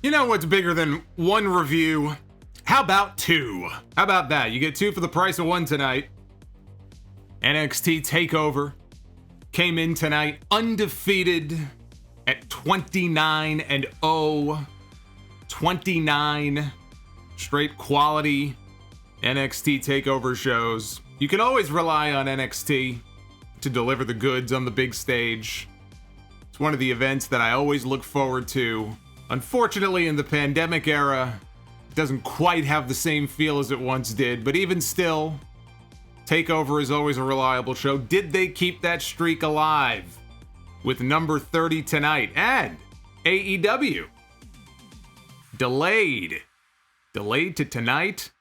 You know what's bigger than one review? How about two? How about that? You get two for the price of one tonight. NXT Takeover came in tonight undefeated at 29-0. 29 straight quality NXT Takeover shows. You can always rely on NXT to deliver the goods on the big stage. It's one of the events that I always look forward to. Unfortunately, in the pandemic era, it doesn't quite have the same feel as it once did, but even still, Takeover is always a reliable show. Did they keep that streak alive with number 30 tonight? And AEW delayed to tonight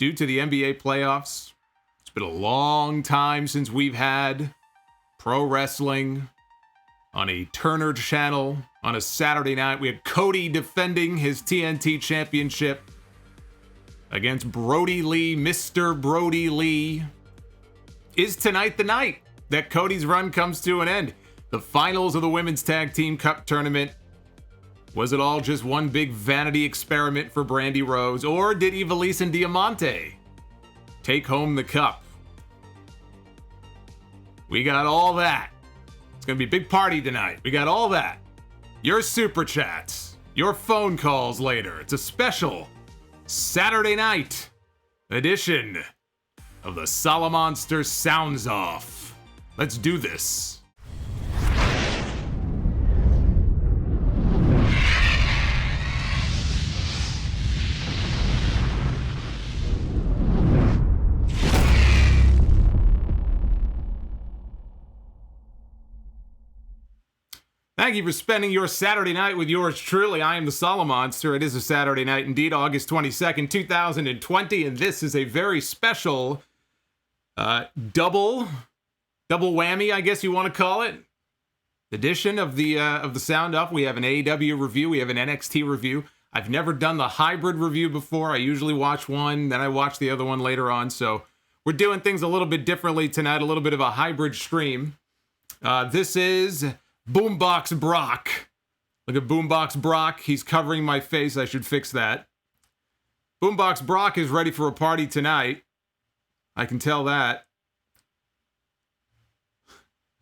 due to the NBA playoffs. It's been a long time since we've had pro wrestling on a Turner channel on a Saturday night. We had Cody defending his TNT championship against Brodie Lee, Mr. Brodie Lee. Is tonight the night that Cody's run comes to an end? The finals of the Women's Tag Team Cup Tournament. Was it all just one big vanity experiment for Brandy Rose, or did Ivelisse and Diamante take home the cup? We got all that. It's going to be a big party tonight. We got all that. Your super chats, your phone calls later. It's a special Saturday night edition of the Solomonster Sounds Off. Let's do this. Thank you for spending your Saturday night with yours truly. I am the Solomonster. It is a Saturday night indeed, August 22nd, 2020, and this is a very special double whammy, I guess you want to call it, edition of the Sound Off. We have an AEW review. We have an NXT review. I've never done the hybrid review before. I usually watch one, then I watch the other one later on. So we're doing things a little bit differently tonight, a little bit of a hybrid stream. This is Boombox Brock. Look at Boombox Brock. He's covering my face. I should fix that. Boombox Brock is ready for a party tonight. I can tell that.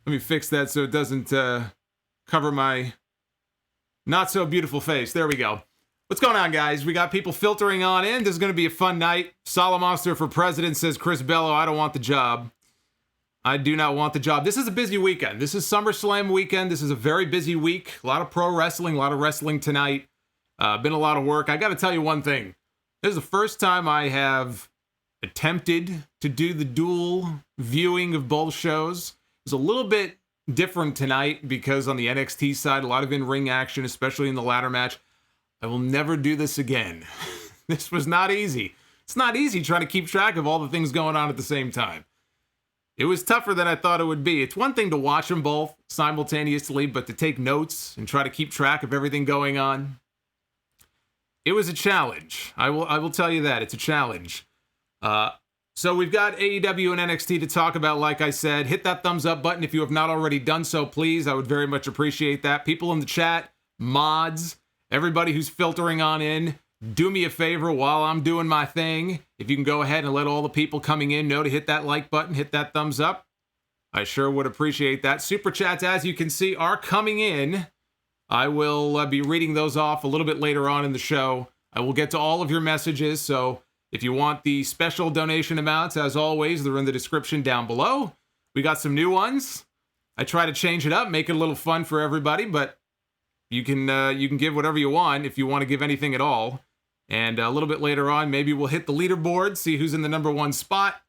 Let me fix that so it doesn't cover my not so beautiful face. There we go. What's going on, guys? We got people filtering on in. This is going to be a fun night. Solomonster for president, says Chris Bello. I don't want the job. I do not want the job. This is a busy weekend. This is SummerSlam weekend. This is a very busy week. A lot of pro wrestling, a lot of wrestling tonight. Been a lot of work. I got to tell you one thing. This is the first time I have attempted to do the dual viewing of both shows. It was a little bit different tonight because on the NXT side, a lot of in-ring action, especially in the ladder match. I will never do this again. This was not easy. It's not easy trying to keep track of all the things going on at the same time. It was tougher than I thought it would be. It's one thing to watch them both simultaneously, but to take notes and try to keep track of everything going on, it was a challenge. I will tell you that. It's a challenge. So we've got AEW and NXT to talk about, like I said. Hit that thumbs up button if you have not already done so, please. I would very much appreciate that. People in the chat, mods, everybody who's filtering on in, do me a favor while I'm doing my thing. If you can go ahead and let all the people coming in know to hit that like button, hit that thumbs up. I sure would appreciate that. Super chats, as you can see, are coming in. I will be reading those off a little bit later on in the show. I will get to all of your messages, so if you want the special donation amounts, as always, they're in the description down below. We got some new ones. I try to change it up, make it a little fun for everybody, but you can give whatever you want if you want to give anything at all. And a little bit later on, maybe we'll hit the leaderboard, see who's in the number one spot.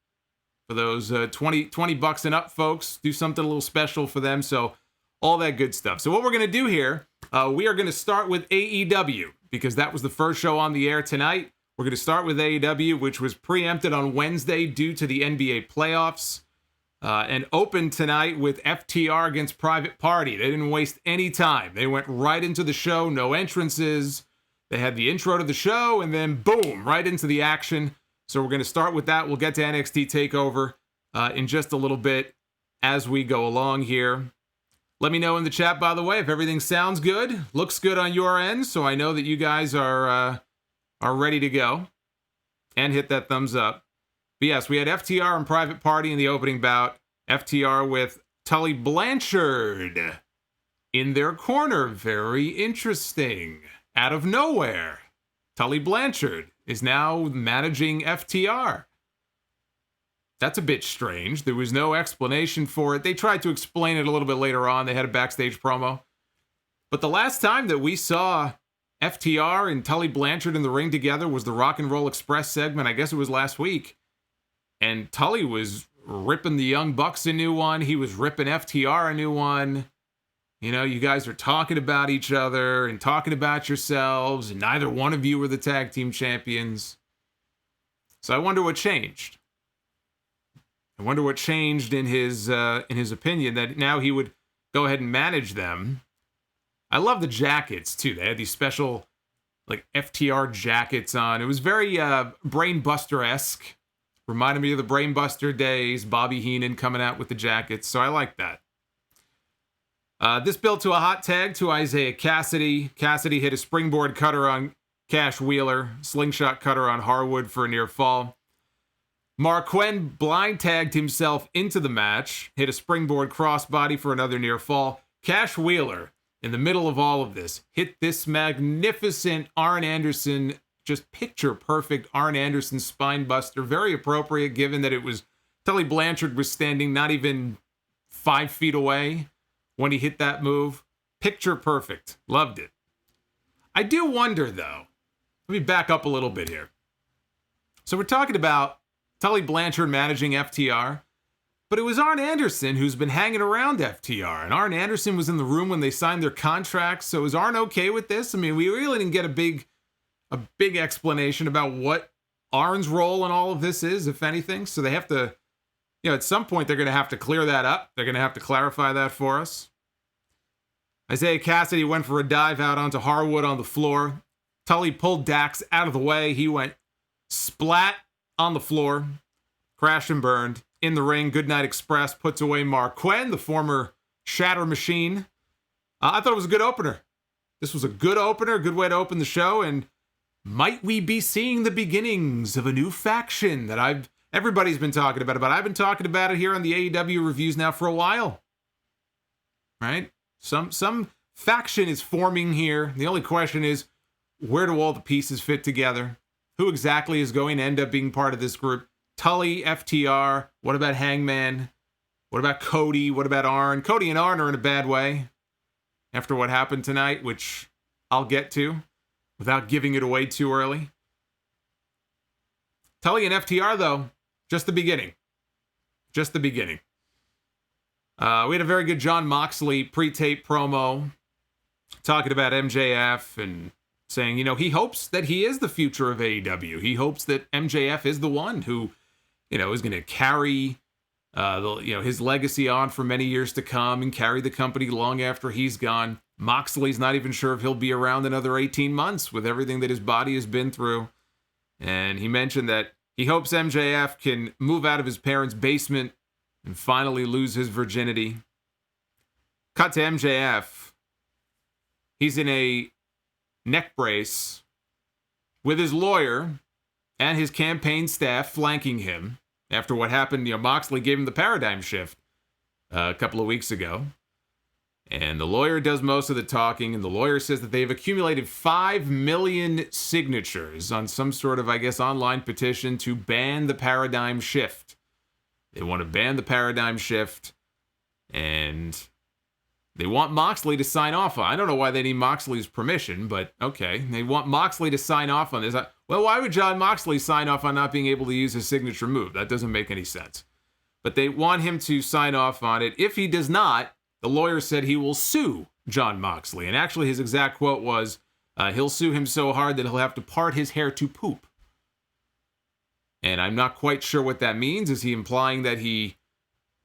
For those 20 bucks and up folks, do something a little special for them. So all that good stuff. So what we're going to do here, we are going to start with AEW, because that was the first show on the air tonight. We're going to start with AEW, which was preempted on Wednesday due to the NBA playoffs. And opened tonight with FTR against Private Party. They didn't waste any time. They went right into the show, no entrances. They had the intro to the show, and then boom, right into the action. So we're going to start with that. We'll get to NXT TakeOver in just a little bit as we go along here. Let me know in the chat, by the way, if everything sounds good, looks good on your end, so I know that you guys are ready to go. And hit that thumbs up. But yes, we had FTR and Private Party in the opening bout. FTR with Tully Blanchard in their corner. Very interesting. Out of nowhere, Tully Blanchard is now managing FTR. That's a bit strange. There was no explanation for it. They tried to explain it a little bit later on. They had a backstage promo. But the last time that we saw FTR and Tully Blanchard in the ring together was the Rock and Roll Express segment. I guess it was last week. And Tully was ripping the Young Bucks a new one. He was ripping FTR a new one. You know, you guys are talking about each other and talking about yourselves, and neither one of you were the tag team champions. So I wonder what changed. I wonder what changed in his opinion that now he would go ahead and manage them. I love the jackets too. They had these special like FTR jackets on. It was very Brainbuster-esque. Reminded me of the Brainbuster days. Bobby Heenan coming out with the jackets. So I like that. This built to a hot tag to Isaiah Cassidy. Cassidy hit a springboard cutter on Cash Wheeler. Slingshot cutter on Harwood for a near fall. Marquen blind tagged himself into the match, hit a springboard crossbody for another near fall. Cash Wheeler, in the middle of all of this, hit this magnificent Arn Anderson, just picture perfect Arn Anderson spine buster. Very appropriate given that it was Tully Blanchard was standing not even 5 feet away when he hit that move. Picture perfect. Loved it. I do wonder though, let me back up a little bit here. So we're talking about Tully Blanchard managing FTR, but it was Arn Anderson who's been hanging around FTR, and Arn Anderson was in the room when they signed their contracts. So is Arn okay with this? I mean, we really didn't get a big explanation about what Arn's role in all of this is, if anything. So they have to, you know, at some point they're going to have to clear that up. They're going to have to clarify that for us. Isaiah Cassidy went for a dive out onto Harwood on the floor. Tully pulled Dax out of the way. He went splat on the floor, crashed and burned. In the ring, Goodnight Express puts away Marquen, the former Shatter Machine. I thought it was a good opener. This was a good opener, good way to open the show, and might we be seeing the beginnings of a new faction that everybody's been talking about it, but I've been talking about it here on the AEW reviews now for a while. Right? Some faction is forming here. The only question is, where do all the pieces fit together? Who exactly is going to end up being part of this group? Tully, FTR, what about Hangman? What about Cody? What about Arn? Cody and Arn are in a bad way after what happened tonight, which I'll get to without giving it away too early. Tully and FTR, though, just the beginning. Just the beginning. We had a very good Jon Moxley pre-tape promo talking about MJF and saying, you know, he hopes that he is the future of AEW. He hopes that MJF is the one who, you know, is going to carry, his legacy on for many years to come and carry the company long after he's gone. Moxley's not even sure if he'll be around another 18 months with everything that his body has been through. And he mentioned that he hopes MJF can move out of his parents' basement and finally lose his virginity. Cut to MJF. He's in a neck brace with his lawyer and his campaign staff flanking him after what happened. You know, Moxley gave him the paradigm shift a couple of weeks ago. And the lawyer does most of the talking, and the lawyer says that they've accumulated 5 million signatures on some sort of, I guess, online petition to ban the paradigm shift. They want to ban the paradigm shift, and they want Moxley to sign off on it. I don't know why they need Moxley's permission, but okay. They want Moxley to sign off on this. Well, why would Jon Moxley sign off on not being able to use his signature move? That doesn't make any sense. But they want him to sign off on it. If he does not, the lawyer said he will sue Jon Moxley. And actually his exact quote was, he'll sue him so hard that he'll have to part his hair to poop. And I'm not quite sure what that means. Is he implying that he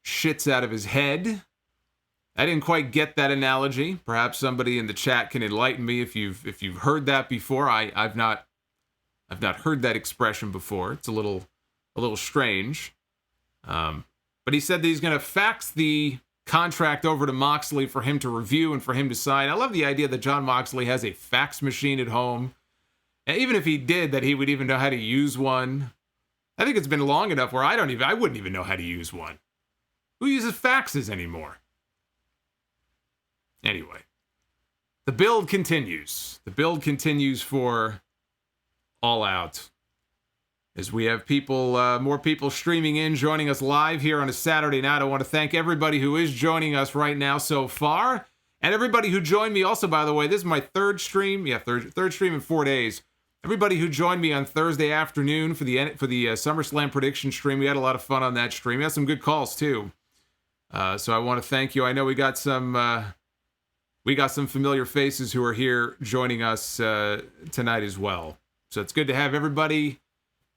shits out of his head? I didn't quite get that analogy. Perhaps somebody in the chat can enlighten me if you've heard that before. I've not heard that expression before. It's a little strange. But he said that he's going to fax the contract over to Moxley for him to review and for him to sign. I love the idea that Jon Moxley has a fax machine at home. And even if he did, that he would even know how to use one. I think it's been long enough where I wouldn't even know how to use one. Who uses faxes anymore? Anyway, the build continues. The build continues for All Out. As we have more people streaming in, joining us live here on a Saturday night. I want to thank everybody who is joining us right now so far. And everybody who joined me also, by the way, this is my third stream. Yeah, third stream in 4 days. Everybody who joined me on Thursday afternoon for the SummerSlam prediction stream, we had a lot of fun on that stream. We had some good calls too. So I want to thank you. I know we got some familiar faces who are here joining us tonight as well. So it's good to have everybody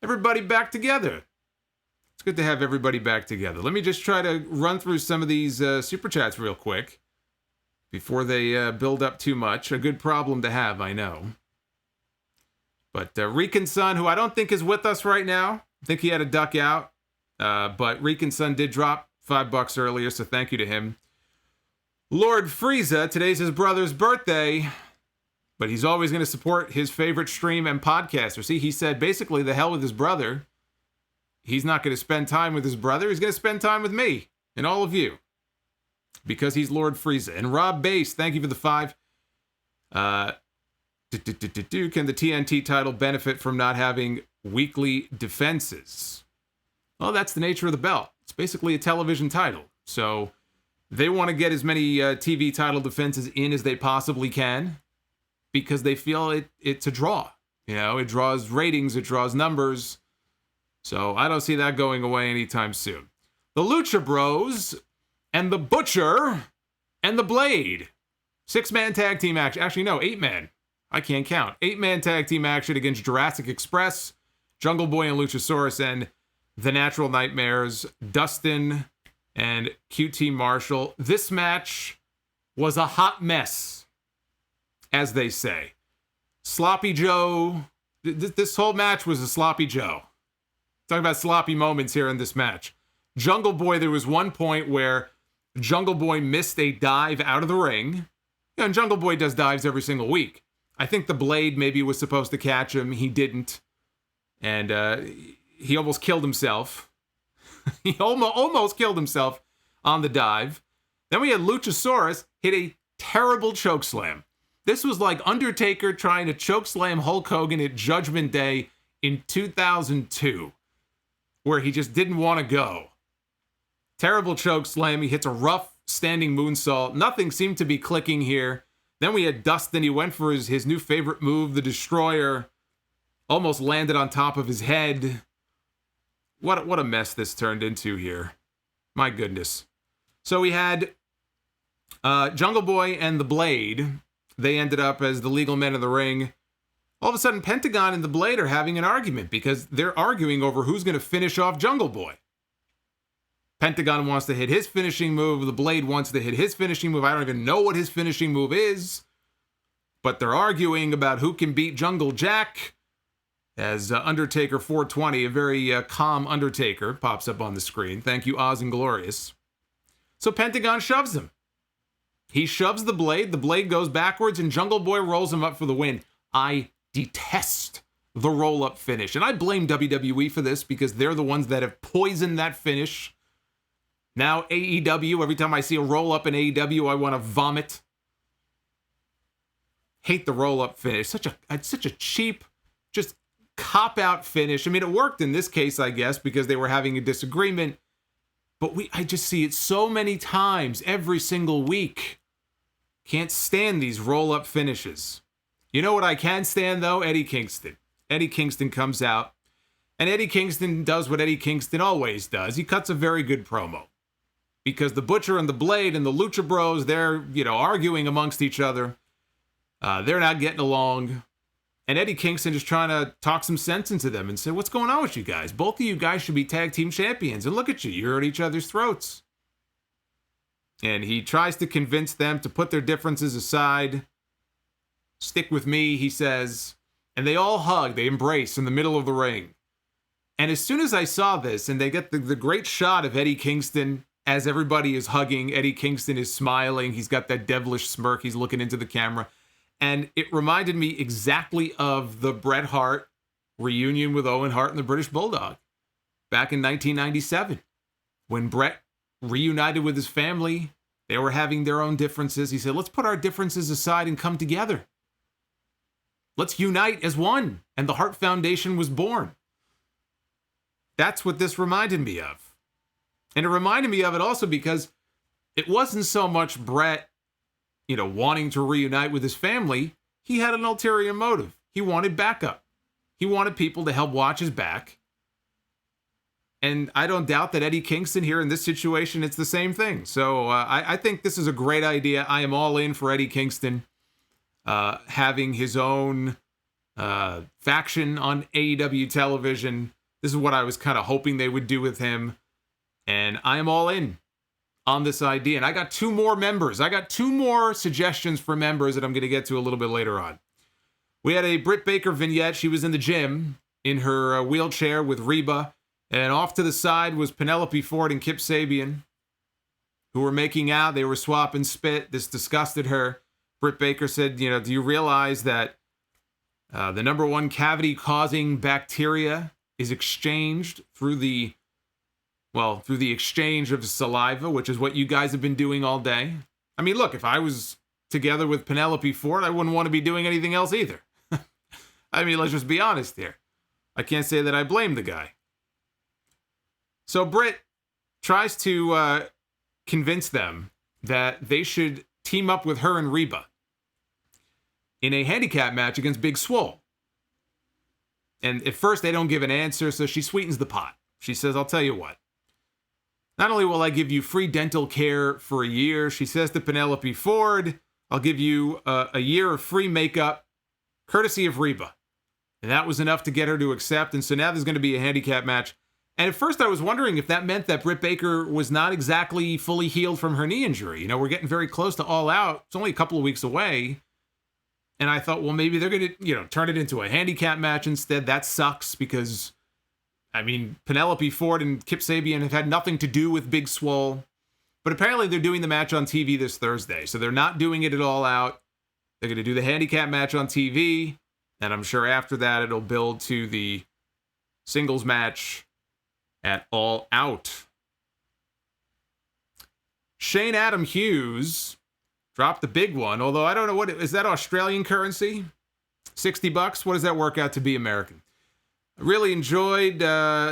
back together. It's good to have everybody back together. Let me just try to run through some of these super chats real quick before they build up too much. A good problem to have, I know. But Rican Son, who I don't think is with us right now, I think he had a duck out. But Rican Son did drop $5 earlier, so thank you to him. Lord Frieza, today's his brother's birthday, but he's always going to support his favorite stream and podcaster. See, he said basically the hell with his brother. He's not going to spend time with his brother. He's going to spend time with me and all of you because he's Lord Frieza. And Rob Bass, thank you for the 5. Can the TNT title benefit from not having weekly defenses? Well, that's the nature of the belt. It's basically a television title. So they want to get as many TV title defenses in as they possibly can because they feel it's a draw. You know, it draws ratings, it draws numbers. So I don't see that going away anytime soon. The Lucha Bros and the Butcher and the Blade. 6-man tag team action. Actually, no, 8-man. I can't count. 8-man tag team action against Jurassic Express, Jungle Boy and Luchasaurus, and The Natural Nightmares, Dustin and QT Marshall. This match was a hot mess, as they say. Sloppy Joe. This whole match was a sloppy Joe. Talking about sloppy moments here in this match. Jungle Boy, there was one point where Jungle Boy missed a dive out of the ring. You know, and Jungle Boy does dives every single week. I think the Blade maybe was supposed to catch him. He didn't. And he almost killed himself. He almost killed himself on the dive. Then we had Luchasaurus hit a terrible chokeslam. This was like Undertaker trying to chokeslam Hulk Hogan at Judgment Day in 2002, where he just didn't want to go. Terrible chokeslam. He hits a rough standing moonsault. Nothing seemed to be clicking here. Then we had Dustin. He went for his new favorite move, the Destroyer. Almost landed on top of his head. What a mess this turned into here. My goodness. So we had Jungle Boy and the Blade. They ended up as the legal men of the ring. All of a sudden, Pentagon and the Blade are having an argument because they're arguing over who's going to finish off Jungle Boy. Pentagon wants to hit his finishing move. The Blade wants to hit his finishing move. I don't even know what his finishing move is. But they're arguing about who can beat Jungle Jack. As Undertaker 420, a very calm Undertaker, pops up on the screen. Thank you, Oz and Glorious. So Pentagon shoves him. He shoves the Blade. The Blade goes backwards, and Jungle Boy rolls him up for the win. I detest the roll-up finish. And I blame WWE for this because they're the ones that have poisoned that finish. Now AEW, every time I see a roll-up in AEW, I want to vomit. Hate the roll-up finish. It's such a cheap, just cop-out finish. I mean, it worked in this case, I guess, because they were having a disagreement. But I just see it so many times, every single week. Can't stand these roll-up finishes. You know what I can stand, though? Eddie Kingston. Eddie Kingston comes out, and Eddie Kingston does what Eddie Kingston always does. He cuts a very good promo. Because the Butcher and the Blade and the Lucha Bros, they're, arguing amongst each other. They're not getting along. And Eddie Kingston is trying to talk some sense into them and say, what's going on with you guys? Both of you guys should be tag team champions. And look at you, you're at each other's throats. And he tries to convince them to put their differences aside. Stick with me, he says. And they all hug, they embrace in the middle of the ring. And as soon as I saw this, and they get the great shot of Eddie Kingston as everybody is hugging, Eddie Kingston is smiling. He's got that devilish smirk. He's looking into the camera. And it reminded me exactly of the Bret Hart reunion with Owen Hart and the British Bulldog back in 1997. When Bret reunited with his family, they were having their own differences. He said, let's put our differences aside and come together. Let's unite as one. And the Hart Foundation was born. That's what this reminded me of. And it reminded me of it also because it wasn't so much Bret, wanting to reunite with his family. He had an ulterior motive. He wanted backup. He wanted people to help watch his back. And I don't doubt that Eddie Kingston here in this situation, it's the same thing. So I think this is a great idea. I am all in for Eddie Kingston having his own faction on AEW television. This is what I was kind of hoping they would do with him. And I am all in on this idea. And I got 2 more members. I got 2 more suggestions for members that I'm going to get to a little bit later on. We had a Britt Baker vignette. She was in the gym in her wheelchair with Reba. And off to the side was Penelope Ford and Kip Sabian, who were making out. They were swapping spit. This disgusted her. Britt Baker said, do you realize that the number 1 cavity-causing bacteria is exchanged through the exchange of saliva, which is what you guys have been doing all day? I mean, look, if I was together with Penelope Ford, I wouldn't want to be doing anything else either. I mean, let's just be honest here. I can't say that I blame the guy. So Britt tries to convince them that they should team up with her and Reba in a handicap match against Big Swole. And at first they don't give an answer, so she sweetens the pot. She says, I'll tell you what. Not only will I give you free dental care for a year, she says to Penelope Ford, I'll give you a year of free makeup, courtesy of Reba. And that was enough to get her to accept, and so now there's going to be a handicap match. And at first I was wondering if that meant that Britt Baker was not exactly fully healed from her knee injury. We're getting very close to All Out. It's only a couple of weeks away. And I thought, well, maybe they're going to, turn it into a handicap match instead. That sucks because, Penelope Ford and Kip Sabian have had nothing to do with Big Swole. But apparently they're doing the match on TV this Thursday. So they're not doing it at All Out. They're going to do the handicap match on TV. And I'm sure after that it'll build to the singles match at All Out. Shane Adam Hughes dropped the big one, although I don't know is that Australian currency? $60? What does that work out to be American? I really enjoyed,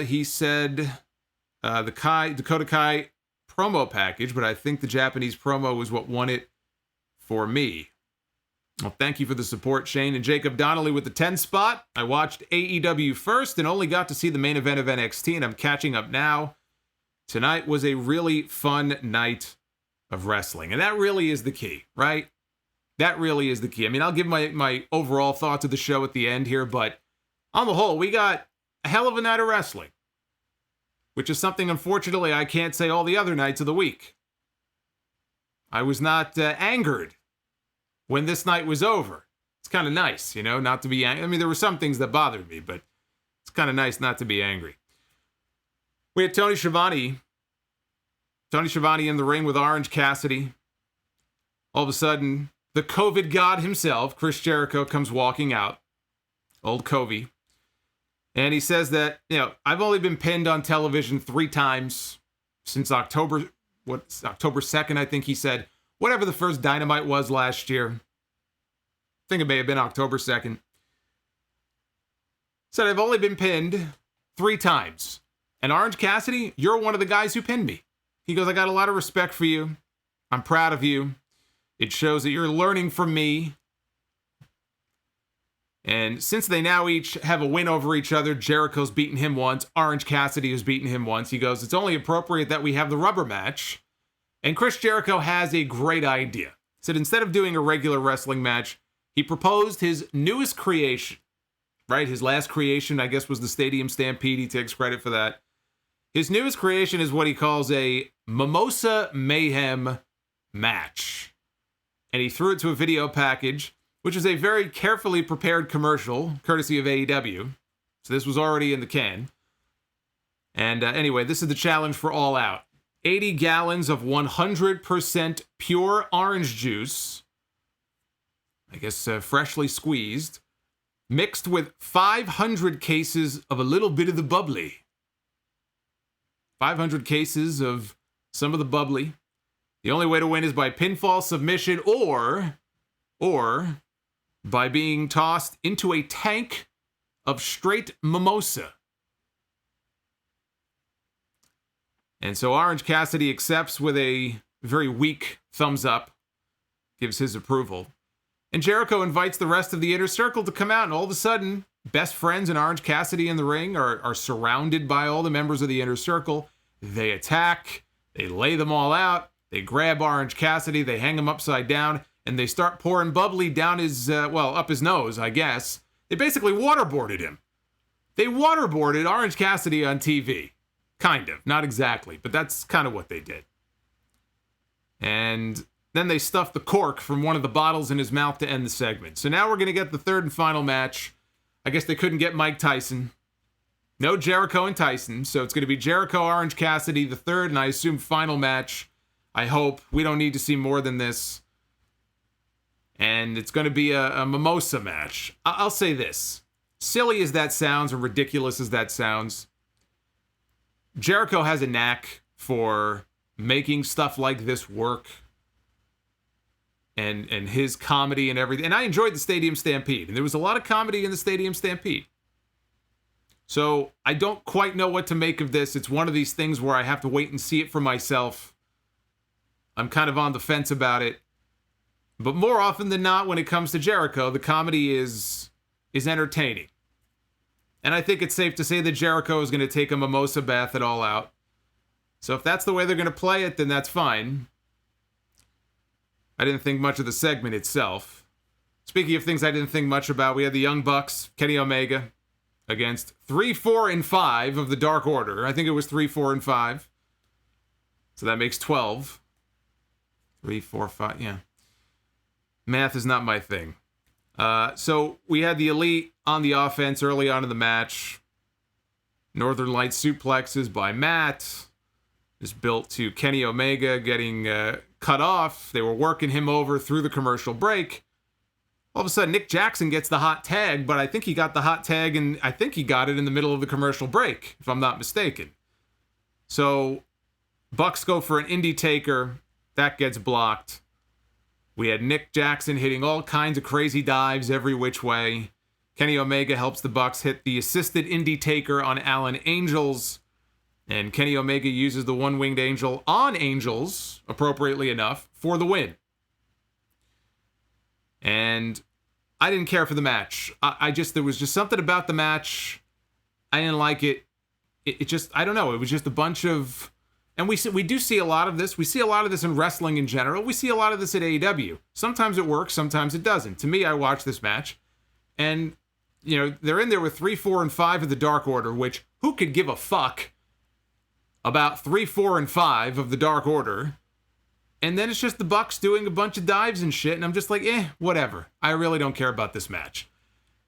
he said, the Dakota Kai promo package, but I think the Japanese promo was what won it for me. Well, thank you for the support, Shane. And Jacob Donnelly with the 10 spot. I watched AEW first and only got to see the main event of NXT, and I'm catching up now. Tonight was a really fun night of wrestling, and that really is the key, right? That really is the key. I'll give my overall thoughts of the show at the end here, but on the whole, we got a hell of a night of wrestling, which is something, unfortunately, I can't say all the other nights of the week. I was not angered when this night was over. It's kind of nice, not to be angry. There were some things that bothered me, but it's kind of nice not to be angry. We had Tony Schiavone in the ring with Orange Cassidy. All of a sudden, the COVID god himself, Chris Jericho, comes walking out. Old Covey. And he says that, I've only been pinned on television 3 times since October 2nd, I think he said. Whatever the first Dynamite was last year. I think it may have been October 2nd. Said, I've only been pinned 3 times. And Orange Cassidy, you're one of the guys who pinned me. He goes, I got a lot of respect for you. I'm proud of you. It shows that you're learning from me. And since they now each have a win over each other, Jericho's beaten him once, Orange Cassidy has beaten him once. He goes, it's only appropriate that we have the rubber match. And Chris Jericho has a great idea. He said instead of doing a regular wrestling match, he proposed his newest creation, right? His last creation, I guess, was the Stadium Stampede. He takes credit for that. His newest creation is what he calls a Mimosa Mayhem match. And he threw it to a video package, which is a very carefully prepared commercial, courtesy of AEW. So this was already in the can. And anyway, this is the challenge for All Out. 80 gallons of 100% pure orange juice, I guess freshly squeezed, mixed with 500 cases of a little bit of the bubbly. 500 cases of some of the bubbly. The only way to win is by pinfall submission or by being tossed into a tank of straight mimosa. And so Orange Cassidy accepts with a very weak thumbs up, gives his approval. And Jericho invites the rest of the Inner Circle to come out, and all of a sudden, Best Friends and Orange Cassidy in the ring are surrounded by all the members of the Inner Circle. They attack, they lay them all out, they grab Orange Cassidy, they hang him upside down, and they start pouring bubbly down his, up his nose, I guess. They basically waterboarded him. They waterboarded Orange Cassidy on TV. Kind of. Not exactly, but that's kind of what they did. And then they stuffed the cork from one of the bottles in his mouth to end the segment. So now we're going to get the third and final match. I guess they couldn't get Mike Tyson. No Jericho and Tyson, so it's going to be Jericho, Orange Cassidy, the third, and I assume final match. I hope. We don't need to see more than this. And it's going to be a mimosa match. I'll say this. Silly as that sounds, or ridiculous as that sounds, Jericho has a knack for making stuff like this work. And his comedy and everything. And I enjoyed the Stadium Stampede. And there was a lot of comedy in the Stadium Stampede. So I don't quite know what to make of this. It's one of these things where I have to wait and see it for myself. I'm kind of on the fence about it. But more often than not, when it comes to Jericho, the comedy is entertaining. And I think it's safe to say that Jericho is going to take a mimosa bath at All Out. So if that's the way they're going to play it, then that's fine. I didn't think much of the segment itself. Speaking of things I didn't think much about, we had the Young Bucks, Kenny Omega, against 3, 4, and 5 of the Dark Order. I think it was 3, 4, and 5. So that makes 12. 3, 4, 5, yeah. Math is not my thing. So we had the Elite on the offense early on in the match. Northern Light suplexes by Matt. Is built to Kenny Omega getting cut off. They were working him over through the commercial break. All of a sudden, Nick Jackson gets the hot tag, but I think he got the hot tag, and I think he got it in the middle of the commercial break, if I'm not mistaken. So Bucks go for an indie taker. That gets blocked. We had Nick Jackson hitting all kinds of crazy dives every which way. Kenny Omega helps the Bucks hit the assisted indie taker on Alan Angels. And Kenny Omega uses the one-winged angel on Angels, appropriately enough, for the win. And I didn't care for the match. There was just something about the match. I didn't like it. It just, I don't know. It was just a bunch of, and we do see a lot of this. We see a lot of this in wrestling in general. We see a lot of this at AEW. Sometimes it works, sometimes it doesn't. To me, I watched this match, and, you know, they're in there with 3, 4, and 5 of the Dark Order, which, who could give a fuck about 3, 4, and 5 of the Dark Order? And then it's just the Bucks doing a bunch of dives and shit, and I'm just like, whatever. I really don't care about this match.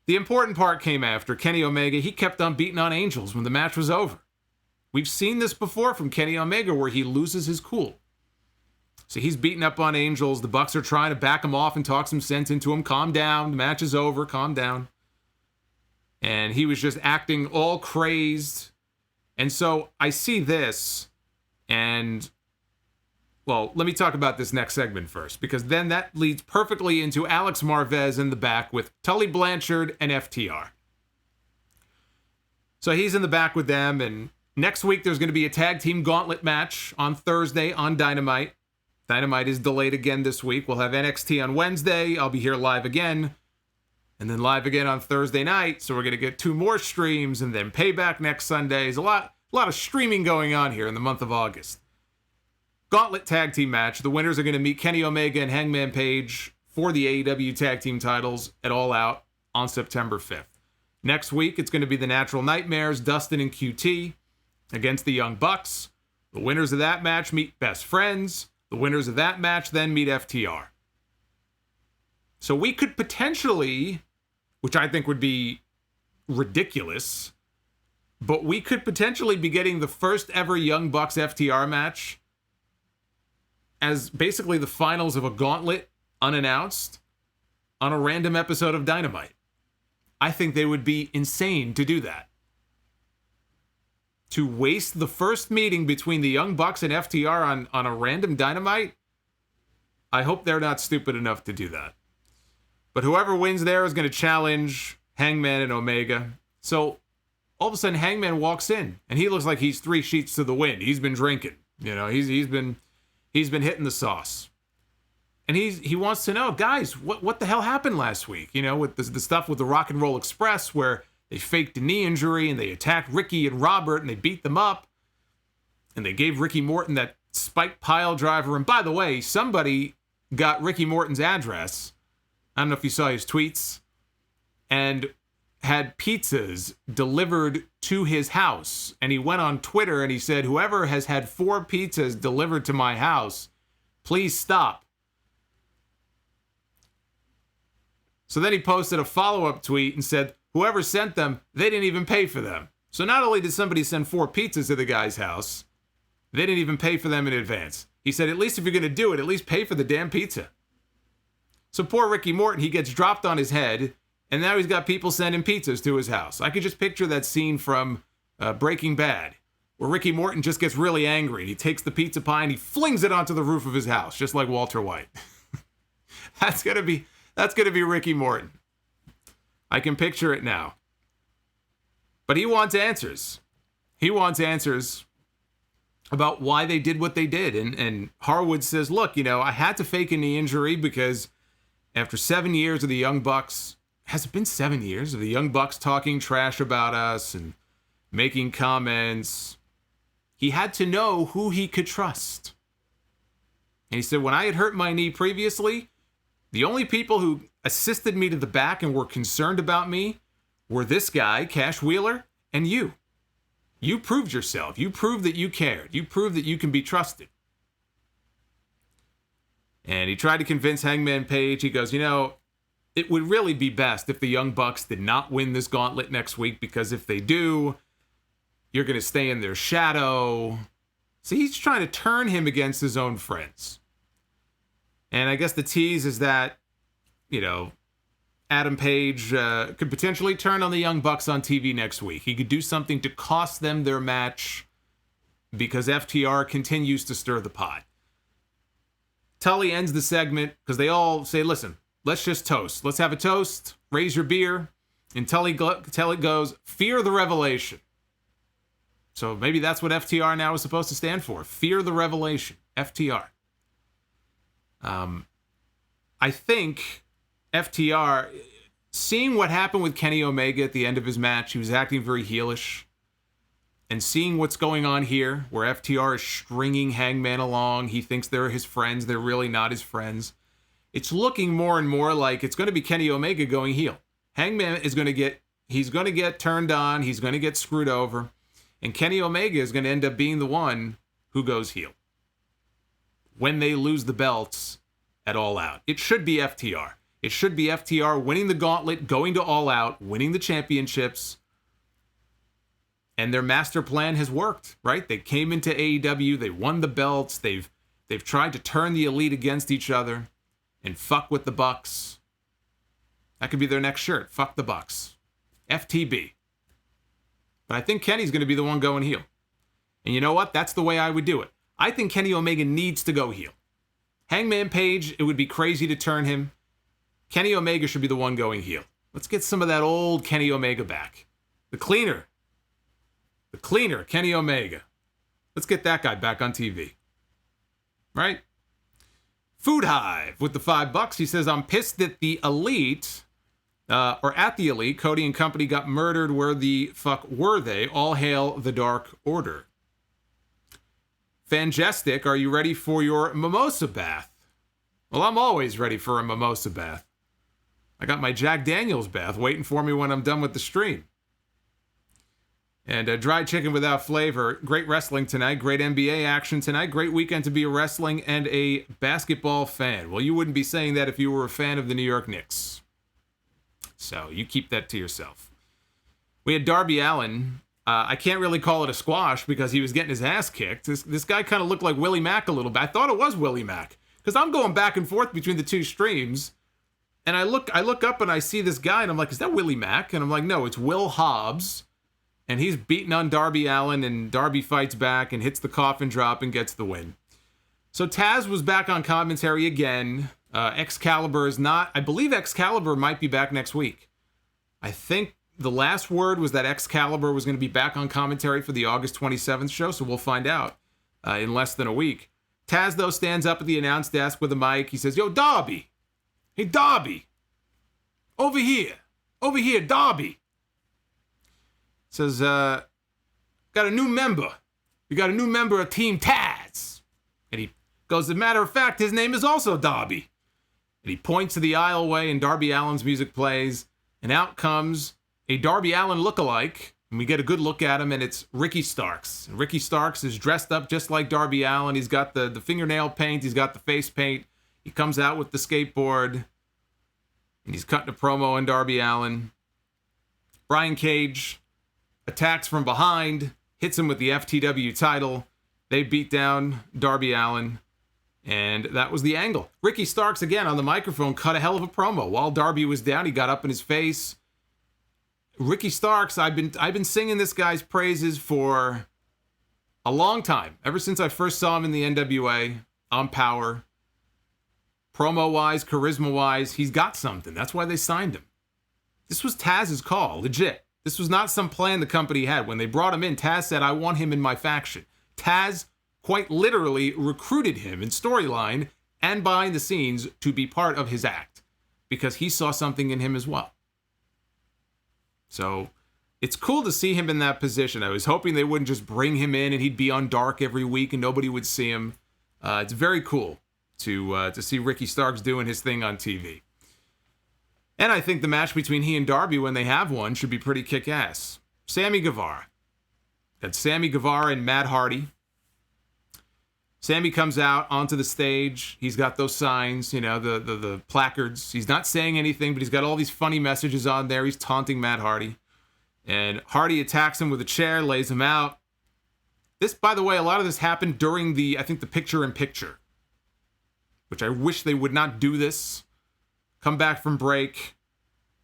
The important part came after. Kenny Omega, he kept on beating on Angels when the match was over. We've seen this before from Kenny Omega where he loses his cool. So he's beating up on Angels. The Bucks are trying to back him off and talk some sense into him. Calm down. The match is over. Calm down. And he was just acting all crazed. And so I see this, and, well, let me talk about this next segment first, because then that leads perfectly into Alex Marvez in the back with Tully Blanchard and FTR. So he's in the back with them, and next week there's going to be a tag team gauntlet match on Thursday on Dynamite. Dynamite is delayed again this week. We'll have NXT on Wednesday. I'll be here live again. And then live again on Thursday night. So we're going to get 2 more streams, and then Payback next Sunday. There's a lot of streaming going on here in the month of August. Gauntlet tag team match. The winners are going to meet Kenny Omega and Hangman Page for the AEW tag team titles at All Out on September 5th. Next week, it's going to be the Natural Nightmares, Dustin and QT, against the Young Bucks. The winners of that match meet Best Friends. The winners of that match then meet FTR. So we could potentially, which I think would be ridiculous, but we could potentially be getting the first ever Young Bucks FTR match as basically the finals of a gauntlet unannounced on a random episode of Dynamite. I think they would be insane to do that. To waste the first meeting between the Young Bucks and FTR on a random Dynamite, I hope they're not stupid enough to do that. But whoever wins there is going to challenge Hangman and Omega. So all of a sudden Hangman walks in and he looks like he's 3 sheets to the wind. He's been drinking. You know, he's been hitting the sauce. And he wants to know, guys, what the hell happened last week? You know, with the stuff with the Rock and Roll Express where they faked a knee injury and they attacked Ricky and Robert and they beat them up. And they gave Ricky Morton that spike pile driver. And by the way, somebody got Ricky Morton's address. I don't know if you saw his tweets. And had pizzas delivered to his house. And he went on Twitter and he said, whoever has had 4 pizzas delivered to my house, please stop. So then he posted a follow-up tweet and said, whoever sent them, they didn't even pay for them. So not only did somebody send 4 pizzas to the guy's house, they didn't even pay for them in advance. He said, at least if you're going to do it, at least pay for the damn pizza. So poor Ricky Morton, he gets dropped on his head, and now he's got people sending pizzas to his house. I could just picture that scene from Breaking Bad, where Ricky Morton just gets really angry. He takes the pizza pie and he flings it onto the roof of his house, just like Walter White. That's gonna be Ricky Morton. I can picture it now. But he wants answers. He wants answers about why they did what they did. And Harwood says, look, you know, I had to fake a knee injury because after 7 years of the Young Bucks, has it been 7 years of the Young Bucks talking trash about us and making comments? He had to know who he could trust. And he said, when I had hurt my knee previously, the only people who assisted me to the back and were concerned about me were this guy, Cash Wheeler, and you. You proved yourself. You proved that you cared. You proved that you can be trusted. And he tried to convince Hangman Page. He goes, you know, it would really be best if the Young Bucks did not win this gauntlet next week, because if they do, you're going to stay in their shadow. So he's trying to turn him against his own friends. And I guess the tease is that, you know, Adam Page could potentially turn on the Young Bucks on TV next week. He could do something to cost them their match because FTR continues to stir the pot. Tully ends the segment because they all say, listen, let's just toast. Let's have a toast. Raise your beer. And Tully goes, fear the revelation. So maybe that's what FTR now is supposed to stand for. Fear the revelation. FTR. I think FTR, seeing what happened with Kenny Omega at the end of his match, he was acting very heelish. And seeing what's going on here, where FTR is stringing Hangman along, he thinks they're his friends, they're really not his friends. It's looking more and more like it's going to be Kenny Omega going heel. Hangman is going to get turned on, he's going to get screwed over, and Kenny Omega is going to end up being the one who goes heel when they lose the belts at All Out. It should be FTR. It should be FTR winning the gauntlet, going to All Out, winning the championships. And their master plan has worked, right? They came into AEW, they won the belts, they've tried to turn the Elite against each other and fuck with the Bucks. That could be their next shirt. Fuck the Bucks. FTB. But I think Kenny's going to be the one going heel. And you know what? That's the way I would do it. I think Kenny Omega needs to go heel. Hangman Page, it would be crazy to turn him. Kenny Omega should be the one going heel. Let's get some of that old Kenny Omega back. The cleaner, Kenny Omega. Let's get that guy back on TV. Right? Food Hive with the $5. He says, I'm pissed that the Elite, at the Elite, Cody and company got murdered. Where the fuck were they? All hail the Dark Order. Fangestic, are you ready for your mimosa bath? Well, I'm always ready for a mimosa bath. I got my Jack Daniels bath waiting for me when I'm done with the stream. And Dry Chicken Without Flavor. Great wrestling tonight. Great NBA action tonight. Great weekend to be a wrestling and a basketball fan. Well, you wouldn't be saying that if you were a fan of the New York Knicks. So you keep that to yourself. We had Darby Allin I can't really call it a squash because he was getting his ass kicked. This guy kind of looked like Willie Mack a little bit. I thought it was Willie Mack because I'm going back and forth between the two streams. And I look up and I see this guy and I'm like, is that Willie Mack? And I'm like, no, it's Will Hobbs. And he's beating on Darby Allin, and Darby fights back and hits the coffin drop and gets the win. So Taz was back on commentary again. Excalibur is not. I believe Excalibur might be back next week. I think the last word was that Excalibur was going to be back on commentary for the August 27th show, so we'll find out in less than a week. Taz, though, stands up at the announce desk with a mic. He says, yo, Darby. Hey, Darby. Over here, Darby. Says, got a new member. We got a new member of Team Taz. And he goes, as a matter of fact, his name is also Darby. And he points to the aisleway, and Darby Allin's music plays. And out comes a Darby Allin lookalike. And we get a good look at him, and it's Ricky Starks. And Ricky Starks is dressed up just like Darby Allin. He's got the fingernail paint. He's got the face paint. He comes out with the skateboard. And he's cutting a promo on Darby Allin. Brian Cage attacks from behind, hits him with the FTW title. They beat down Darby Allin, and that was the angle. Ricky Starks, again, on the microphone, cut a hell of a promo. While Darby was down, he got up in his face. Ricky Starks, I've been singing this guy's praises for a long time. Ever since I first saw him in the NWA, on Power. Promo-wise, charisma-wise, he's got something. That's why they signed him. This was Taz's call, legit. This was not some plan the company had. When they brought him in, Taz said, I want him in my faction. Taz quite literally recruited him in storyline and behind the scenes to be part of his act because he saw something in him as well. So it's cool to see him in that position. I was hoping they wouldn't just bring him in and he'd be on Dark every week and nobody would see him. It's very cool to see Ricky Starks doing his thing on TV. And I think the match between he and Darby, when they have one, should be pretty kick-ass. Sammy Guevara. Got Sammy Guevara and Matt Hardy. Sammy comes out onto the stage. He's got those signs, the placards. He's not saying anything, but he's got all these funny messages on there. He's taunting Matt Hardy. And Hardy attacks him with a chair, lays him out. This, by the way, a lot of this happened during the picture-in-picture, which I wish they would not do this. Come back from break,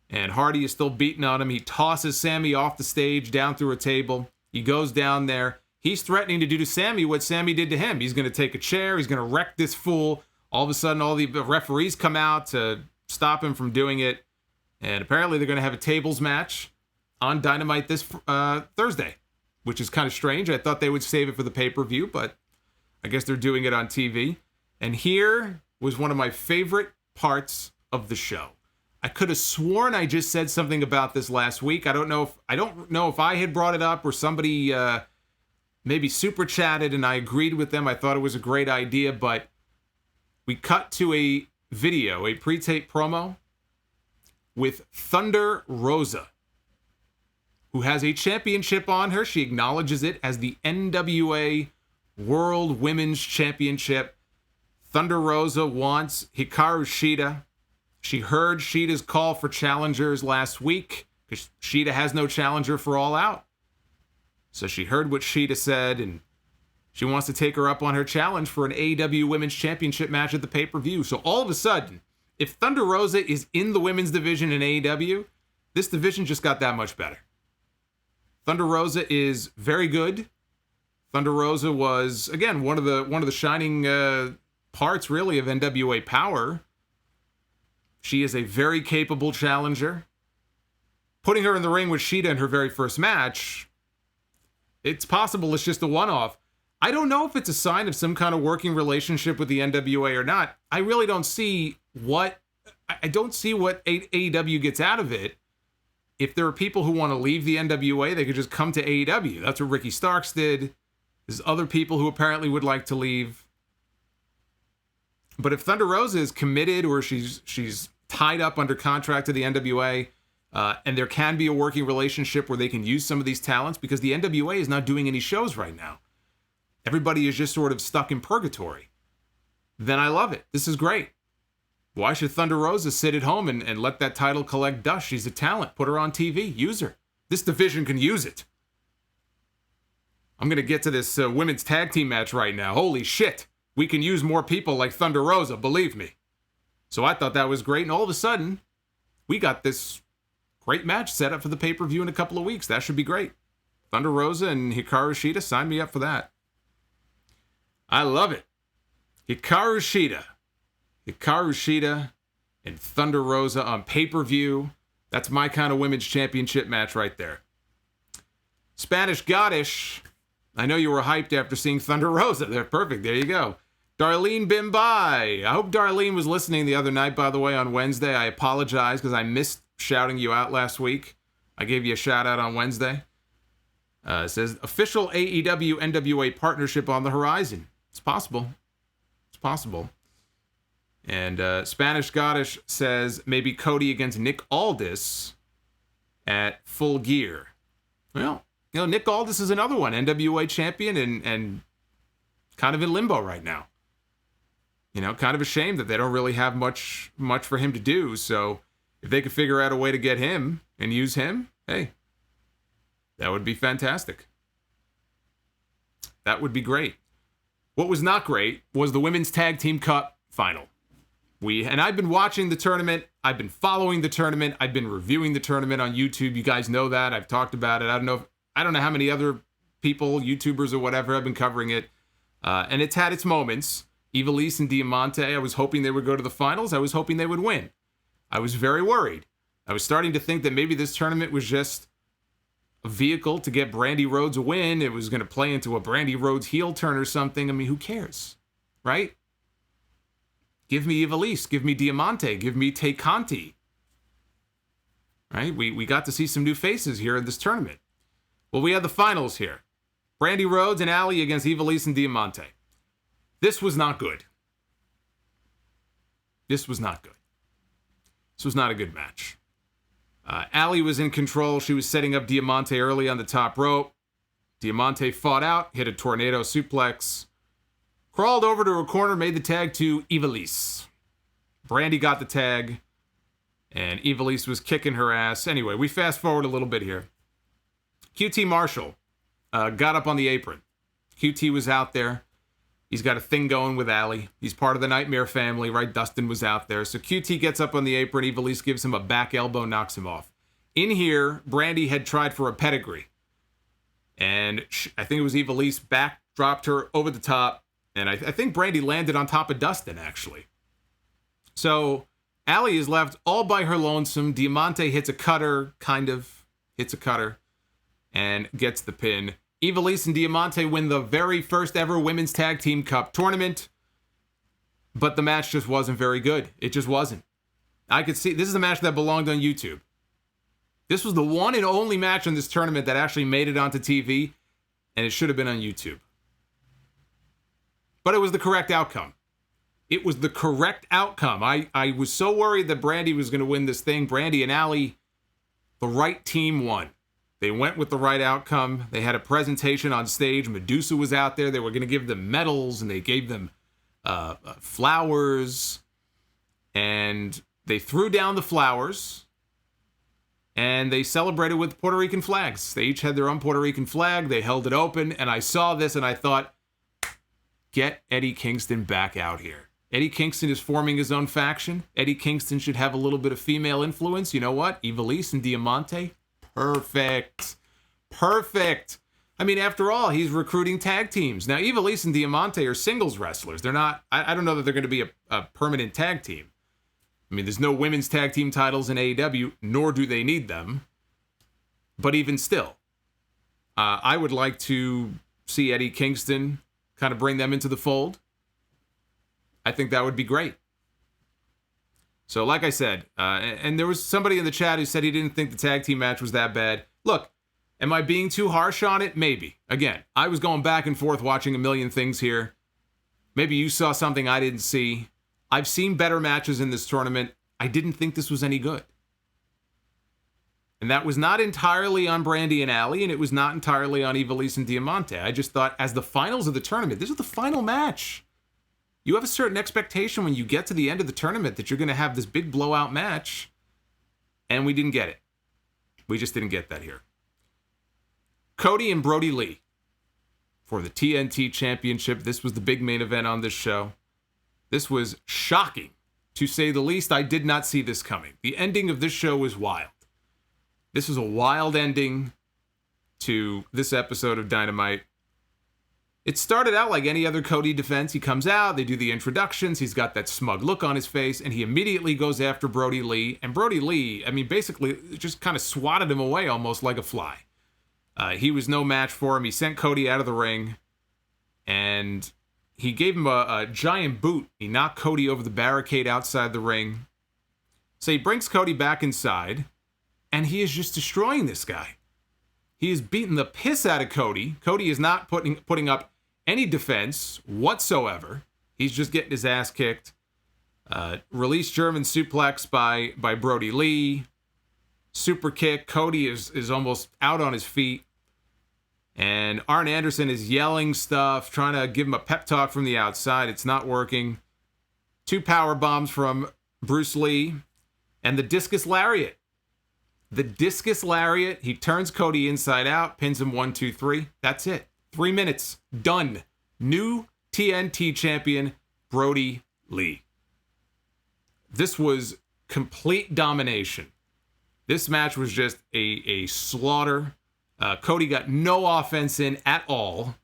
and Hardy is still beating on him. He tosses Sammy off the stage, down through a table. He goes down there. He's threatening to do to Sammy what Sammy did to him. He's going to take a chair. He's going to wreck this fool. All of a sudden, all the referees come out to stop him from doing it. And apparently, they're going to have a tables match on Dynamite this Thursday, which is kind of strange. I thought they would save it for the pay-per-view, but I guess they're doing it on TV. And here was one of my favorite parts of the show. I could have sworn I just said something about this last week. I don't know if I had brought it up or somebody maybe super chatted and I agreed with them. I thought it was a great idea, but we cut to a video, a pre-tape promo with Thunder Rosa, who has a championship on her. She acknowledges it as the NWA World Women's Championship. Thunder Rosa wants Hikaru Shida. She heard Shida's call for challengers last week because Shida has no challenger for All Out. So she heard what Shida said, and she wants to take her up on her challenge for an AEW Women's Championship match at the pay-per-view. So all of a sudden, if Thunder Rosa is in the women's division in AEW, this division just got that much better. Thunder Rosa is very good. Thunder Rosa was, again, one of the shining parts, really, of NWA Power. She is a very capable challenger. Putting her in the ring with Shida in her very first match, it's possible it's just a one-off. I don't know if it's a sign of some kind of working relationship with the NWA or not. I really don't see what AEW gets out of it. If there are people who want to leave the NWA, they could just come to AEW. That's what Ricky Starks did. There's other people who apparently would like to leave. But if Thunder Rosa is committed or she's tied up under contract to the NWA, and there can be a working relationship where they can use some of these talents, because the NWA is not doing any shows right now. Everybody is just sort of stuck in purgatory. Then I love it. This is great. Why should Thunder Rosa sit at home and let that title collect dust? She's a talent. Put her on TV. Use her. This division can use it. I'm going to get to this women's tag team match right now. Holy shit. We can use more people like Thunder Rosa, believe me. So I thought that was great. And all of a sudden, we got this great match set up for the pay-per-view in a couple of weeks. That should be great. Thunder Rosa and Hikaru Shida, sign me up for that. I love it. Hikaru Shida and Thunder Rosa on pay-per-view. That's my kind of women's championship match right there. Spanish Goddess. I know you were hyped after seeing Thunder Rosa. They're perfect. There you go. Darlene Bimbai. I hope Darlene was listening the other night, by the way, on Wednesday. I apologize because I missed shouting you out last week. I gave you a shout out on Wednesday. It says, official AEW NWA partnership on the horizon. It's possible. It's possible. And Spanish Goddess says, maybe Cody against Nick Aldis at Full Gear. Well, you know, Nick Aldis is another one, NWA champion and kind of in limbo right now. You know, kind of a shame that they don't really have much for him to do. So if they could figure out a way to get him and use him, hey, that would be fantastic. That would be great. What was not great was the Women's Tag Team Cup final. And I've been watching the tournament. I've been following the tournament. I've been reviewing the tournament on YouTube. You guys know that. I've talked about it. I don't know how many other people, YouTubers or whatever, have been covering it. And it's had its moments. Ivelisse and Diamante, I was hoping they would go to the finals. I was hoping they would win. I was very worried. I was starting to think that maybe this tournament was just a vehicle to get Brandy Rhodes a win. It was going to play into a Brandy Rhodes heel turn or something. I mean, who cares? Right? Give me Ivelisse. Give me Diamante. Give me Tay Conti. Right? We got to see some new faces here in this tournament. Well, we had the finals here. Brandy Rhodes and Allie against Ivelisse and Diamante. This was not good. This was not good. This was not a good match. Allie was in control. She was setting up Diamante early on the top rope. Diamante fought out, hit a tornado suplex, crawled over to a corner, made the tag to Ivelisse. Brandy got the tag, and Ivelisse was kicking her ass. Anyway, we fast forward a little bit here. QT Marshall got up on the apron. QT was out there. He's got a thing going with Allie. He's part of the Nightmare family, right? Dustin was out there. So QT gets up on the apron. Ivelisse gives him a back elbow, knocks him off. In here, Brandy had tried for a pedigree. And I think it was Ivelisse back dropped her over the top. And I think Brandy landed on top of Dustin, actually. So Allie is left all by her lonesome. Diamante hits a cutter, and gets the pin. Ivelisse and Diamante win the very first ever Women's Tag Team Cup tournament. But the match just wasn't very good. It just wasn't. I could see, this is a match that belonged on YouTube. This was the one and only match in this tournament that actually made it onto TV, and it should have been on YouTube. But it was the correct outcome. It was the correct outcome. I was so worried that Brandy was going to win this thing. Brandy and Allie, the right team won. They went with the right outcome. They had a presentation on stage. Medusa was out there. They were going to give them medals, and they gave them flowers. And they threw down the flowers, and they celebrated with Puerto Rican flags. They each had their own Puerto Rican flag. They held it open, and I saw this, and I thought, get Eddie Kingston back out here. Eddie Kingston is forming his own faction. Eddie Kingston should have a little bit of female influence. You know what? Ivelisse and Diamante. Perfect. I mean, after all, he's recruiting tag teams. Now, Ivelisse and Diamante are singles wrestlers. They're not, I don't know that they're going to be a permanent tag team. I mean, there's no women's tag team titles in AEW, nor do they need them. But even still, I would like to see Eddie Kingston kind of bring them into the fold. I think that would be great. So like I said, and there was somebody in the chat who said he didn't think the tag team match was that bad. Look, am I being too harsh on it? Maybe. Again, I was going back and forth watching a million things here. Maybe you saw something I didn't see. I've seen better matches in this tournament. I didn't think this was any good. And that was not entirely on Brandy and Allie, and it was not entirely on Ivelisse and Diamante. I just thought, as the finals of the tournament, this is the final match. You have a certain expectation when you get to the end of the tournament that you're going to have this big blowout match, and we didn't get it. We just didn't get that here. Cody and Brodie Lee. for the TNT Championship. This was the big main event on this show. This was shocking, to say the least. I did not see this coming. The ending of this show was wild. This was a wild ending to this episode of Dynamite. It started out like any other Cody defense. He comes out, they do the introductions, he's got that smug look on his face, and he immediately goes after Brodie Lee. And Brodie Lee, I mean, basically just kind of swatted him away almost like a fly. He was no match for him. He sent Cody out of the ring, and he gave him a giant boot. He knocked Cody over the barricade outside the ring. So he brings Cody back inside, and he is just destroying this guy. He is beating the piss out of Cody. Cody is not putting up any defense whatsoever. He's just getting his ass kicked. Released German suplex by Brodie Lee. Super kick. Cody is almost out on his feet. And Arn Anderson is yelling stuff, trying to give him a pep talk from the outside. It's not working. 2 power bombs from Bruce Lee. And the discus lariat. The discus lariat. He turns Cody inside out, pins him 1, 2, 3. That's it. 3 minutes. Done. New TNT champion, Brodie Lee. This was complete domination. This match was just a slaughter. Cody got no offense in at all.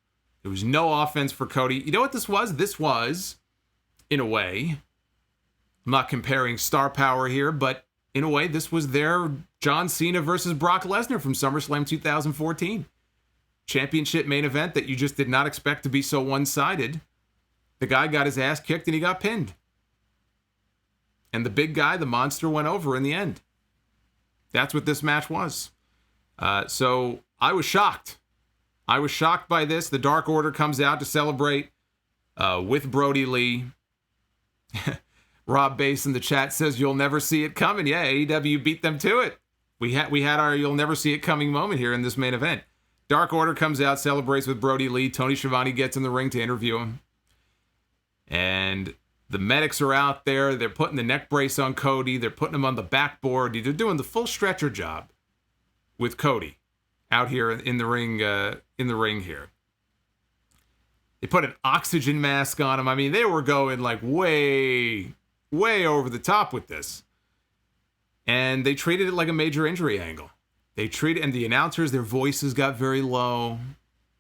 There was no offense for Cody. You know what this was? This was, in a way, I'm not comparing star power here, but in a way, this was their John Cena versus Brock Lesnar from SummerSlam 2014. Championship main event that you just did not expect to be so one-sided. The guy got his ass kicked and he got pinned. And the big guy, the monster, went over in the end. That's what this match was. So I was shocked. I was shocked by this. The Dark Order comes out to celebrate with Brodie Lee. Rob Bass in the chat says, you'll never see it coming. Yeah, AEW beat them to it. We had our you'll never see it coming moment here in this main event. Dark Order comes out, celebrates with Brodie Lee. Tony Schiavone gets in the ring to interview him. And the medics are out there. They're putting the neck brace on Cody. They're putting him on the backboard. They're doing the full stretcher job with Cody out here in the ring here. They put an oxygen mask on him. I mean, they were going like way over the top with this. And they treated it like a major injury angle. And the announcers, their voices got very low.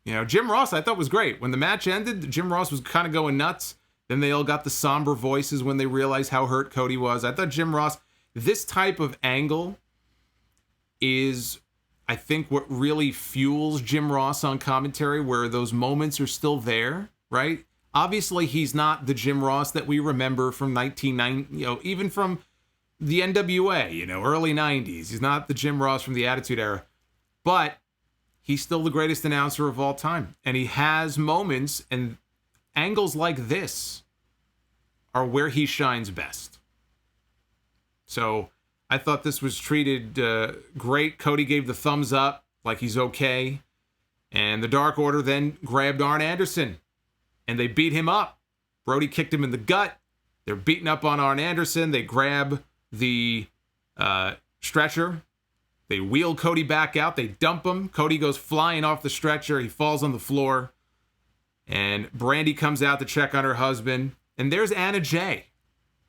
You know, Jim Ross, I thought was great. When the match ended, Jim Ross was kind of going nuts. Then they all got the somber voices when they realized how hurt Cody was. I thought Jim Ross, this type of angle is, I think, what really fuels Jim Ross on commentary, where those moments are still there, right? Obviously, he's not the Jim Ross that we remember from 1990, even from the NWA, early 90s. He's not the Jim Ross from the Attitude Era. But he's still the greatest announcer of all time. And he has moments, and angles like this are where he shines best. So I thought this was treated great. Cody gave the thumbs up, like he's okay. And the Dark Order then grabbed Arn Anderson, and they beat him up. Brodie kicked him in the gut. They're beating up on Arn Anderson. They grab the stretcher. They wheel Cody back out. They dump him. Cody goes flying off the stretcher. He falls on the floor. And Brandy comes out to check on her husband. And there's Anna Jay.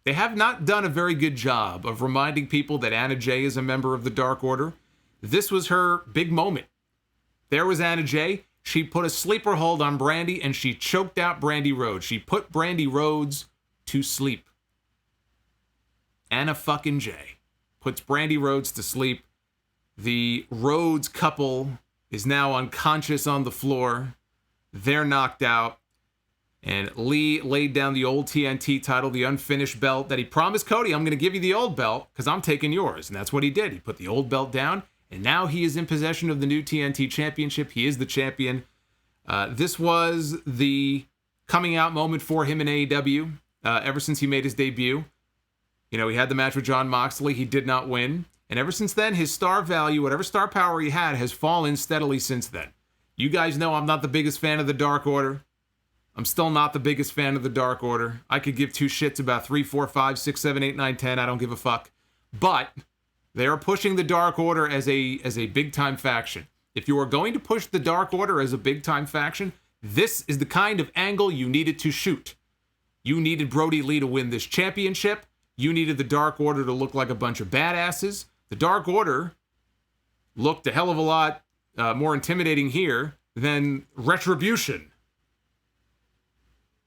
They have not done a very good job of reminding people that Anna Jay is a member of the Dark Order. This was her big moment. There was Anna Jay. She put a sleeper hold on Brandy, and she choked out Brandy Rhodes. She put Brandy Rhodes to sleep. Anna fucking Jay puts Brandy Rhodes to sleep. The Rhodes couple is now unconscious on the floor. They're knocked out. And Lee laid down the old TNT title, the unfinished belt that he promised Cody, I'm going to give you the old belt because I'm taking yours. And that's what he did. He put the old belt down, and now he is in possession of the new TNT championship. He is the champion. This was the coming out moment for him in AEW ever since he made his debut. He had the match with Jon Moxley. He did not win. And ever since then, his star value, whatever star power he had, has fallen steadily since then. You guys know I'm not the biggest fan of the Dark Order. I'm still not the biggest fan of the Dark Order. I could give two shits about 3, 4, 5, 6, 7, 8, 9, 10. I don't give a fuck. But they are pushing the Dark Order as a big-time faction. If you are going to push the Dark Order as a big-time faction, This is the kind of angle you needed to shoot. You needed Brodie Lee to win this championship. You needed the Dark Order to look like a bunch of badasses. The Dark Order looked a hell of a lot more intimidating here than Retribution.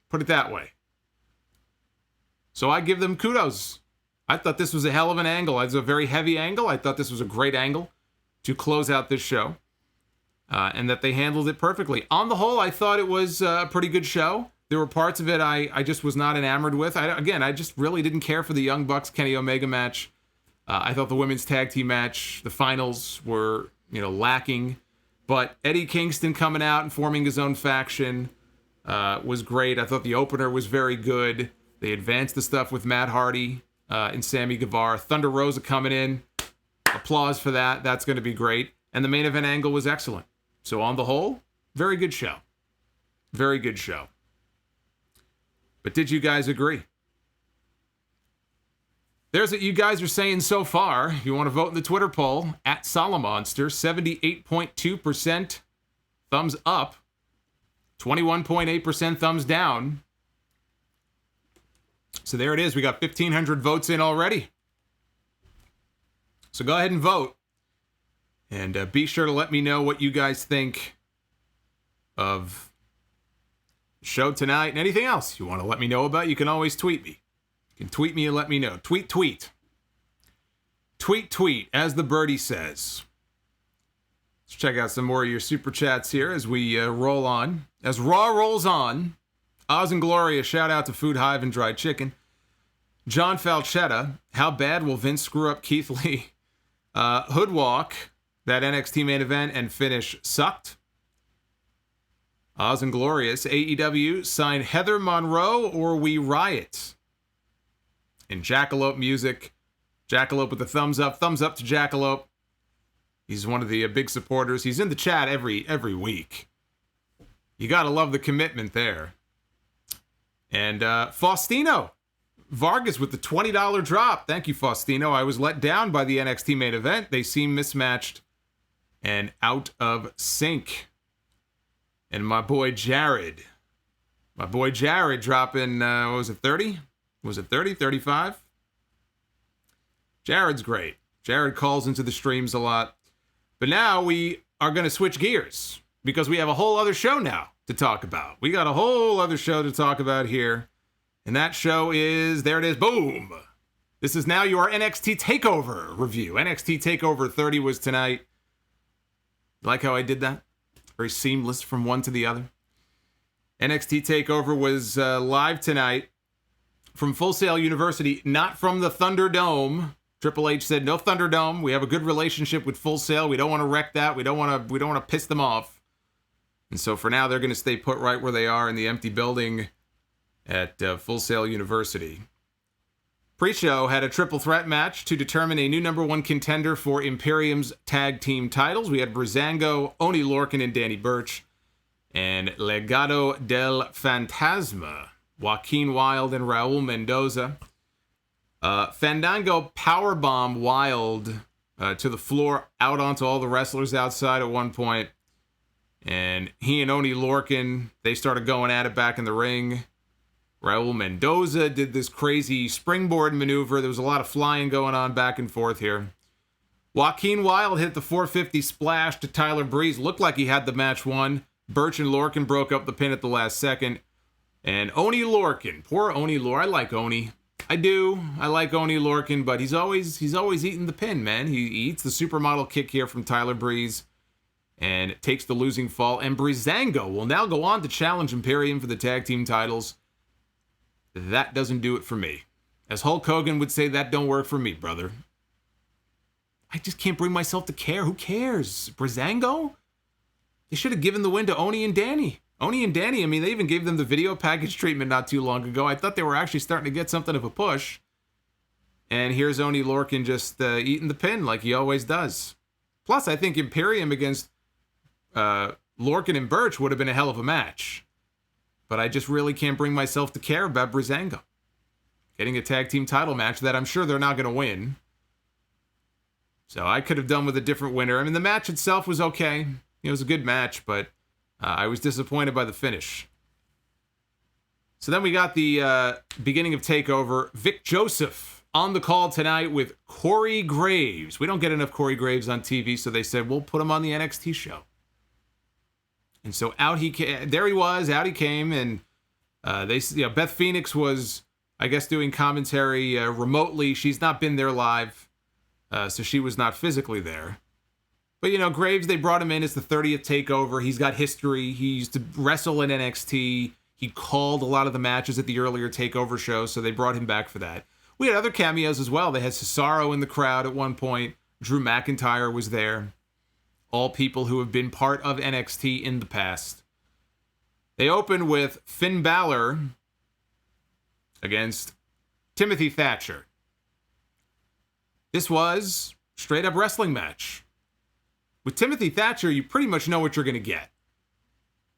Put it that way. So I give them kudos. I thought this was a hell of an angle. It was a very heavy angle. I thought this was a great angle to close out this show. And that they handled it perfectly. On the whole, I thought it was a pretty good show. There were parts of it I just was not enamored with. I just really didn't care for the Young Bucks Kenny Omega match. I thought the women's tag team match, the finals were, lacking. But Eddie Kingston coming out and forming his own faction was great. I thought the opener was very good. They advanced the stuff with Matt Hardy and Sammy Guevara. Thunder Rosa coming in. Applause for that. That's going to be great. And the main event angle was excellent. So on the whole, very good show. Very good show. But did you guys agree? There's what you guys are saying so far. If you want to vote in the Twitter poll, at Solomonster, 78.2% thumbs up, 21.8% thumbs down. So there it is. We got 1,500 votes in already. So go ahead and vote. And be sure to let me know what you guys think of the show tonight and anything else you want to let me know about. You can always tweet me. You can tweet me and let me know. Tweet. Tweet, as the birdie says. Let's check out some more of your super chats here as we roll on. As Raw rolls on, Oz and Gloria, shout out to Food Hive and Dried Chicken. John Falchetta, how bad will Vince screw up Keith Lee? Hoodwalk, that NXT main event and finish sucked. Oz and Glorious, AEW, sign Heather Monroe or we riot. And Jackalope Music, Jackalope with a thumbs up to Jackalope. He's one of the big supporters. He's in the chat every week. You gotta love the commitment there. And Faustino Vargas with the $20 drop. Thank you, Faustino. I was let down by the NXT main event. They seem mismatched and out of sync. And my boy Jared dropping, what was it, 30? Was it 30, 35? Jared's great. Jared calls into the streams a lot. But now we are going to switch gears because we have a whole other show now to talk about. We got a whole other show to talk about here. And that show is, there it is, boom. This is now your NXT Takeover review. NXT Takeover 30 was tonight. Like how I did that? Very seamless from one to the other. NXT Takeover was live tonight from Full Sail University, not from the Thunderdome. Triple H said, no Thunderdome. We have a good relationship with Full Sail. We don't want to wreck that. We don't want to piss them off. And so for now, they're going to stay put right where they are in the empty building at Full Sail University. Pre-show had a triple threat match to determine a new number one contender for Imperium's tag team titles. We had Breezango, Oney Lorcan, and Danny Burch. And Legado del Fantasma, Joaquin Wilde and Raul Mendoza. Fandango powerbomb Wilde to the floor, out onto all the wrestlers outside at one point. And he and Oney Lorcan, they started going at it back in the ring. Raul Mendoza did this crazy springboard maneuver. There was a lot of flying going on back and forth here. Joaquin Wilde hit the 450 splash to Tyler Breeze. Looked like he had the match won. Burch and Lorcan broke up the pin at the last second. And Oney Lorcan, poor Oney Lorcan. I like Oney. I do. I like Oney Lorcan, but he's always eating the pin, man. He eats the supermodel kick here from Tyler Breeze and takes the losing fall. And Breezango will now go on to challenge Imperium for the tag team titles. That doesn't do it for me. As Hulk Hogan would say, that don't work for me, brother. I just can't bring myself to care. Who cares? Breezango? They should have given the win to Oney and Danny. Oney and Danny, I mean, they even gave them the video package treatment not too long ago. I thought they were actually starting to get something of a push. And here's Oney Lorcan just eating the pin like he always does. Plus, I think Imperium against Lorcan and Burch would have been a hell of a match. But I just really can't bring myself to care about Breezango getting a tag team title match that I'm sure they're not going to win. So I could have done with a different winner. I mean, the match itself was okay. It was a good match, but I was disappointed by the finish. So then we got the beginning of TakeOver. Vic Joseph on the call tonight with Corey Graves. We don't get enough Corey Graves on TV, so they said, we'll put him on the NXT show. And so out he came. There he was. Out he came, and Beth Phoenix was, I guess, doing commentary remotely. She's not been there live, so she was not physically there. But, Graves, they brought him in as the 30th TakeOver. He's got history. He used to wrestle in NXT. He called a lot of the matches at the earlier TakeOver show, so they brought him back for that. We had other cameos as well. They had Cesaro in the crowd at one point. Drew McIntyre was there. All people who have been part of NXT in the past. They opened with Finn Balor against Timothy Thatcher. This was a straight-up wrestling match. With Timothy Thatcher, you pretty much know what you're going to get.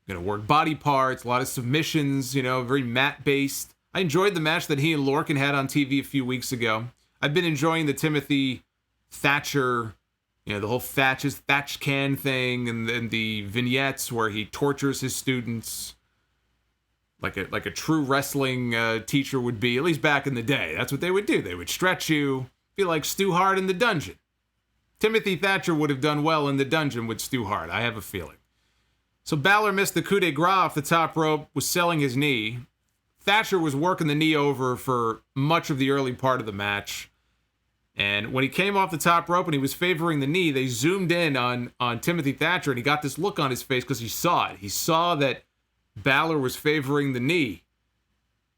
You're going to work body parts, a lot of submissions, very mat-based. I enjoyed the match that he and Lorcan had on TV a few weeks ago. I've been enjoying the Timothy Thatcher, the whole Thatch can thing, and the vignettes where he tortures his students like a true wrestling teacher would be, at least back in the day. That's what they would do. They would stretch you, be like Stu Hart in the dungeon. Timothy Thatcher would have done well in the dungeon with Stu Hart, I have a feeling. So Balor missed the coup de grace off the top rope, was selling his knee. Thatcher was working the knee over for much of the early part of the match. And when he came off the top rope and he was favoring the knee, they zoomed in on Timothy Thatcher, and he got this look on his face because he saw it. He saw that Balor was favoring the knee,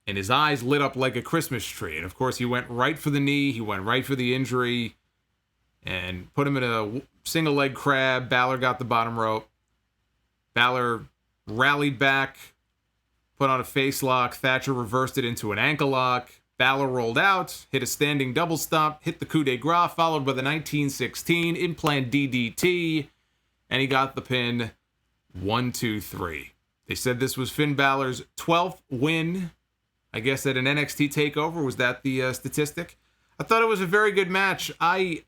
and his eyes lit up like a Christmas tree. And of course, he went right for the knee. He went right for the injury and put him in a single leg crab. Balor got the bottom rope. Balor rallied back, put on a face lock. Thatcher reversed it into an ankle lock. Balor rolled out, hit a standing double stomp, hit the coup de grace, followed by the 1916 implant DDT, and he got the pin. 1, 2, 3. They said this was Finn Balor's 12th win, I guess, at an NXT TakeOver. Was that the statistic? I thought it was a very good match. They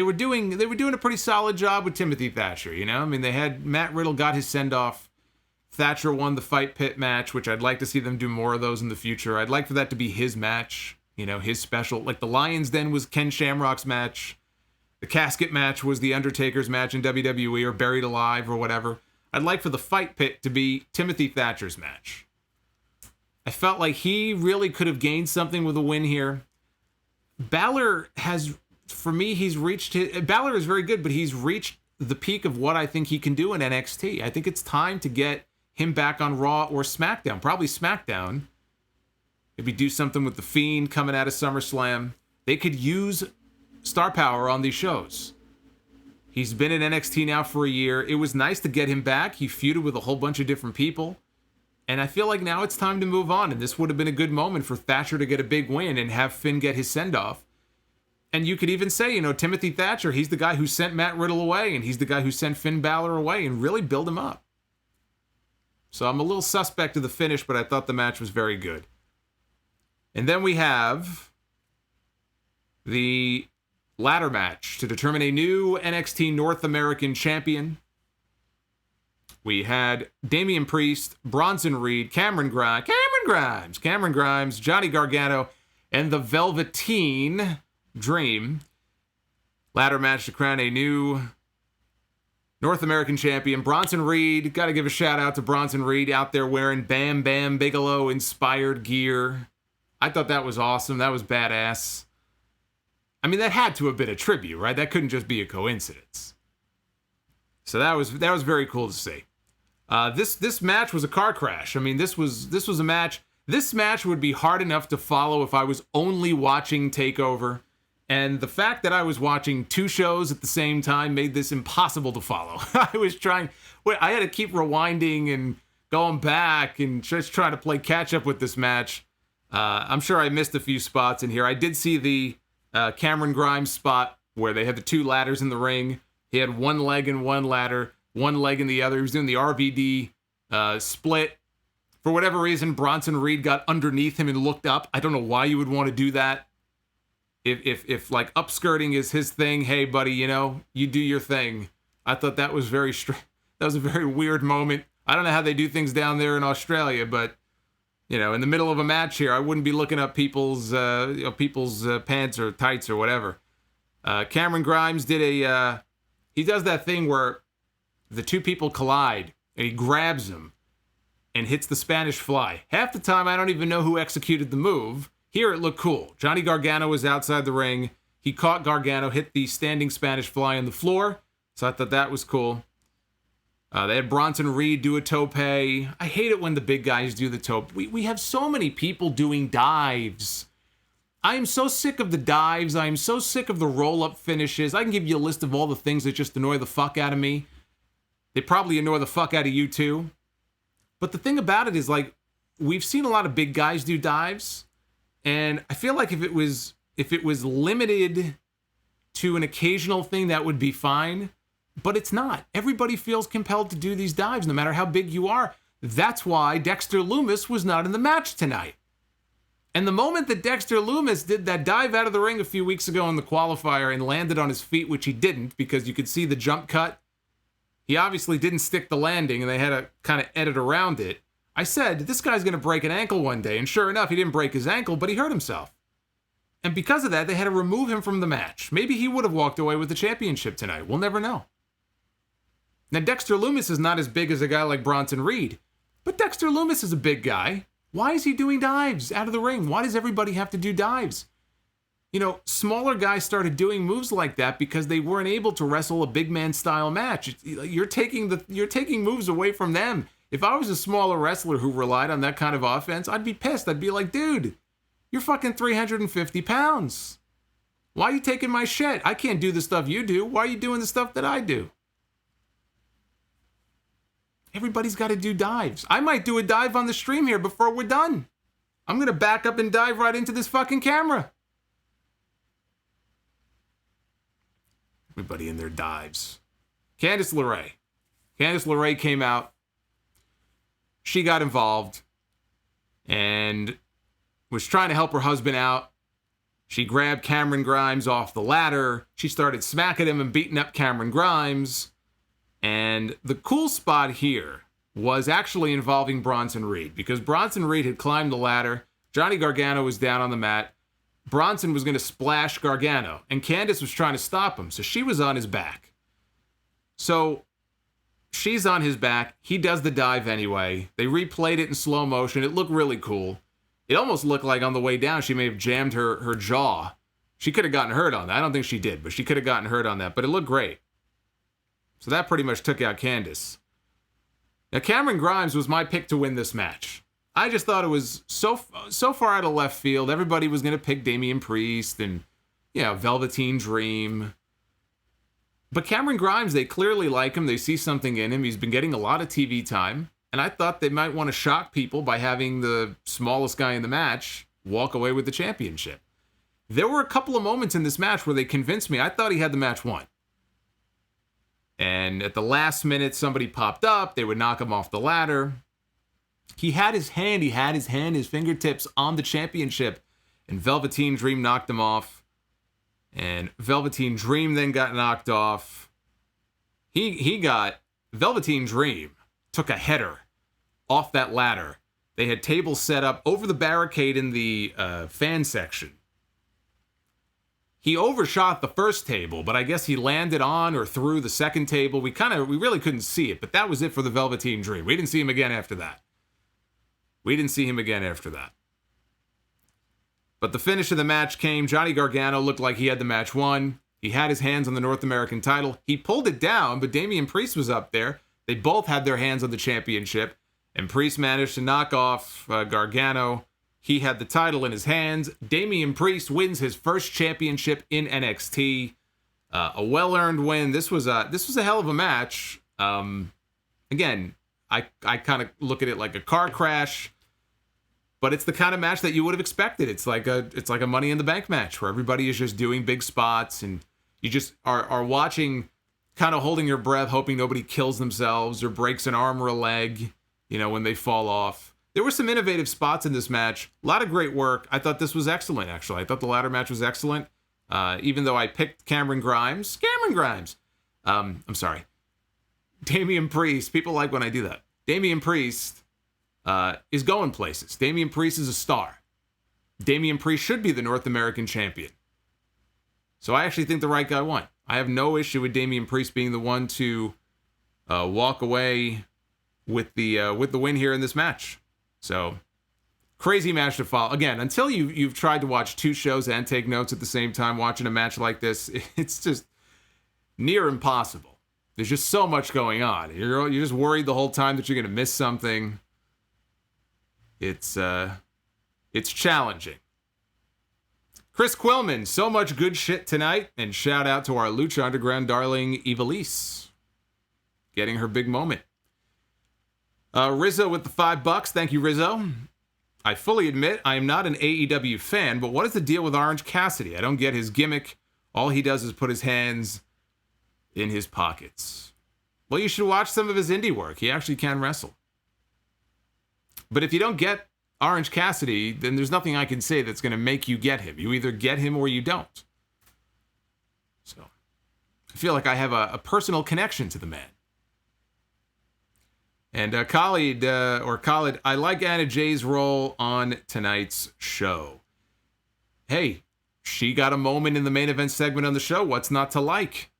were doing a pretty solid job with Timothy Thatcher, they had Matt Riddle got his send-off. Thatcher won the Fight Pit match, which I'd like to see them do more of those in the future. I'd like for that to be his match, his special. Like the Lions Den was Ken Shamrock's match. The casket match was the Undertaker's match in WWE, or Buried Alive or whatever. I'd like for the Fight Pit to be Timothy Thatcher's match. I felt like he really could have gained something with a win here. Balor has, for me, Balor is very good, but he's reached the peak of what I think he can do in NXT. I think it's time to get him back on Raw or SmackDown. Probably SmackDown. Maybe do something with The Fiend coming out of SummerSlam. They could use star power on these shows. He's been in NXT now for a year. It was nice to get him back. He feuded with a whole bunch of different people. And I feel like now it's time to move on. And this would have been a good moment for Thatcher to get a big win and have Finn get his send-off. And you could even say, Timothy Thatcher, he's the guy who sent Matt Riddle away, and he's the guy who sent Finn Balor away, and really build him up. So I'm a little suspect of the finish, but I thought the match was very good. And then we have the ladder match to determine a new NXT North American champion. We had Damian Priest, Bronson Reed, Cameron Grimes, Johnny Gargano, and the Velveteen Dream. Ladder match to crown a new North American champion. Bronson Reed, got to give a shout out to Bronson Reed out there wearing Bam Bam Bigelow inspired gear. I thought that was awesome. That was badass. That had to have been a tribute, right? That couldn't just be a coincidence. So that was very cool to see. This match was a car crash. This was a match. This match would be hard enough to follow if I was only watching TakeOver. And the fact that I was watching two shows at the same time made this impossible to follow. I had to keep rewinding and going back and just trying to play catch up with this match. I'm sure I missed a few spots in here. I did see the Cameron Grimes spot where they had the two ladders in the ring. He had one leg in one ladder, one leg in the other. He was doing the RVD split. For whatever reason, Bronson Reed got underneath him and looked up. I don't know why you would want to do that. If like upskirting is his thing, hey buddy, you do your thing. I thought that was very strange. That was a very weird moment. I don't know how they do things down there in Australia, but, you know, in the middle of a match here, I wouldn't be looking up people's pants or tights or whatever. Cameron Grimes did he does that thing where the two people collide, and he grabs them and hits the Spanish Fly. Half the time, I don't even know who executed the move. Here, it looked cool. Johnny Gargano was outside the ring. He caught Gargano, hit the standing Spanish Fly on the floor, so I thought that was cool. They had Bronson Reed do a tope. I hate it when the big guys do the tope. We have so many people doing dives. I am so sick of the dives. I am so sick of the roll-up finishes. I can give you a list of all the things that just annoy the fuck out of me. They probably annoy the fuck out of you too. But the thing about it is, like, we've seen a lot of big guys do dives, and I feel like if it was limited to an occasional thing, that would be fine. But it's not. Everybody feels compelled to do these dives, no matter how big you are. That's why Dexter Lumis was not in the match tonight. And the moment that Dexter Lumis did that dive out of the ring a few weeks ago in the qualifier and landed on his feet, which he didn't because you could see the jump cut, he obviously didn't stick the landing and they had to kind of edit around it. I said, this guy's going to break an ankle one day. And sure enough, he didn't break his ankle, but he hurt himself. And because of that, they had to remove him from the match. Maybe he would have walked away with the championship tonight. We'll never know. Now, Dexter Lumis is not as big as a guy like Bronson Reed, but Dexter Lumis is a big guy. Why is he doing dives out of the ring? Why does everybody have to do dives? You know, smaller guys started doing moves like that because they weren't able to wrestle a big man style match. You're taking moves away from them. If I was a smaller wrestler who relied on that kind of offense, I'd be pissed. I'd be like, dude, you're fucking 350 pounds. Why are you taking my shit? I can't do the stuff you do. Why are you doing the stuff that I do? Everybody's got to do dives. I might do a dive on the stream here before we're done. I'm going to back up and dive right into this fucking camera. Everybody in their dives. Candice LeRae. Candice LeRae came out. She got involved and was trying to help her husband out. She grabbed Cameron Grimes off the ladder. She started smacking him and beating up Cameron Grimes. And the cool spot here was actually involving Bronson Reed, because Bronson Reed had climbed the ladder. Johnny Gargano was down on the mat. Bronson was going to splash Gargano, and Candice was trying to stop him, so she was on his back. So she's on his back. He does the dive anyway. They replayed it in slow motion. It looked really cool. It almost looked like on the way down she may have jammed her jaw. She could have gotten hurt on that. I don't think she did, but she could have gotten hurt on that. But it looked great. So that pretty much took out Candice. Now, Cameron Grimes was my pick to win this match. I just thought it was so far out of left field. Everybody was going to pick Damian Priest and, you know, Velveteen Dream. But Cameron Grimes, they clearly like him. They see something in him. He's been getting a lot of TV time. And I thought they might want to shock people by having the smallest guy in the match walk away with the championship. There were a couple of moments in this match where they convinced me. I thought he had the match won. And at the last minute, somebody popped up. They would knock him off the ladder. He had his fingertips on the championship. And Velveteen Dream knocked him off. And Velveteen Dream then got knocked off. Velveteen Dream took a header off that ladder. They had tables set up over the barricade in the fan section. He overshot the first table, but I guess he landed on or through the second table. We really couldn't see it, but that was it for the Velveteen Dream. We didn't see him again after that. But the finish of the match came. Johnny Gargano looked like he had the match won. He had his hands on the North American title. He pulled it down, but Damian Priest was up there. They both had their hands on the championship, and Priest managed to knock off Gargano. He had the title in his hands. Damian Priest wins his first championship in NXT. A well-earned win. This was a hell of a match. Again, I kind of look at it like a car crash, but it's the kind of match that you would have expected. It's like a Money in the Bank match where everybody is just doing big spots, and you just are watching, kind of holding your breath, hoping nobody kills themselves or breaks an arm or a leg, you know, when they fall off. There were some innovative spots in this match. A lot of great work. I thought this was excellent, actually. I thought the ladder match was excellent. Even though I picked Cameron Grimes. I'm sorry. Damian Priest, people like when I do that. Damian Priest is going places. Damian Priest is a star. Damian Priest should be the North American champion. So I actually think the right guy won. I have no issue with Damian Priest being the one to walk away with the win here in this match. So crazy match to follow. Again, until you've tried to watch two shows and take notes at the same time watching a match like this, it's just near impossible. There's just so much going on. You're just worried the whole time that you're going to miss something. It's challenging. Chris Quillman, so much good shit tonight. And shout out to our Lucha Underground darling, Ivelisse. Getting her big moment. Rizzo with the $5. Thank you, Rizzo. I fully admit I am not an AEW fan, but what is the deal with Orange Cassidy? I don't get his gimmick. All he does is put his hands in his pockets. Well, you should watch some of his indie work. He actually can wrestle. But if you don't get Orange Cassidy, then there's nothing I can say that's going to make you get him. You either get him or you don't. So I feel like I have a personal connection to the man. And Khalid, I like Anna Jay's role on tonight's show. Hey, she got a moment in the main event segment on the show. What's not to like?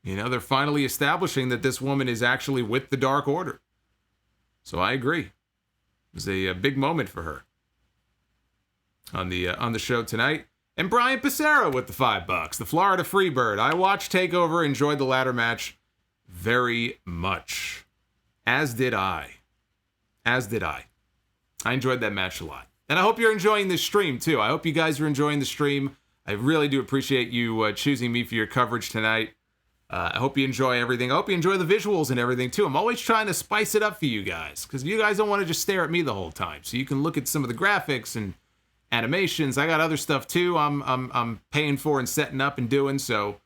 You know, they're finally establishing that this woman is actually with the Dark Order. So I agree. It was a big moment for her on the show tonight. And Brian Passero with the $5. The Florida Freebird. I watched TakeOver, enjoyed the ladder match very much. As did I. I enjoyed that match a lot. And I hope you're enjoying this stream, too. I hope you guys are enjoying the stream. I really do appreciate you choosing me for your coverage tonight. I hope you enjoy everything. I hope you enjoy the visuals and everything, too. I'm always trying to spice it up for you guys, because you guys don't want to just stare at me the whole time. So you can look at some of the graphics and animations. I got other stuff, too, I'm paying for and setting up and doing. So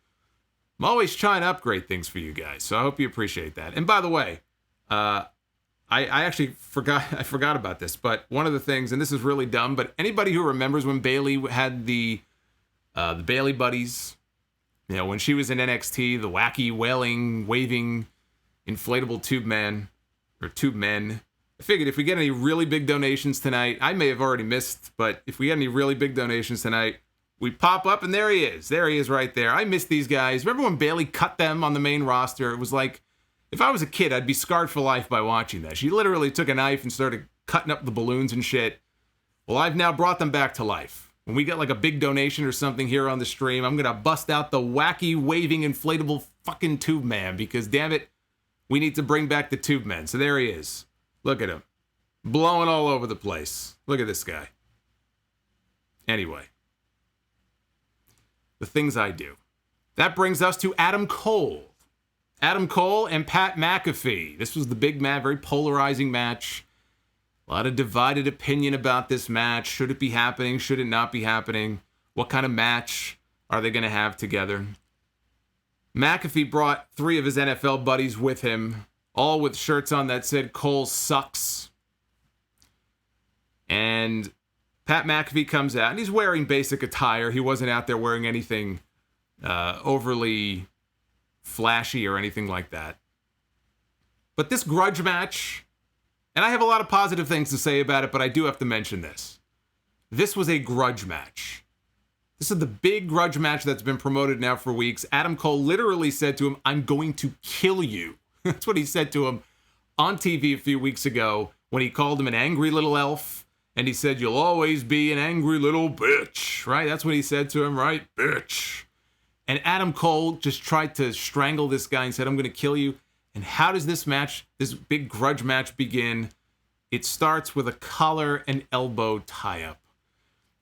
I'm always trying to upgrade things for you guys. So I hope you appreciate that. And by the way, I actually forgot about this, but one of the things, and this is really dumb, but anybody who remembers when Bayley had the Bayley Buddies, you know, when she was in NXT, the wacky, wailing, waving, inflatable tube men, I figured if we get any really big donations tonight, I may have already missed, but if we get any really big donations tonight, we pop up and there he is. There he is right there. I miss these guys. Remember when Bayley cut them on the main roster? It was like, if I was a kid, I'd be scarred for life by watching that. She literally took a knife and started cutting up the balloons and shit. Well, I've now brought them back to life. When we get like a big donation or something here on the stream, I'm going to bust out the wacky, waving, inflatable fucking tube man, because damn it, we need to bring back the tube man. So there he is. Look at him. Blowing all over the place. Look at this guy. Anyway. The things I do. That brings us to Adam Cole. Adam Cole and Pat McAfee. This was the big match, very polarizing match. A lot of divided opinion about this match. Should it be happening? Should it not be happening? What kind of match are they going to have together? McAfee brought 3 of his NFL buddies with him, all with shirts on that said Cole sucks. And Pat McAfee comes out, and he's wearing basic attire. He wasn't out there wearing anything overly flashy or anything like that. But this grudge match, and I have a lot of positive things to say about it, but I do have to mention this. This was a grudge match. This is the big grudge match that's been promoted now for weeks. Adam Cole literally said to him, "I'm going to kill you." That's what he said to him on TV a few weeks ago when he called him an angry little elf. And he said, "You'll always be an angry little bitch." Right? That's what he said to him, right? Bitch. And Adam Cole just tried to strangle this guy and said, "I'm going to kill you." And how does this match, this big grudge match, begin? It starts with a collar and elbow tie-up.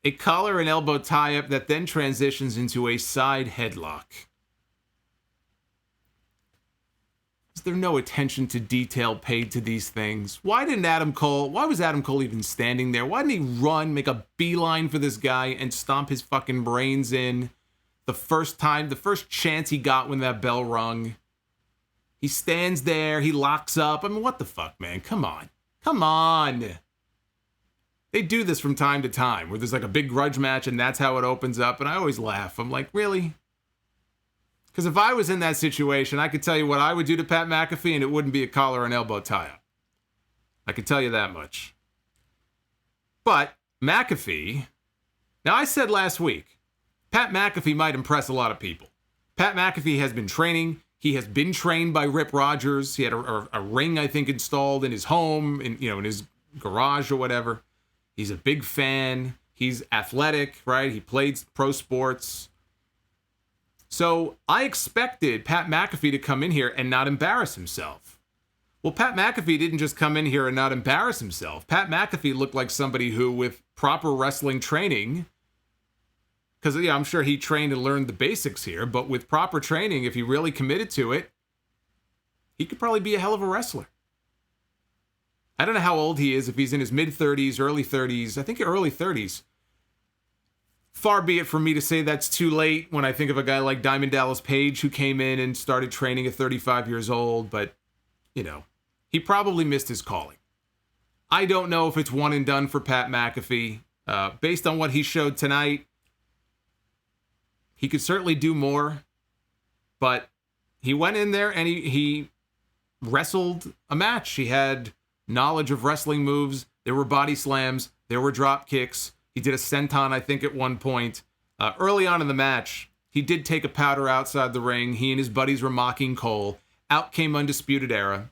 A collar and elbow tie-up that then transitions into a side headlock. Is there no attention to detail paid to these things? Why was Adam Cole even standing there? Why didn't he run, make a beeline for this guy, and stomp his fucking brains in the first chance he got when that bell rung? He stands there, he locks up. I mean, what the fuck, man? Come on. They do this from time to time, where there's like a big grudge match, and that's how it opens up, and I always laugh. I'm like, really? Because if I was in that situation, I could tell you what I would do to Pat McAfee, and it wouldn't be a collar and elbow tie-up. I can tell you that much. But McAfee, now I said last week, Pat McAfee might impress a lot of people. Pat McAfee has been training. He has been trained by Rip Rogers. He had a ring, I think, installed in his home, in his garage or whatever. He's a big fan. He's athletic, right? He played pro sports. So I expected Pat McAfee to come in here and not embarrass himself. Well, Pat McAfee didn't just come in here and not embarrass himself. Pat McAfee looked like somebody who, with proper wrestling training, because I'm sure he trained and learned the basics here, but with proper training, if he really committed to it, he could probably be a hell of a wrestler. I don't know how old he is, if he's in his mid-30s, early 30s. I think early 30s. Far be it from me to say that's too late when I think of a guy like Diamond Dallas Page, who came in and started training at 35 years old, but, he probably missed his calling. I don't know if it's one and done for Pat McAfee. Based on what he showed tonight, he could certainly do more, but he went in there and he wrestled a match. He had knowledge of wrestling moves. There were body slams. There were drop kicks. He did a senton, I think, at one point. Early on in the match, he did take a powder outside the ring. He and his buddies were mocking Cole. Out came Undisputed Era.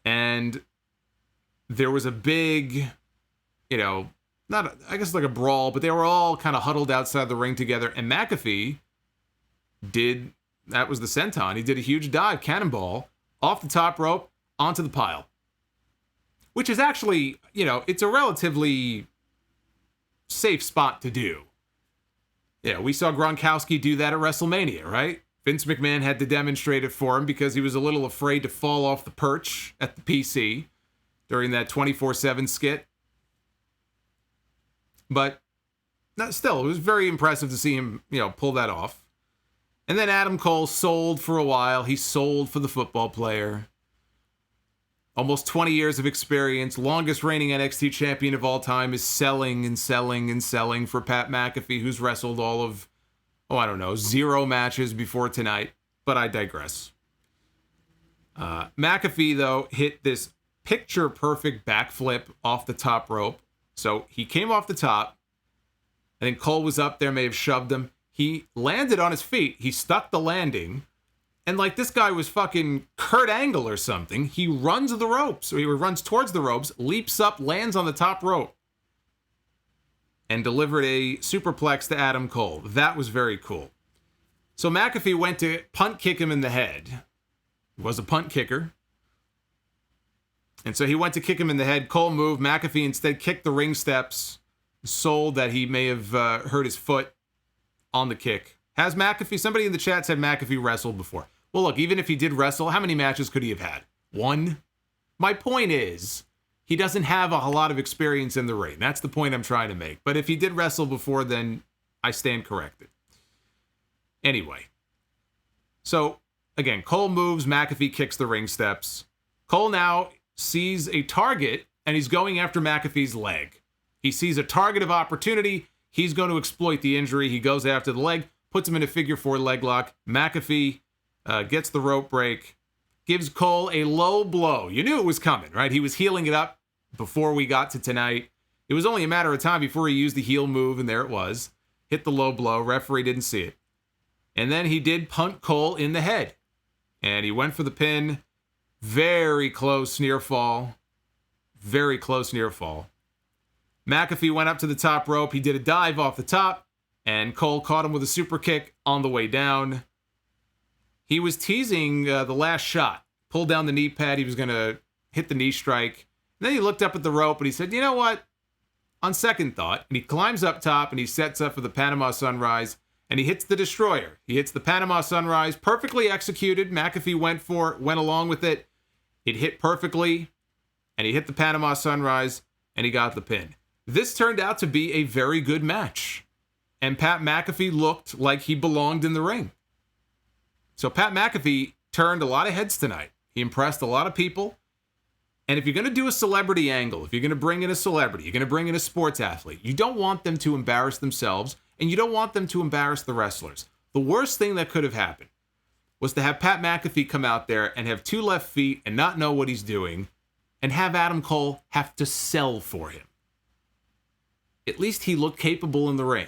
And there was a big, I guess like a brawl, but they were all kind of huddled outside the ring together. And McAfee that was the senton. He did a huge dive, cannonball, off the top rope, onto the pile. Which is actually, it's a relatively safe spot to do. We saw Gronkowski do that at WrestleMania, right? Vince McMahon had to demonstrate it for him because he was a little afraid to fall off the perch at the PC during that 24/7 skit. But still, it was very impressive to see him, pull that off. And then Adam Cole sold for a while. He sold for the football player. Almost 20 years of experience. Longest reigning NXT champion of all time is selling and selling and selling for Pat McAfee, who's wrestled all of, 0 matches before tonight. But I digress. McAfee, though, hit this picture-perfect backflip off the top rope. So he came off the top. I think Cole was up there, may have shoved him. He landed on his feet. He stuck the landing. And like this guy was fucking Kurt Angle or something. He runs the ropes. Or he runs towards the ropes, leaps up, lands on the top rope. And delivered a superplex to Adam Cole. That was very cool. So McAfee went to punt kick him in the head. He was a punt kicker. And so he went to kick him in the head. Cole moved. McAfee instead kicked the ring steps. Sold that he may have hurt his foot on the kick. Has McAfee, somebody in the chat said McAfee wrestled before. Well, look, even if he did wrestle, how many matches could he have had? One? My point is, he doesn't have a lot of experience in the ring. That's the point I'm trying to make. But if he did wrestle before, then I stand corrected. Anyway. So, again, Cole moves. McAfee kicks the ring steps. Cole now sees a target, and he's going after McAfee's leg. He sees a target of opportunity. He's going to exploit the injury. He goes after the leg, puts him in a figure 4 leg lock. McAfee gets the rope break, gives Cole a low blow. You knew it was coming, right? He was healing it up before we got to tonight. It was only a matter of time before he used the heel move, and there it was. Hit the low blow. Referee didn't see it. And then he did punt Cole in the head. And he went for the pin. Very close near fall. Very close near fall. McAfee went up to the top rope. He did a dive off the top. And Cole caught him with a super kick on the way down. He was teasing the last shot. Pulled down the knee pad. He was going to hit the knee strike. And then he looked up at the rope and he said, you know what? On second thought. And he climbs up top and he sets up for the Panama Sunrise. And he hits the Destroyer. He hits the Panama Sunrise. Perfectly executed. McAfee went along with it. It hit perfectly. And he hit the Panama Sunrise. And he got the pin. This turned out to be a very good match. And Pat McAfee looked like he belonged in the ring. So Pat McAfee turned a lot of heads tonight. He impressed a lot of people. And if you're going to do a celebrity angle, if you're going to bring in a celebrity, you're going to bring in a sports athlete, you don't want them to embarrass themselves, and you don't want them to embarrass the wrestlers. The worst thing that could have happened was to have Pat McAfee come out there and have 2 left feet and not know what he's doing, and have Adam Cole have to sell for him. At least he looked capable in the ring.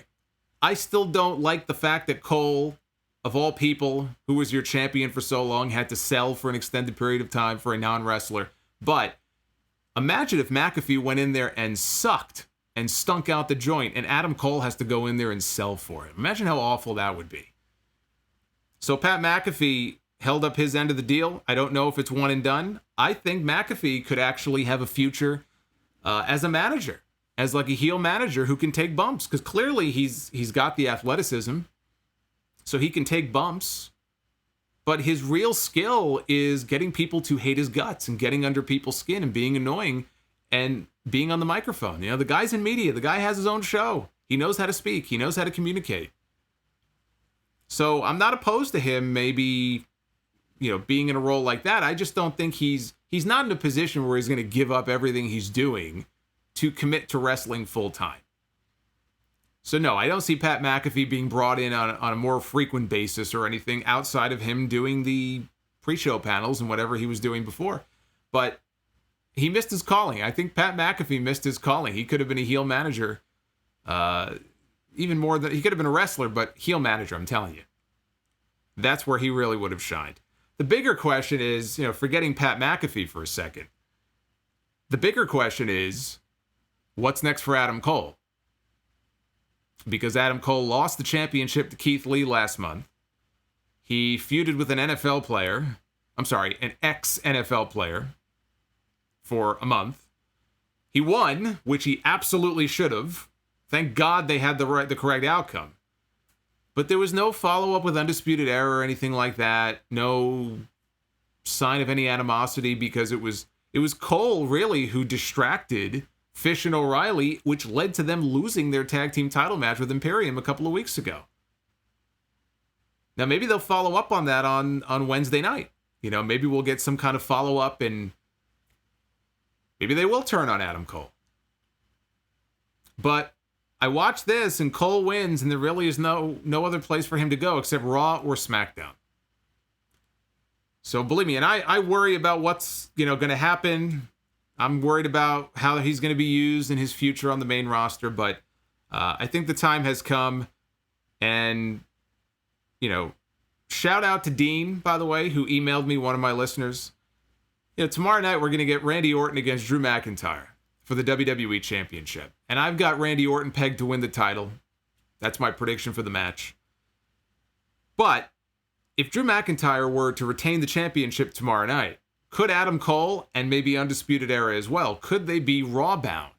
I still don't like the fact that Cole, of all people, who was your champion for so long, had to sell for an extended period of time for a non-wrestler. But imagine if McAfee went in there and sucked and stunk out the joint, and Adam Cole has to go in there and sell for him. Imagine how awful that would be. So Pat McAfee held up his end of the deal. I don't know if it's one and done. I think McAfee could actually have a future as a manager, as like a heel manager who can take bumps, because clearly he's got the athleticism, so he can take bumps. But his real skill is getting people to hate his guts and getting under people's skin and being annoying and being on the microphone. You know, the guy's in media. The guy has his own show. He knows how to speak. He knows how to communicate. So I'm not opposed to him maybe, you know, being in a role like that. I just don't think he's not in a position where he's going to give up everything he's doing to commit to wrestling full time. So no, I don't see Pat McAfee being brought in on a more frequent basis or anything outside of him doing the pre-show panels and whatever he was doing before. But he missed his calling. I think Pat McAfee missed his calling. He could have been a heel manager. Even more than he could have been a wrestler, but heel manager, I'm telling you. That's where he really would have shined. The bigger question is, you know, forgetting Pat McAfee for a second. The bigger question is, what's next for Adam Cole? Because Adam Cole lost the championship to Keith Lee last month. He feuded with an NFL player. I'm sorry, an ex-NFL player for a month. He won, which he absolutely should have. Thank God they had the correct outcome. But there was no follow-up with Undisputed Era or anything like that. No sign of any animosity, because it was Cole, really, who distracted Fish and O'Reilly, which led to them losing their tag team title match with Imperium a couple of weeks ago. Now, maybe they'll follow up on that on Wednesday night. You know, maybe we'll get some kind of follow-up, and maybe they will turn on Adam Cole. But I watch this, and Cole wins, and there really is no other place for him to go except Raw or SmackDown. So believe me, and I worry about what's, you know, going to happen. I'm worried about how he's going to be used in his future on the main roster, but I think the time has come. And, you know, shout out to Dean, by the way, who emailed me, one of my listeners. You know, tomorrow night we're going to get Randy Orton against Drew McIntyre for the WWE Championship. And I've got Randy Orton pegged to win the title. That's my prediction for the match. But if Drew McIntyre were to retain the championship tomorrow night, could Adam Cole, and maybe Undisputed Era as well, could they be Raw bound?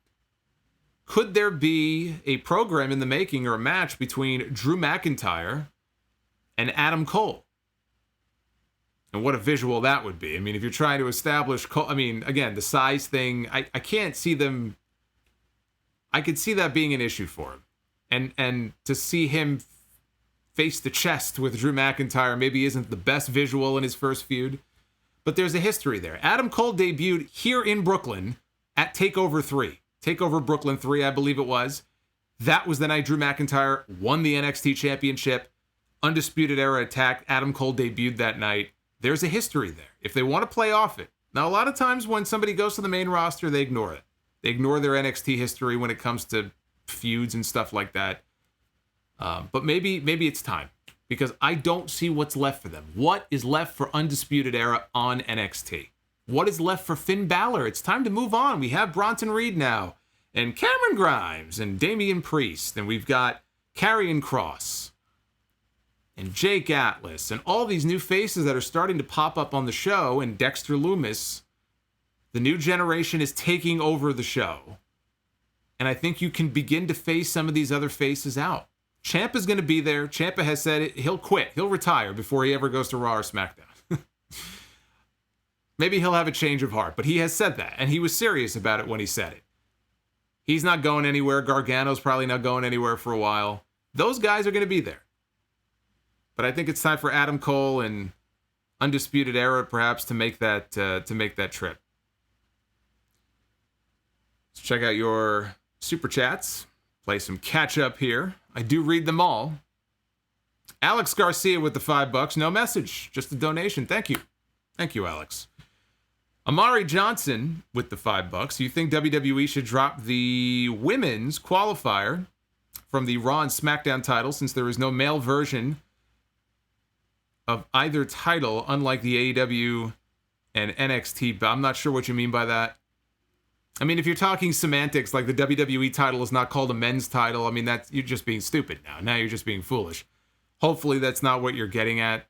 Could there be a program in the making or a match between Drew McIntyre and Adam Cole? And what a visual that would be. I mean, if you're trying to establish Cole, I mean, again, the size thing, I can't see them. I could see that being an issue for him. And to see him face the chest with Drew McIntyre maybe isn't the best visual in his first feud. But there's a history there. Adam Cole debuted here in Brooklyn at TakeOver 3. TakeOver Brooklyn 3, I believe it was. That was the night Drew McIntyre won the NXT Championship. Undisputed Era attacked. Adam Cole debuted that night. There's a history there. If they want to play off it. Now, a lot of times when somebody goes to the main roster, they ignore it. They ignore their NXT history when it comes to feuds and stuff like that. But maybe it's time. Because I don't see what's left for them. What is left for Undisputed Era on NXT? What is left for Finn Balor? It's time to move on. We have Bronson Reed now, and Cameron Grimes, and Damian Priest, and we've got Karrion Kross, and Jake Atlas, and all these new faces that are starting to pop up on the show, and Dexter Lumis. The new generation is taking over the show. And I think you can begin to phase some of these other faces out. Ciampa's going to be there. Ciampa has said he'll quit. He'll retire before he ever goes to Raw or SmackDown. Maybe he'll have a change of heart, but he has said that, and he was serious about it when he said it. He's not going anywhere. Gargano's probably not going anywhere for a while. Those guys are going to be there. But I think it's time for Adam Cole and Undisputed Era perhaps to make that trip. Let's check out your super chats. Play some catch up here. I do read them all. Alex Garcia with the $5. No message, just a donation. Thank you. Thank you, Alex. Amari Johnson with the $5. You think WWE should drop the women's qualifier from the Raw and SmackDown title since there is no male version of either title, unlike the AEW and NXT, but I'm not sure what you mean by that. I mean, if you're talking semantics, like the WWE title is not called a men's title, I mean, you're just being stupid now. Now you're just being foolish. Hopefully that's not what you're getting at.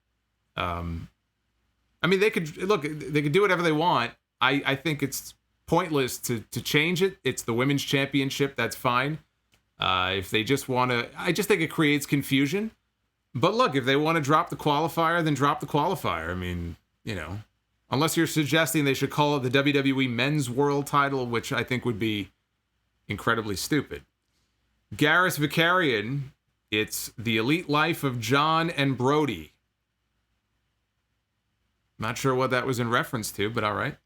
I mean, they could do whatever they want. I think it's pointless to change it. It's the women's championship. That's fine. If they just want to, I just think it creates confusion. But look, if they want to drop the qualifier, then drop the qualifier. I mean, unless you're suggesting they should call it the WWE Men's World title, which I think would be incredibly stupid. Garris Vicarian, it's the elite life of John and Brodie. Not sure what that was in reference to, but all right.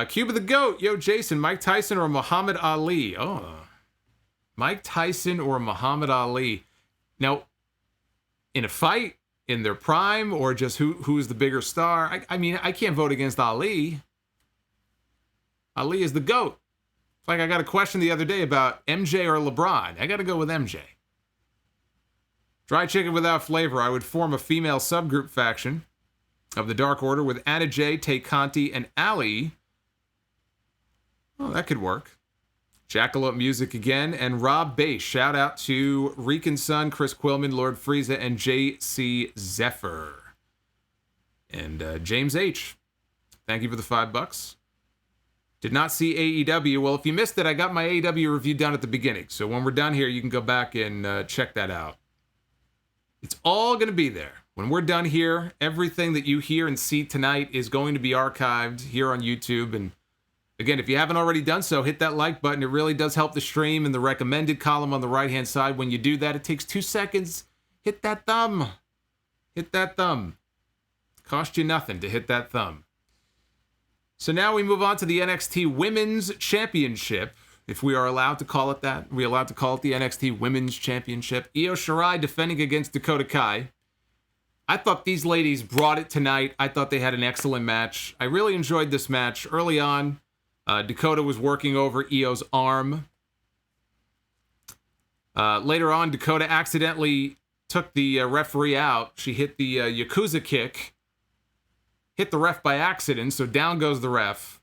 Cuba the Goat, yo, Jason, Mike Tyson or Muhammad Ali? Oh, Mike Tyson or Muhammad Ali. Now, in a fight, in their prime, or just who's the bigger star? I mean, I can't vote against Ali. Ali is the GOAT. It's like I got a question the other day about MJ or LeBron. I got to go with MJ. Dry chicken without flavor. I would form a female subgroup faction of the Dark Order with Anna Jay, Tay Conti, and Ali. Oh, that could work. Jackalope Music again, and Rob Bass. Shout out to Rican Sun, Chris Quillman, Lord Frieza, and JC Zephyr. And James H. Thank you for the $5. Did not see AEW. Well, if you missed it, I got my AEW review done at the beginning. So when we're done here, you can go back and check that out. It's all going to be there. When we're done here, everything that you hear and see tonight is going to be archived here on YouTube. And again, if you haven't already done so, hit that like button. It really does help the stream in the recommended column on the right-hand side. When you do that, it takes 2 seconds. Hit that thumb. Hit that thumb. Cost you nothing to hit that thumb. So now we move on to the NXT Women's Championship, if we are allowed to call it that. We're allowed to call it the NXT Women's Championship. Io Shirai defending against Dakota Kai. I thought these ladies brought it tonight. I thought they had an excellent match. I really enjoyed this match. Early on, Dakota was working over Io's arm. Later on, Dakota accidentally took the referee out. She hit the Yakuza kick. Hit the ref by accident, so down goes the ref.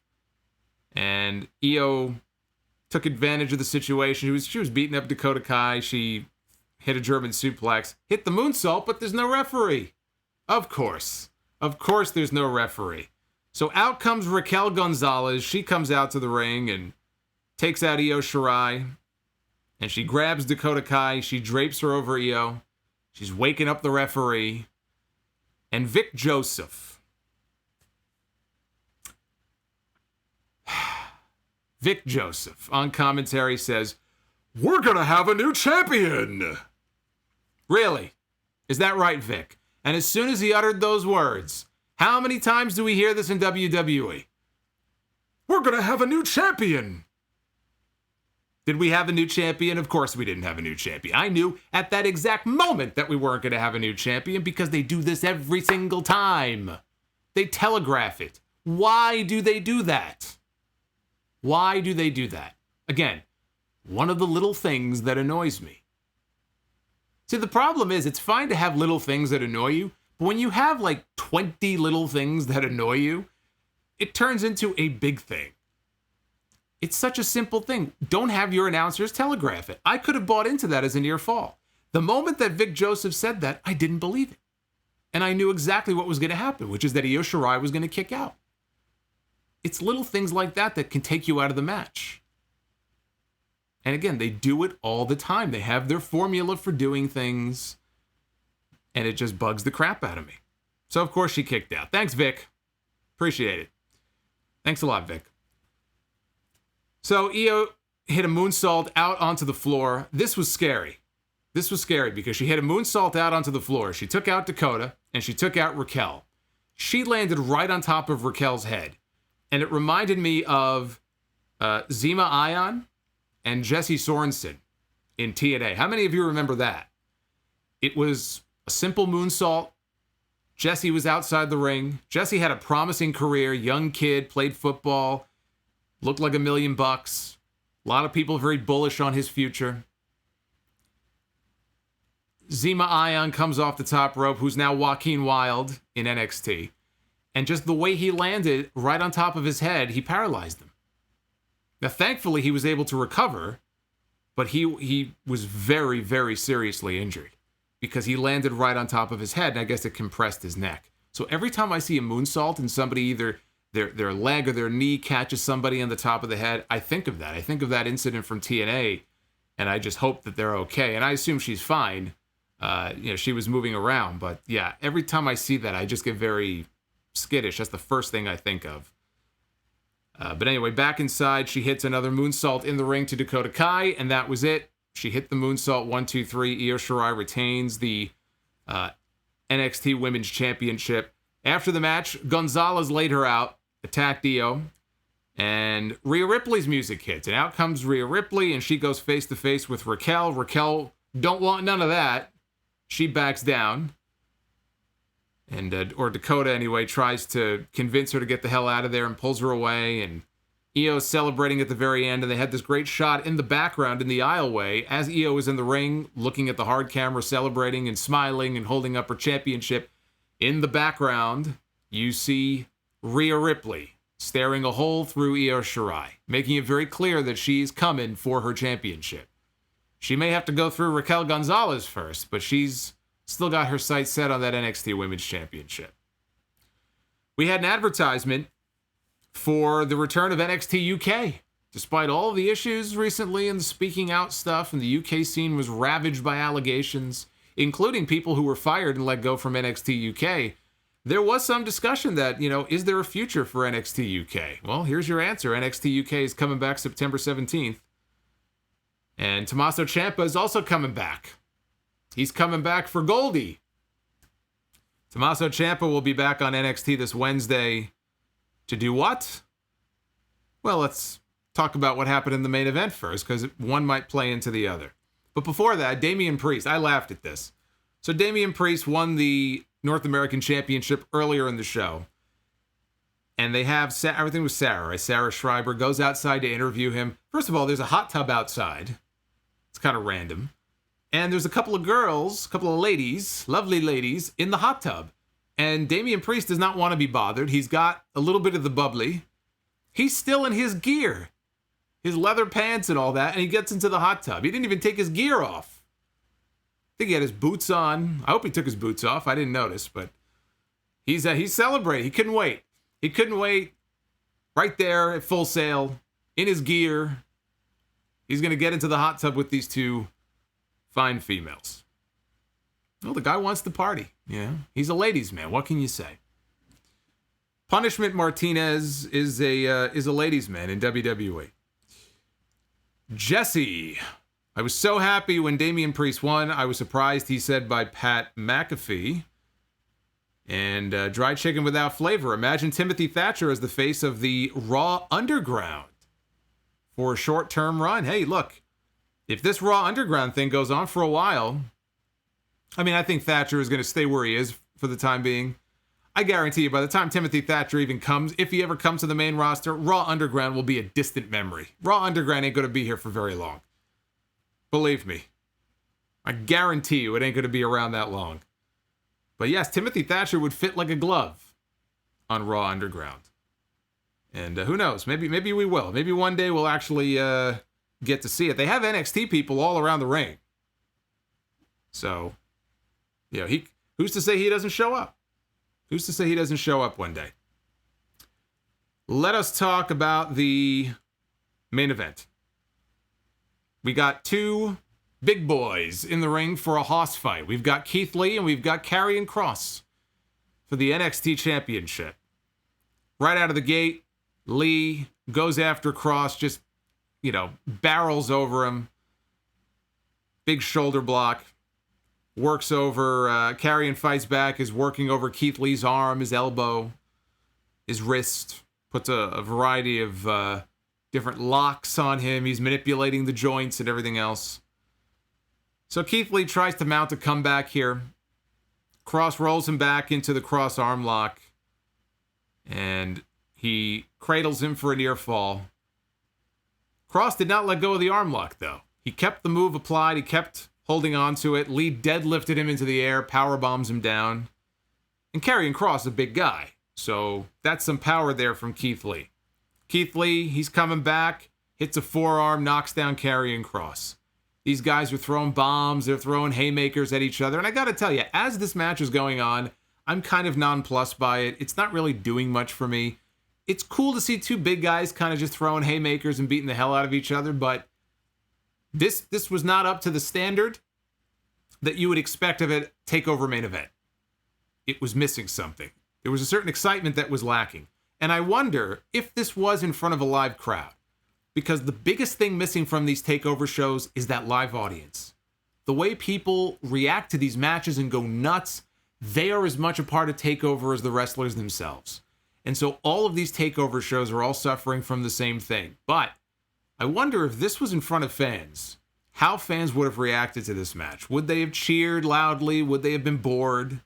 And Io took advantage of the situation. She was beating up Dakota Kai. She hit a German suplex. Hit the moonsault, but there's no referee. Of course. Of course there's no referee. So out comes Raquel Gonzalez. She comes out to the ring and takes out Io Shirai. And she grabs Dakota Kai. She drapes her over Io. She's waking up the referee. And Vic Joseph. Vic Joseph on commentary says, "We're going to have a new champion." Really? Is that right, Vic? And as soon as he uttered those words, how many times do we hear this in WWE? We're going to have a new champion. Did we have a new champion? Of course we didn't have a new champion. I knew at that exact moment that we weren't going to have a new champion because they do this every single time. They telegraph it. Why do they do that? Why do they do that? Again, one of the little things that annoys me. See, the problem is it's fine to have little things that annoy you, but when you have like 20 little things that annoy you, it turns into a big thing. It's such a simple thing. Don't have your announcers telegraph it. I could have bought into that as a near fall. The moment that Vic Joseph said that, I didn't believe it. And I knew exactly what was going to happen, which is that Io Shirai was going to kick out. It's little things like that that can take you out of the match. And again, they do it all the time. They have their formula for doing things, and it just bugs the crap out of me. So, of course, she kicked out. Thanks, Vic. Appreciate it. Thanks a lot, Vic. So, Io hit a moonsault out onto the floor. This was scary. This was scary because she hit a moonsault out onto the floor. She took out Dakota, and she took out Raquel. She landed right on top of Raquel's head. And it reminded me of Zima Ion and Jesse Sorensen in TNA. How many of you remember that? It was A simple moonsault. Jesse was outside the ring. Jesse had a promising career, young kid, played football, looked like $1 million. A lot of people very bullish on his future. Zema Ion comes off the top rope, who's now Joaquin Wilde in NXT. And just the way he landed right on top of his head, he paralyzed him. Now, thankfully, he was able to recover, but he was very, very seriously injured because he landed right on top of his head, and I guess it compressed his neck. So every time I see a moonsault and somebody either their leg or their knee catches somebody on the top of the head, I think of that. I think of that incident from TNA, and I just hope that they're okay. And I assume she's fine. She was moving around, but yeah, every time I see that, I just get very skittish. That's the first thing I think of. But anyway, back inside, she hits another moonsault in the ring to Dakota Kai, and that was it. She hit the moonsault 1, 2, 3. Io Shirai retains the NXT Women's Championship. After the match, Gonzalez laid her out, attacked Io, and Rhea Ripley's music hits. And out comes Rhea Ripley, and she goes face-to-face with Raquel. Raquel don't want none of that. She backs down. And or Dakota, anyway, tries to convince her to get the hell out of there and pulls her away. And Io's celebrating at the very end. And they had this great shot in the background in the aisleway as Io is in the ring, looking at the hard camera, celebrating and smiling and holding up her championship. In the background, you see Rhea Ripley staring a hole through Io Shirai, making it very clear that she's coming for her championship. She may have to go through Raquel Gonzalez first, but she's still got her sights set on that NXT Women's Championship. We had an advertisement for the return of NXT UK. Despite all the issues recently and the speaking out stuff, and the UK scene was ravaged by allegations, including people who were fired and let go from NXT UK, there was some discussion that, is there a future for NXT UK? Well, here's your answer. NXT UK is coming back September 17th. And Tommaso Ciampa is also coming back. He's coming back for Goldie. Tommaso Ciampa will be back on NXT this Wednesday to do what? Well, let's talk about what happened in the main event first, because one might play into the other. But before that, Damian Priest, I laughed at this. So Damian Priest won the North American Championship earlier in the show. And they have, everything was Sarah, right? Sarah Schreiber goes outside to interview him. First of all, there's a hot tub outside. It's kind of random. And there's a couple of girls, a couple of ladies, lovely ladies, in the hot tub. And Damian Priest does not want to be bothered. He's got a little bit of the bubbly. He's still in his gear, his leather pants and all that, and he gets into the hot tub. He didn't even take his gear off. I think he had his boots on. I hope he took his boots off. I didn't notice, but he's celebrating. He couldn't wait. He couldn't wait. Right there at Full Sail, in his gear. He's going to get into the hot tub with these two fine females. Well, the guy wants to party. He's a ladies' man. What can you say? Punishment Martinez is a ladies' man in WWE. Jesse. I was so happy when Damian Priest won. I was surprised he said by Pat McAfee. And Dry Chicken Without Flavor. Imagine Timothy Thatcher as the face of the Raw Underground for a short-term run. Hey, look. If this Raw Underground thing goes on for a while, I think Thatcher is going to stay where he is for the time being. I guarantee you, by the time Timothy Thatcher even comes, if he ever comes to the main roster, Raw Underground will be a distant memory. Raw Underground ain't going to be here for very long. Believe me. I guarantee you it ain't going to be around that long. But yes, Timothy Thatcher would fit like a glove on Raw Underground. And who knows? Maybe we will. Maybe one day we'll actually get to see it. They have NXT people all around the ring. So, who's to say he doesn't show up? Who's to say he doesn't show up one day? Let us talk about the main event. We got two big boys in the ring for a hoss fight. We've got Keith Lee and we've got Karrion Kross for the NXT Championship. Right out of the gate, Lee goes after Kross, just, barrels over him. Big shoulder block. Works over, Karrion fights back, is working over Keith Lee's arm, his elbow, his wrist. Puts a variety of different locks on him. He's manipulating the joints and everything else. So Keith Lee tries to mount a comeback here. Kross rolls him back into the Kross arm lock, and he cradles him for a near fall. Kross did not let go of the arm lock, though. He kept the move applied. He kept holding on to it. Lee deadlifted him into the air, power bombs him down. And Karrion Kross is a big guy, so that's some power there from Keith Lee. Keith Lee, he's coming back, hits a forearm, knocks down Karrion Kross. These guys are throwing bombs, they're throwing haymakers at each other. And I gotta tell you, as this match is going on, I'm kind of nonplussed by it. It's not really doing much for me. It's cool to see two big guys kind of just throwing haymakers and beating the hell out of each other, but this was not up to the standard that you would expect of a TakeOver main event. It was missing something. There was a certain excitement that was lacking. And I wonder if this was in front of a live crowd. Because the biggest thing missing from these TakeOver shows is that live audience. The way people react to these matches and go nuts, they are as much a part of TakeOver as the wrestlers themselves. And so all of these TakeOver shows are all suffering from the same thing. But I wonder if this was in front of fans, how fans would have reacted to this match. Would they have cheered loudly? Would they have been bored?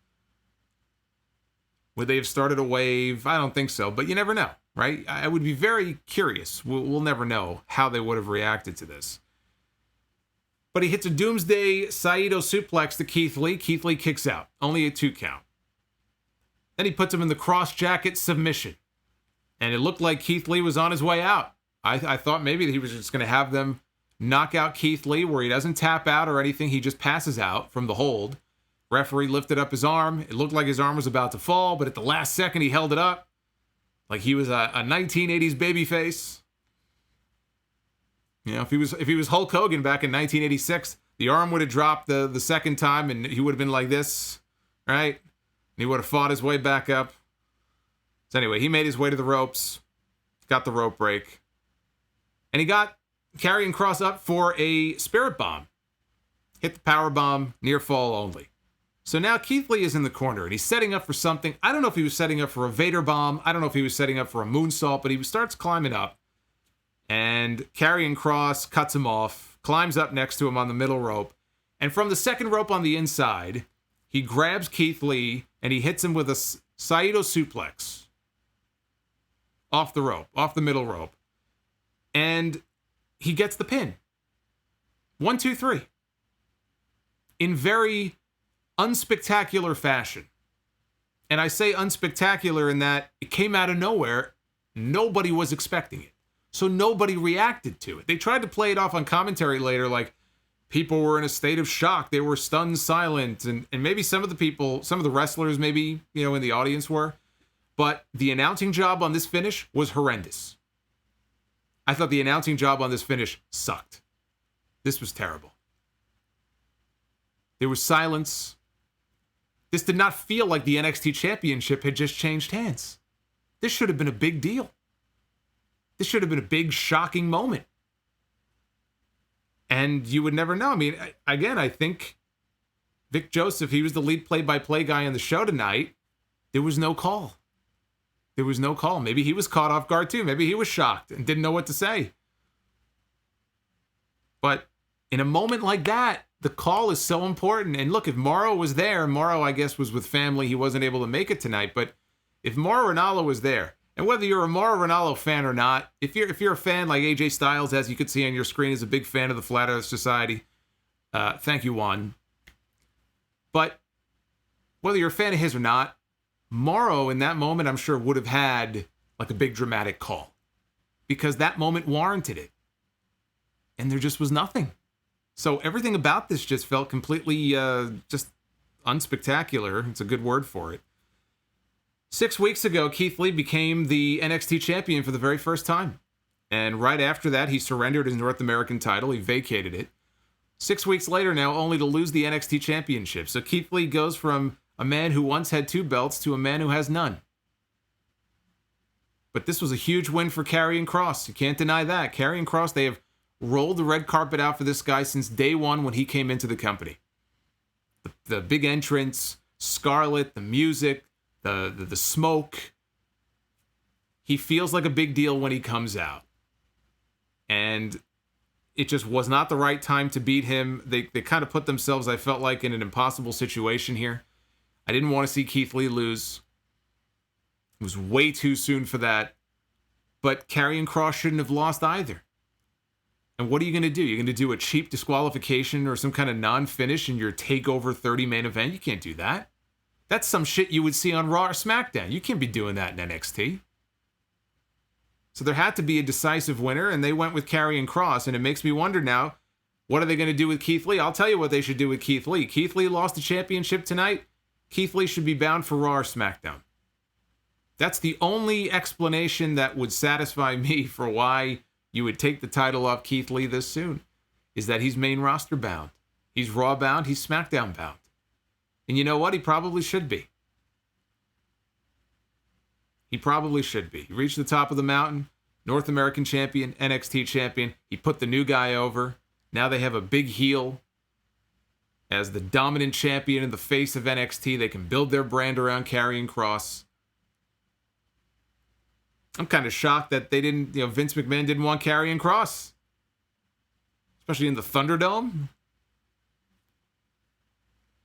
Would they have started a wave? I don't think so, but you never know, right? I would be very curious. We'll never know how they would have reacted to this. But he hits a Doomsday Saito suplex to Keith Lee. Keith Lee kicks out. Only a 2 count. Then he puts him in the cross jacket submission. And it looked like Keith Lee was on his way out. I thought maybe he was just going to have them knock out Keith Lee where he doesn't tap out or anything. He just passes out from the hold. Referee lifted up his arm. It looked like his arm was about to fall, but at the last second, he held it up like he was a 1980s babyface. You know, if he was Hulk Hogan back in 1986, the arm would have dropped the second time, and he would have been like this, right? And he would have fought his way back up. So anyway, he made his way to the ropes, got the rope break, and he got Karrion Kross up for a spirit bomb. Hit the power bomb, near fall only. So now Keith Lee is in the corner, and he's setting up for something. I don't know if he was setting up for a Vader bomb. I don't know if he was setting up for a moonsault, but he starts climbing up. And Karrion Kross cuts him off, climbs up next to him on the middle rope. And from the second rope on the inside, he grabs Keith Lee, and he hits him with a Saito suplex. Off the rope, off the middle rope. And he gets the pin. 1, 2, 3. In very unspectacular fashion. And I say unspectacular in that it came out of nowhere. Nobody was expecting it. So nobody reacted to it. They tried to play it off on commentary later like people were in a state of shock. They were stunned silent. And maybe some of the wrestlers maybe, in the audience were. But the announcing job on this finish was horrendous. I thought the announcing job on this finish sucked. This was terrible. There was silence. This did not feel like the NXT Championship had just changed hands. This should have been a big deal. This should have been a big, shocking moment. And you would never know. I mean, again, I think Vic Joseph, he was the lead play-by-play guy on the show tonight. There was no call. There was no call. Maybe he was caught off guard too. Maybe he was shocked and didn't know what to say. But in a moment like that, the call is so important. And look, if Mauro was there, Mauro, I guess, was with family. He wasn't able to make it tonight. But if Mauro Ranallo was there, and whether you're a Mauro Ranallo fan or not, if you're a fan like AJ Styles, as you could see on your screen, is a big fan of the Flat Earth Society, thank you, Juan. But whether you're a fan of his or not, Mauro in that moment, I'm sure, would have had like a big dramatic call because that moment warranted it. And there just was nothing. So everything about this just felt completely just unspectacular. It's a good word for it. 6 weeks ago, Keith Lee became the NXT champion for the very first time. And right after that, he surrendered his North American title. He vacated it. 6 weeks later now, only to lose the NXT championship. So Keith Lee goes from a man who once had 2 belts to a man who has none. But this was a huge win for Karrion Kross. You can't deny that. Karrion Kross, they have rolled the red carpet out for this guy since day one when he came into the company. The big entrance, Scarlet, the music, the smoke. He feels like a big deal when he comes out. And it just was not the right time to beat him. They kind of put themselves, I felt like, in an impossible situation here. I didn't want to see Keith Lee lose. It was way too soon for that. But Karrion Kross shouldn't have lost either. And what are you going to do? You're going to do a cheap disqualification or some kind of non-finish in your TakeOver 30 main event? You can't do that. That's some shit you would see on Raw or SmackDown. You can't be doing that in NXT. So there had to be a decisive winner, and they went with Karrion Kross, and it makes me wonder now, what are they going to do with Keith Lee? I'll tell you what they should do with Keith Lee. Keith Lee lost the championship tonight. Keith Lee should be bound for Raw or SmackDown. That's the only explanation that would satisfy me for why you would take the title off Keith Lee this soon, is that he's main roster bound. He's Raw bound, he's SmackDown bound. And you know what? He probably should be. He probably should be. He reached the top of the mountain, North American champion, NXT champion. He put the new guy over. Now they have a big heel as the dominant champion in the face of NXT. They can build their brand around Karrion Kross. I'm kind of shocked that they didn't, Vince McMahon didn't want Karrion Kross, especially in the Thunderdome.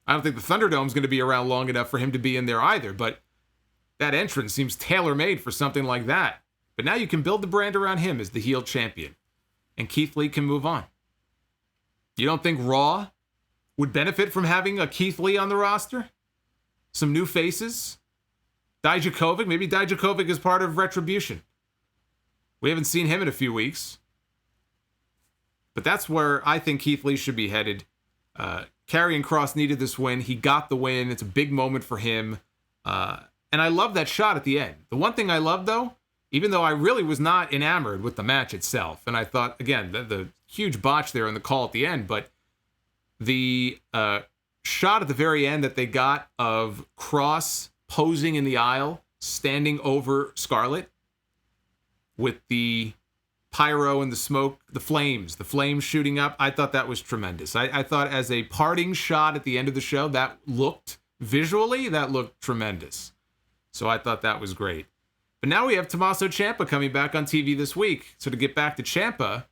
I don't think the Thunderdome's going to be around long enough for him to be in there either, but that entrance seems tailor-made for something like that. But now you can build the brand around him as the heel champion, and Keith Lee can move on. You don't think Raw would benefit from having a Keith Lee on the roster? Some new faces? Dijakovic? Maybe Dijakovic is part of Retribution. We haven't seen him in a few weeks. But that's where I think Keith Lee should be headed. Karrion Kross needed this win. He got the win. It's a big moment for him. And I love that shot at the end. The one thing I love, though, even though I really was not enamored with the match itself, and I thought, again, the huge botch there in the call at the end, but the shot at the very end that they got of Kross posing in the aisle, standing over Scarlett with the pyro and the smoke, the flames shooting up. I thought that was tremendous. I thought as a parting shot at the end of the show, that looked tremendous. So I thought that was great. But now we have Tommaso Ciampa coming back on TV this week. So to get back to Ciampa,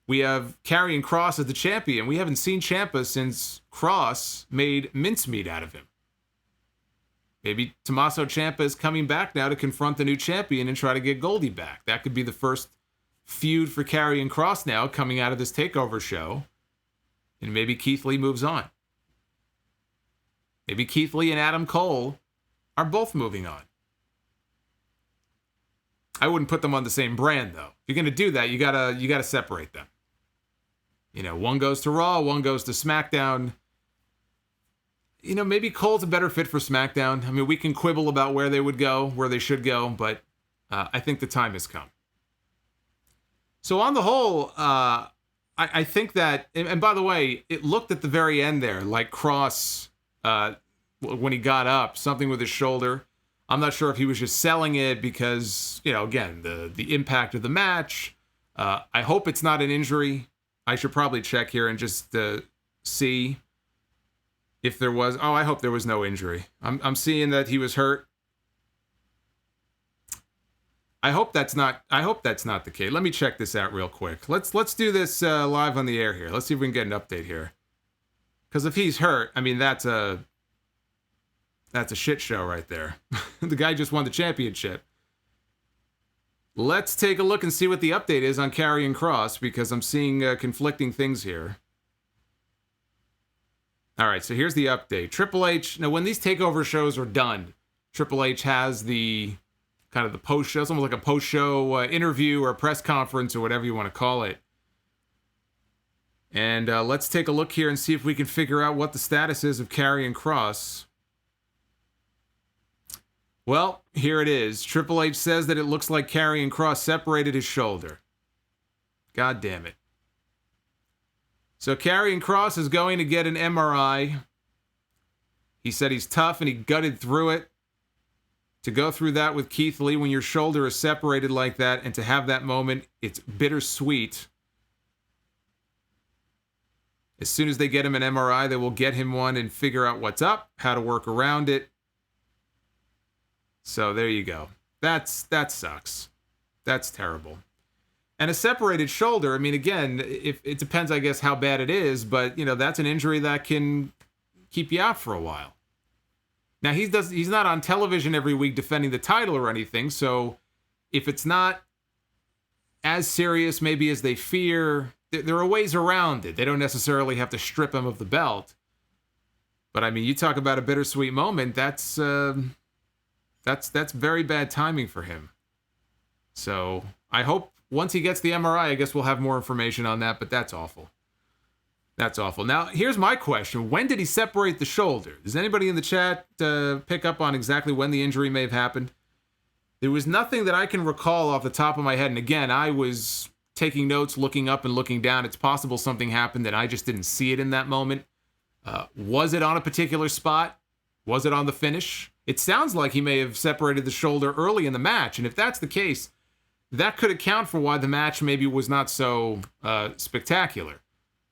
we have Karrion Kross as the champion. We haven't seen Ciampa since Kross made mincemeat out of him. Maybe Tommaso Ciampa is coming back now to confront the new champion and try to get Goldie back. That could be the first feud for Karrion Kross now coming out of this TakeOver show. And maybe Keith Lee moves on. Maybe Keith Lee and Adam Cole are both moving on. I wouldn't put them on the same brand, though. If you're going to do that, you gotta separate them. One goes to Raw, one goes to SmackDown. Maybe Cole's a better fit for SmackDown. I mean, we can quibble about where they would go, where they should go, but I think the time has come. So on the whole, I think that, and by the way, it looked at the very end there like Kross, when he got up, something with his shoulder. I'm not sure if he was just selling it because, again, the impact of the match. I hope it's not an injury. I should probably check here and just see if there was. Oh, I hope there was no injury. I'm seeing that he was hurt. I hope that's not the case. Let me check this out real quick. Let's do this live on the air here. Let's see if we can get an update here. Because if he's hurt, I mean, that's a shit show right there. The guy just won the championship. Let's take a look and see what the update is on Karrion Kross, because I'm seeing conflicting things here. All right, so here's the update. Triple H, now when these TakeOver shows are done, Triple H has the kind of the post-show, it's almost like a post-show interview or a press conference or whatever you want to call it. And let's take a look here and see if we can figure out what the status is of Karrion Kross. Well, here it is. Triple H says that it looks like Karrion Kross separated his shoulder. God damn it. So Karrion Kross is going to get an MRI. He said he's tough and he gutted through it. To go through that with Keith Lee when your shoulder is separated like that and to have that moment, it's bittersweet. As soon as they get him an MRI, they will get him one and figure out what's up, how to work around it. So there you go. That sucks. That's terrible. And a separated shoulder, I mean, again, if it depends, I guess, how bad it is, but, that's an injury that can keep you out for a while. Now, he's not on television every week defending the title or anything, so if it's not as serious maybe as they fear, there are ways around it. They don't necessarily have to strip him of the belt. But, I mean, you talk about a bittersweet moment, that's very bad timing for him. So, I hope once he gets the MRI, I guess we'll have more information on that, but that's awful. That's awful. Now, here's my question. When did he separate the shoulder? Does anybody in the chat pick up on exactly when the injury may have happened? There was nothing that I can recall off the top of my head. And again, I was taking notes, looking up and looking down. It's possible something happened and I just didn't see it in that moment. Was it on a particular spot? Was it on the finish? It sounds like he may have separated the shoulder early in the match. And if that's the case, that could account for why the match maybe was not so spectacular.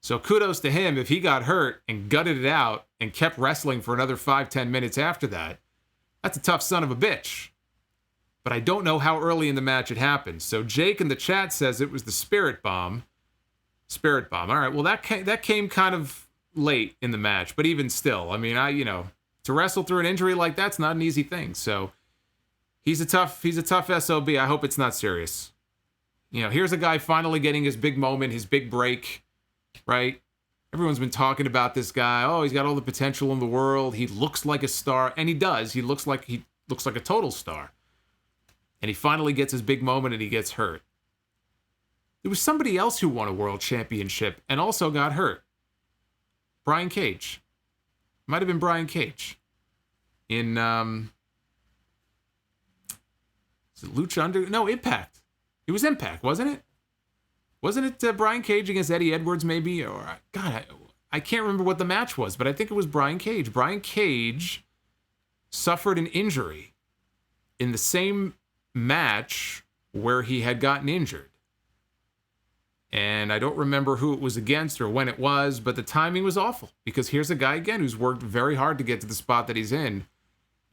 So kudos to him if he got hurt and gutted it out and kept wrestling for another 5-10 minutes after that. That's a tough son of a bitch. But I don't know how early in the match it happened. So Jake in the chat says it was the Spirit Bomb. Spirit Bomb. All right, well, that came kind of late in the match. But even still, I mean, to wrestle through an injury like that's not an easy thing. So he's a tough SOB. I hope it's not serious. Here's a guy finally getting his big moment, his big break. Right? Everyone's been talking about this guy. Oh, he's got all the potential in the world. He looks like a star. And he does. He looks like a total star. And he finally gets his big moment and he gets hurt. There was somebody else who won a world championship and also got hurt. Brian Cage. Might have been Brian Cage. In, is it Lucha No, Impact. It was Impact, wasn't it? Wasn't it Brian Cage against Eddie Edwards, maybe? Or God, I can't remember what the match was, but I think it was Brian Cage. Brian Cage suffered an injury in the same match where he had gotten injured. And I don't remember who it was against or when it was, but the timing was awful. Because here's a guy, again, who's worked very hard to get to the spot that he's in.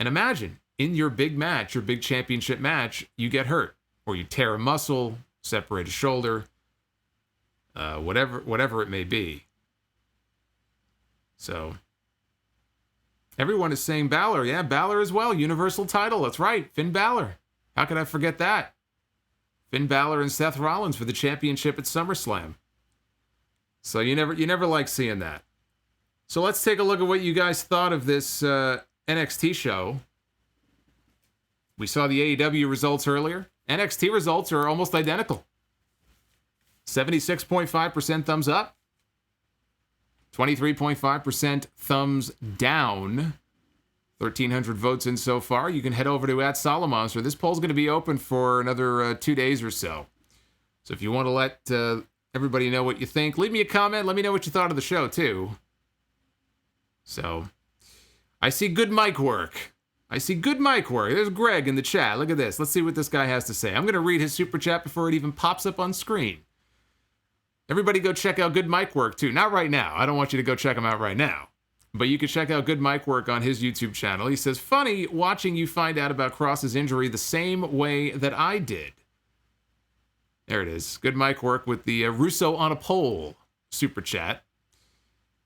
And imagine, in your big match, your big championship match, you get hurt. Or you tear a muscle, separate a shoulder. Whatever it may be. So, everyone is saying Balor. Yeah, Balor as well. Universal title. That's right. Finn Balor. How could I forget that? Finn Balor and Seth Rollins for the championship at SummerSlam. So you never like seeing that. So let's take a look at what you guys thought of this NXT show. We saw the AEW results earlier. NXT results are almost identical. 76.5% thumbs up. 23.5% thumbs down. 1,300 votes in so far. You can head over to @Solomonster. This poll's going to be open for another 2 days or so. So if you want to let everybody know what you think, leave me a comment. Let me know what you thought of the show, too. So, I see good mic work. There's Greg in the chat. Look at this. Let's see what this guy has to say. I'm going to read his super chat before it even pops up on screen. Everybody go check out Good Mic Work, too. Not right now. I don't want you to go check him out right now. But you can check out Good Mic Work on his YouTube channel. He says, funny watching you find out about Kross's injury the same way that I did. There it is. Good Mic Work with the Russo on a pole super chat.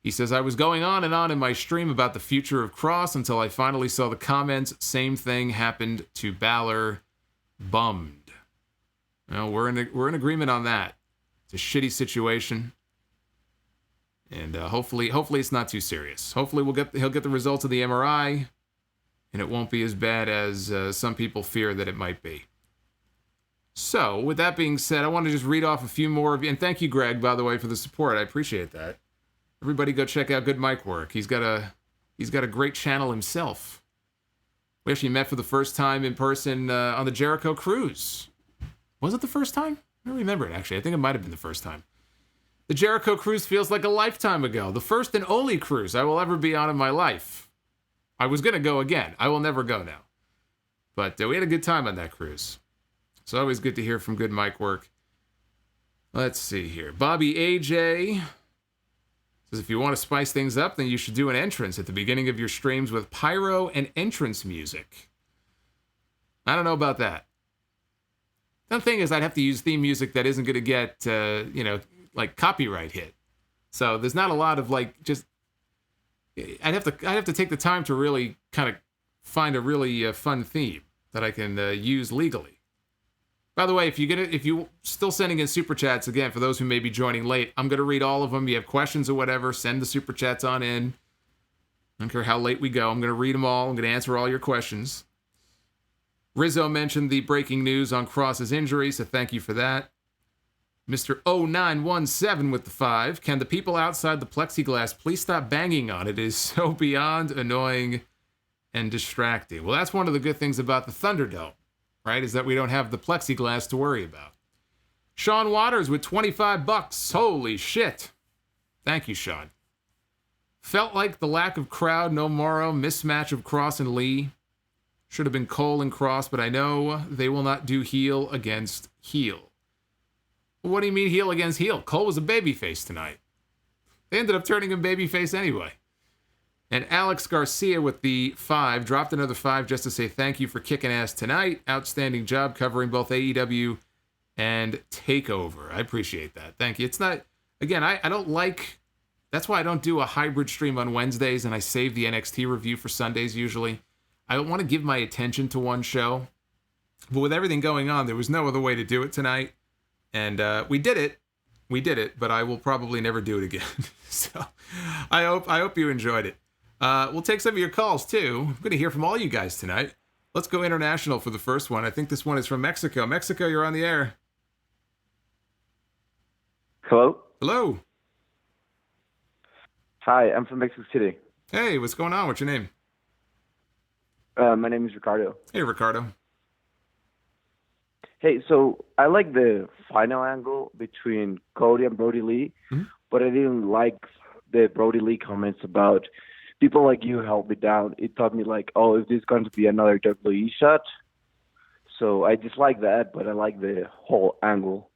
He says, I was going on and on in my stream about the future of Kross until I finally saw the comments. Same thing happened to Balor. Bummed. Well, we're in agreement on that. It's a shitty situation. And hopefully it's not too serious. Hopefully he'll get the results of the MRI, and it won't be as bad as some people fear that it might be. So, with that being said, I want to just read off a few more of you. And thank you, Greg, by the way, for the support. I appreciate that. Everybody go check out Good Mic Work. He's got a great channel himself. We actually met for the first time in person on the Jericho Cruise. Was it the first time? I don't remember it, actually. I think it might have been the first time. The Jericho Cruise feels like a lifetime ago. The first and only cruise I will ever be on in my life. I was going to go again. I will never go now. But we had a good time on that cruise. It's always good to hear from Good Mic Work. Let's see here. Bobby AJ says, if you want to spice things up, then you should do an entrance at the beginning of your streams with pyro and entrance music. I don't know about that. The thing is, I'd have to use theme music that isn't going to get, like copyright hit. So there's not a lot of I'd have to take the time to really kind of find a really fun theme that I can use legally. By the way, if you still sending in super chats, again, for those who may be joining late, I'm going to read all of them. You have questions or whatever, send the super chats on in. I don't care how late we go. I'm going to read them all. I'm going to answer all your questions. Rizzo mentioned the breaking news on Kross's injury, so thank you for that. Mr. 0917 with the 5. Can the people outside the plexiglass please stop banging on it? It is so beyond annoying and distracting. Well, that's one of the good things about the Thunderdome, right? Is that we don't have the plexiglass to worry about. Sean Waters with $25. Holy shit. Thank you, Sean. Felt like the lack of crowd, no Morrow, mismatch of Kross and Lee. Should have been Cole and Kross, but I know they will not do heel against heel. What do you mean heel against heel? Cole was a babyface tonight. They ended up turning him babyface anyway. And Alex Garcia with the 5, dropped another 5 just to say thank you for kicking ass tonight. Outstanding job covering both AEW and Takeover. I appreciate that. Thank you. It's not, again, I don't like, that's why I don't do a hybrid stream on Wednesdays and I save the NXT review for Sundays usually. I don't want to give my attention to one show. But with everything going on, there was no other way to do it tonight. And we did it, but I will probably never do it again. So I hope you enjoyed it. We'll take some of your calls too. I'm going to hear from all you guys tonight. Let's go international for the first one. I think this one is from Mexico. Mexico, you're on the air. Hello? Hello. Hi, I'm from Mexico City. Hey, what's going on? What's your name? My name is Ricardo. Hey, Ricardo. Hey, so I like the final angle between Cody and Brodie Lee, but I didn't like the Brodie Lee comments about people like you held me down. It taught me like, oh, is this going to be another WWE shot? So I dislike that, but I like the whole angle.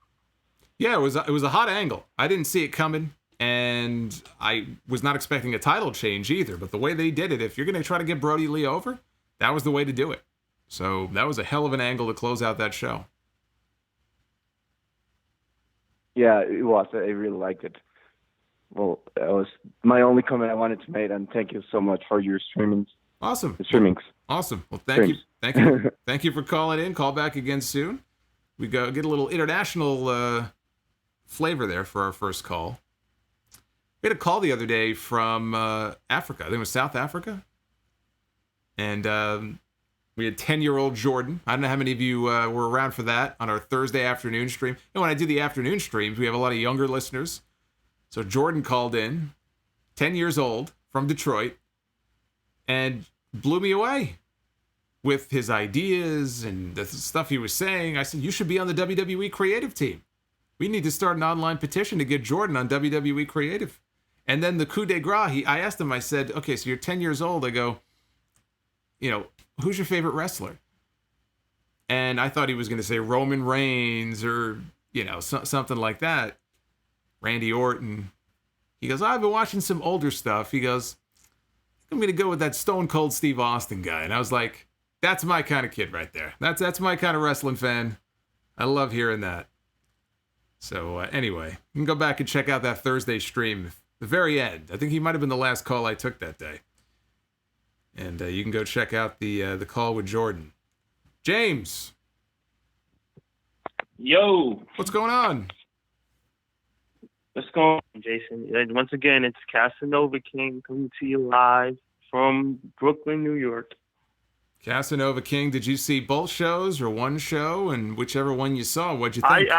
Yeah, it was a hot angle. I didn't see it coming, and I was not expecting a title change either. But the way they did it, if you're going to try to get Brodie Lee over, that was the way to do it. So that was a hell of an angle to close out that show. Yeah, it was. I really liked it. Well, that was my only comment I wanted to make, and thank you so much for your streamings. Awesome. Streamings. Awesome. Well, thank you. Thank you for calling in. Call back again soon. We get a little international flavor there for our first call. We had a call the other day from Africa. I think it was South Africa. And we had 10-year-old Jordan. I don't know how many of you were around for that on our Thursday afternoon stream. And when I do the afternoon streams, we have a lot of younger listeners. So Jordan called in, 10 years old, from Detroit, and blew me away with his ideas and the stuff he was saying. I said, you should be on the WWE creative team. We need to start an online petition to get Jordan on WWE creative. And then the coup de grace, I asked him, I said, okay, so you're 10 years old. I go, you know, who's your favorite wrestler? And I thought he was going to say Roman Reigns or, you know, something like that. Randy Orton. He goes, I've been watching some older stuff. He goes, I'm going to go with that Stone Cold Steve Austin guy. And I was like, that's my kind of kid right there. That's my kind of wrestling fan. I love hearing that. So anyway, you can go back and check out that Thursday stream. The very end. I think he might have been the last call I took that day. And you can go check out the call with Jordan. James. Yo. What's going on? What's going on, Jason? And once again, it's Casanova King coming to you live from Brooklyn, New York. Casanova King, did you see both shows or one show? And whichever one you saw, what'd you think?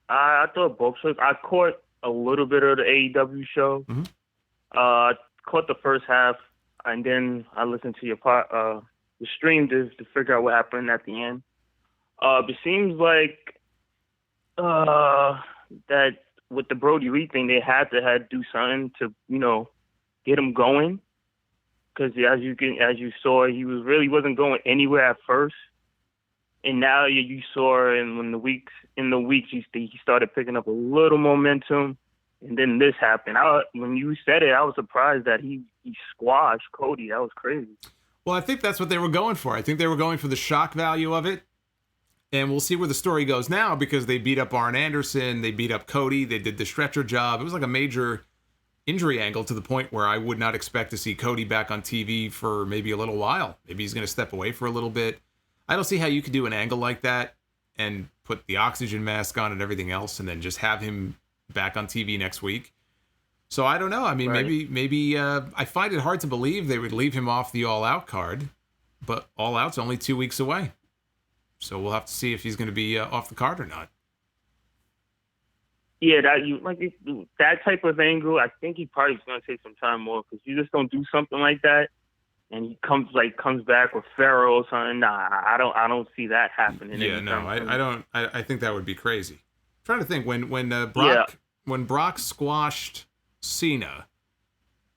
I thought both shows. I caught a little bit of the AEW show. Mm-hmm. Caught the first half, and then I listened to the stream to figure out what happened at the end. It seems like that with the Brodie Lee thing, they had to do something to, you know, get him going. Because as you saw, he wasn't going anywhere at first, and now you saw in the weeks he started picking up a little momentum. And then this happened. When you said it, I was surprised that he squashed Cody. That was crazy. Well, I think that's what they were going for. I think they were going for the shock value of it. And we'll see where the story goes now because they beat up Arn Anderson. They beat up Cody. They did the stretcher job. It was like a major injury angle to the point where I would not expect to see Cody back on TV for maybe a little while. Maybe he's going to step away for a little bit. I don't see how you could do an angle like that and put the oxygen mask on and everything else and then just have him back on TV next week. So I don't know. I mean, Right. maybe I find it hard to believe they would leave him off the All Out card, but All Out's only 2 weeks away. So we'll have to see if he's going to be off the card or not. Yeah, that type of angle. I think he probably is going to take some time off because you just don't do something like that, and he comes back with Pharaoh or something. Nah, I don't see that happening. Yeah, no, I don't. I think that would be crazy. I'm trying to think when Brock squashed Cena.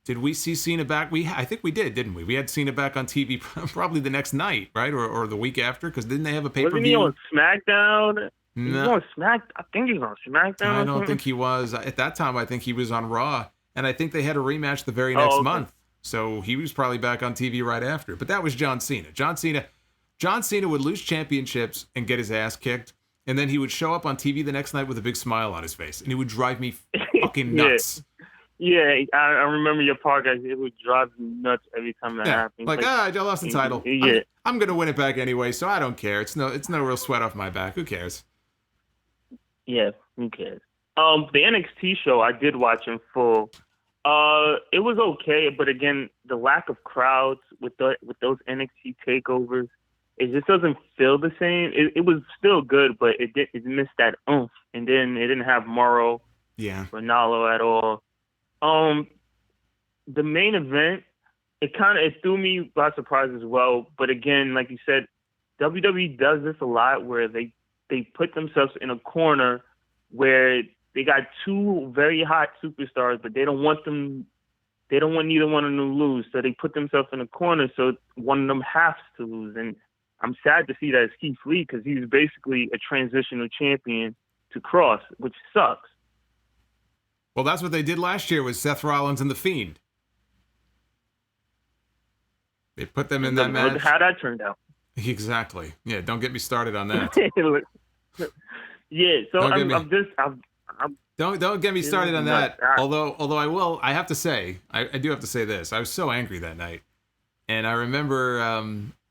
Did we see Cena back? I think we did, didn't we? We had Cena back on TV probably the next night, right, or the week after, because didn't they have a pay-per-view? Wasn't he on SmackDown? No, I think he's on SmackDown. I don't think he was. At that time, I think he was on Raw, and I think they had a rematch the very next month. So he was probably back on TV right after. But that was John Cena. John Cena would lose championships and get his ass kicked, and then he would show up on TV the next night with a big smile on his face, and it would drive me fucking nuts. Yeah, I remember your podcast. It would drive me nuts every time that happened. I lost the title. Yeah. I'm gonna win it back anyway, so I don't care. It's no real sweat off my back. Who cares? Yeah, who cares? The NXT show I did watch in full. It was okay, but again, the lack of crowds with those NXT takeovers, it just doesn't feel the same. It was still good, but it missed that oomph, and then it didn't have Morrow, Ronaldo at all. The main event, it threw me by surprise as well. But again, like you said, WWE does this a lot where they put themselves in a corner where they got two very hot superstars, but they don't want neither one of them to lose. So they put themselves in a corner so one of them has to lose. And I'm sad to see that it's Keith Lee because he's basically a transitional champion to Kross, which sucks. Well, that's what they did last year with Seth Rollins and The Fiend. They put them in that match. Look how that turned out. Exactly. Yeah, don't get me started on that. Yeah, so don't get me started on that. Although I have to say, I do have to say this. I was so angry that night. And I remember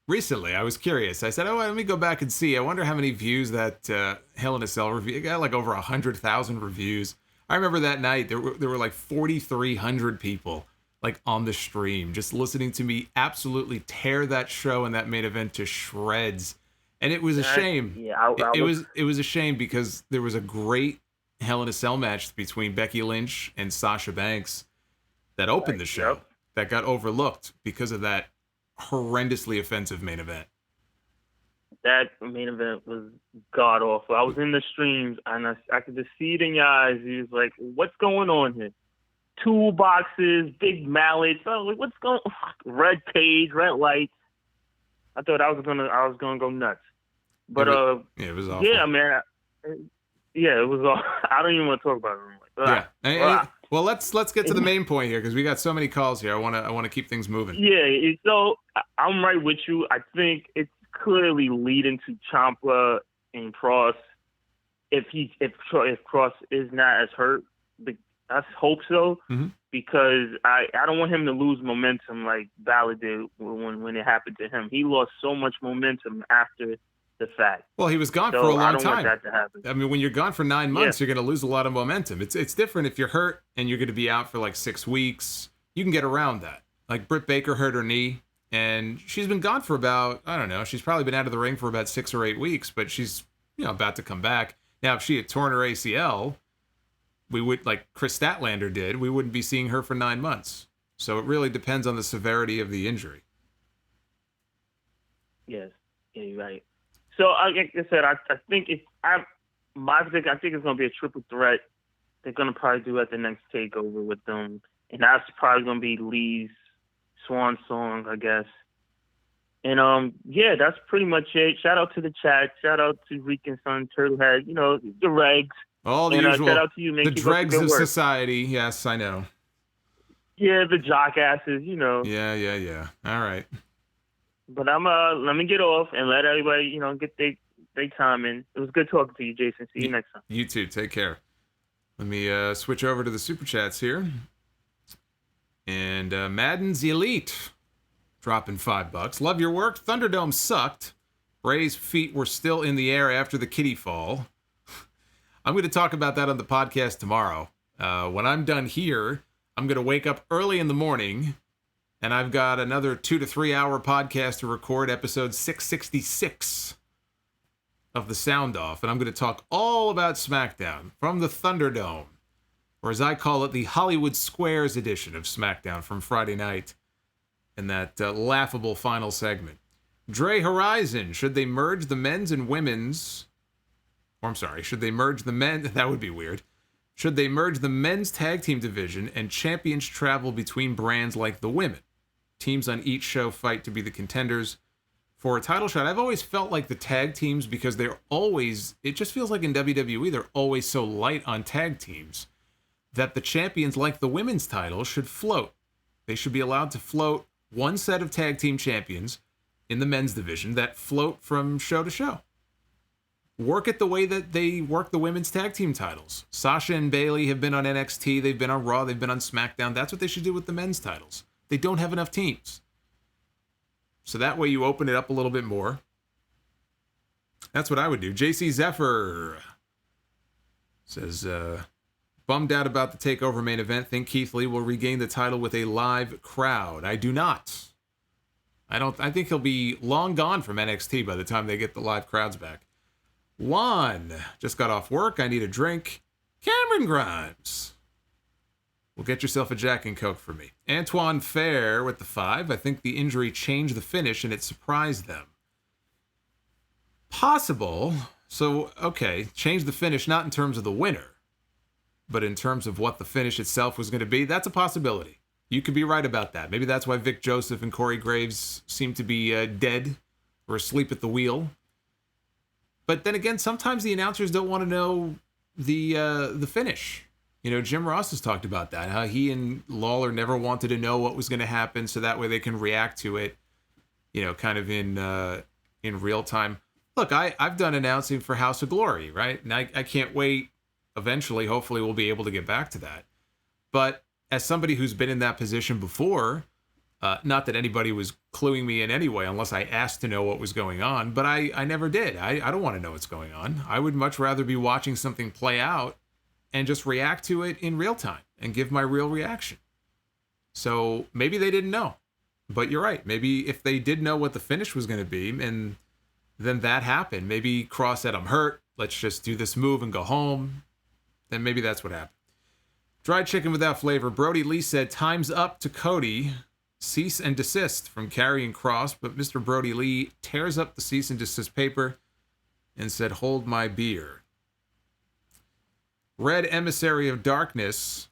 recently, I was curious. I said, let me go back and see. I wonder how many views that Hell in a Cell review. It got like over 100,000 reviews. I remember that night, there were like 4,300 people like on the stream, just listening to me absolutely tear that show and that main event to shreds. And it was a shame. Yeah, it was a shame because there was a great Hell in a Cell match between Becky Lynch and Sasha Banks that opened the show that got overlooked because of that horrendously offensive main event. That main event was god awful. I was in the streams and I could just see it in your eyes. He was like, "What's going on here? Toolboxes, big mallets. Oh, like, what's going? Red page, red lights." I thought I was gonna go nuts. But it was awful. Yeah, man. It was all. I don't even want to talk about it. Well, let's get to the main point here because we got so many calls here. I want to keep things moving. Yeah. So I'm right with you. I think it's clearly leading to Ciampa and Kross. If Kross is not as hurt, I hope so, because I don't want him to lose momentum like Balor did when it happened to him. He lost so much momentum after the fact. Well, he was gone for a long time. I don't want that to happen. I mean, when you're gone for 9 months, you're going to lose a lot of momentum. It's different if you're hurt and you're going to be out for like 6 weeks. You can get around that. Like Britt Baker hurt her knee. And she's been gone for about, I don't know, she's probably been out of the ring for about 6 or 8 weeks, but she's, about to come back. Now, if she had torn her ACL, we would, like Chris Statlander did, we wouldn't be seeing her for 9 months. So it really depends on the severity of the injury. Yes, yeah, you're right. So, like I said, I think it's going to be a triple threat. They're going to probably do at the next takeover with them. And that's probably going to be Lee's swan song, I guess. And that's pretty much it. Shout out to the chat. Shout out to Rican Son, Turtlehead, the regs. All the usual. Shout out to you, man. The dregs of society. Yes, I know. Yeah, the jockasses, Yeah. All right. But let me get off and let everybody, get their time in. It was good talking to you, Jason. See you next time. You too. Take care. Let me switch over to the Super Chats here. And Madden's Elite dropping $5. Love your work. Thunderdome sucked. Bray's feet were still in the air after the kitty fall. I'm going to talk about that on the podcast tomorrow. When I'm done here, I'm going to wake up early in the morning, and I've got another 2 to 3 hour podcast to record, episode 666 of the Sound Off. And I'm going to talk all about SmackDown from the Thunderdome, or as I call it, the Hollywood Squares edition of SmackDown from Friday night, in that laughable final segment. Dre Horizon, should they merge the men's and women's... Or I'm sorry, should they merge the men... That would be weird. Should they merge the men's tag team division and champions travel between brands like the women? Teams on each show fight to be the contenders for a title shot. I've always felt like the tag teams, because they're always... It just feels like in WWE, they're always so light on tag teams, that the champions, like the women's title, should float. They should be allowed to float one set of tag team champions in the men's division that float from show to show. Work it the way that they work the women's tag team titles. Sasha and Bayley have been on NXT, they've been on Raw, they've been on SmackDown. That's what they should do with the men's titles. They don't have enough teams. So that way you open it up a little bit more. That's what I would do. JC Zephyr says, bummed out about the TakeOver main event. Think Keith Lee will regain the title with a live crowd. I do not. I think he'll be long gone from NXT by the time they get the live crowds back. Juan, just got off work. I need a drink. Cameron Grimes. Well, get yourself a Jack and Coke for me. Antoine Fair with the 5. I think the injury changed the finish and it surprised them. Possible. So, okay, change the finish not in terms of the winner, but in terms of what the finish itself was going to be. That's a possibility. You could be right about that. Maybe that's why Vic Joseph and Corey Graves seem to be dead or asleep at the wheel. But then again, sometimes the announcers don't want to know the finish. You know, Jim Ross has talked about that, how he and Lawler never wanted to know what was going to happen, so that way they can react to it, you know, kind of in real time. Look, I've done announcing for House of Glory, right? And I can't wait. Eventually, hopefully, we'll be able to get back to that. But as somebody who's been in that position before, not that anybody was cluing me in anyway, unless I asked to know what was going on, but I never did. I don't want to know what's going on. I would much rather be watching something play out and just react to it in real time and give my real reaction. So maybe they didn't know. But you're right. Maybe if they did know what the finish was going to be, and then that happened, maybe Kross said, I'm hurt, let's just do this move and go home. Then maybe that's what happened. Dried chicken without flavor. Brodie Lee said, time's up to Cody. Cease and desist from Karrion Kross, but Mr. Brodie Lee tears up the cease and desist paper and said, hold my beer. Red Emissary of Darkness.